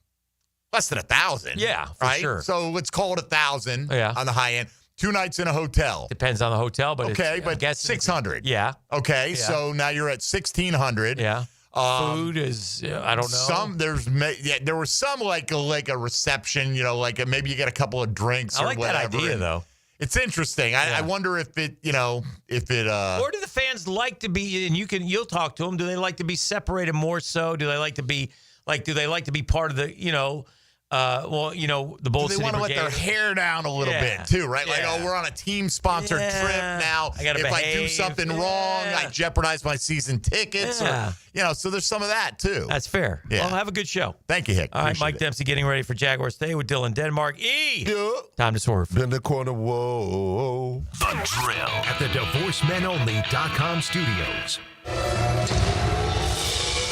Less than 1,000. Yeah, for sure. So let's call it 1,000 on the high end. 2 nights in a hotel. Depends on the hotel, but I guess 600. Yeah. Okay, so now you're at 1,600. Yeah. Food is I don't know. There was some like a reception, maybe you get a couple of drinks. I or like whatever. that idea though. It's interesting. I wonder if it. Or do the fans like to be? And you'll talk to them. Do they like to be separated more so? Do they like to be part of the? The Bold City City want to let their hair down a little bit too, right? Like, we're on a team-sponsored trip now. If I do something wrong, I jeopardize my season tickets. Or, so there's some of that too. That's fair. Yeah. Well, have a good show. Thank you, Hick. All right, Mike Dempsey getting ready for Jaguars Day with Dylan Denmark. Time to swerve. In the corner, whoa. The Drill at the DivorceMenOnly.com studios.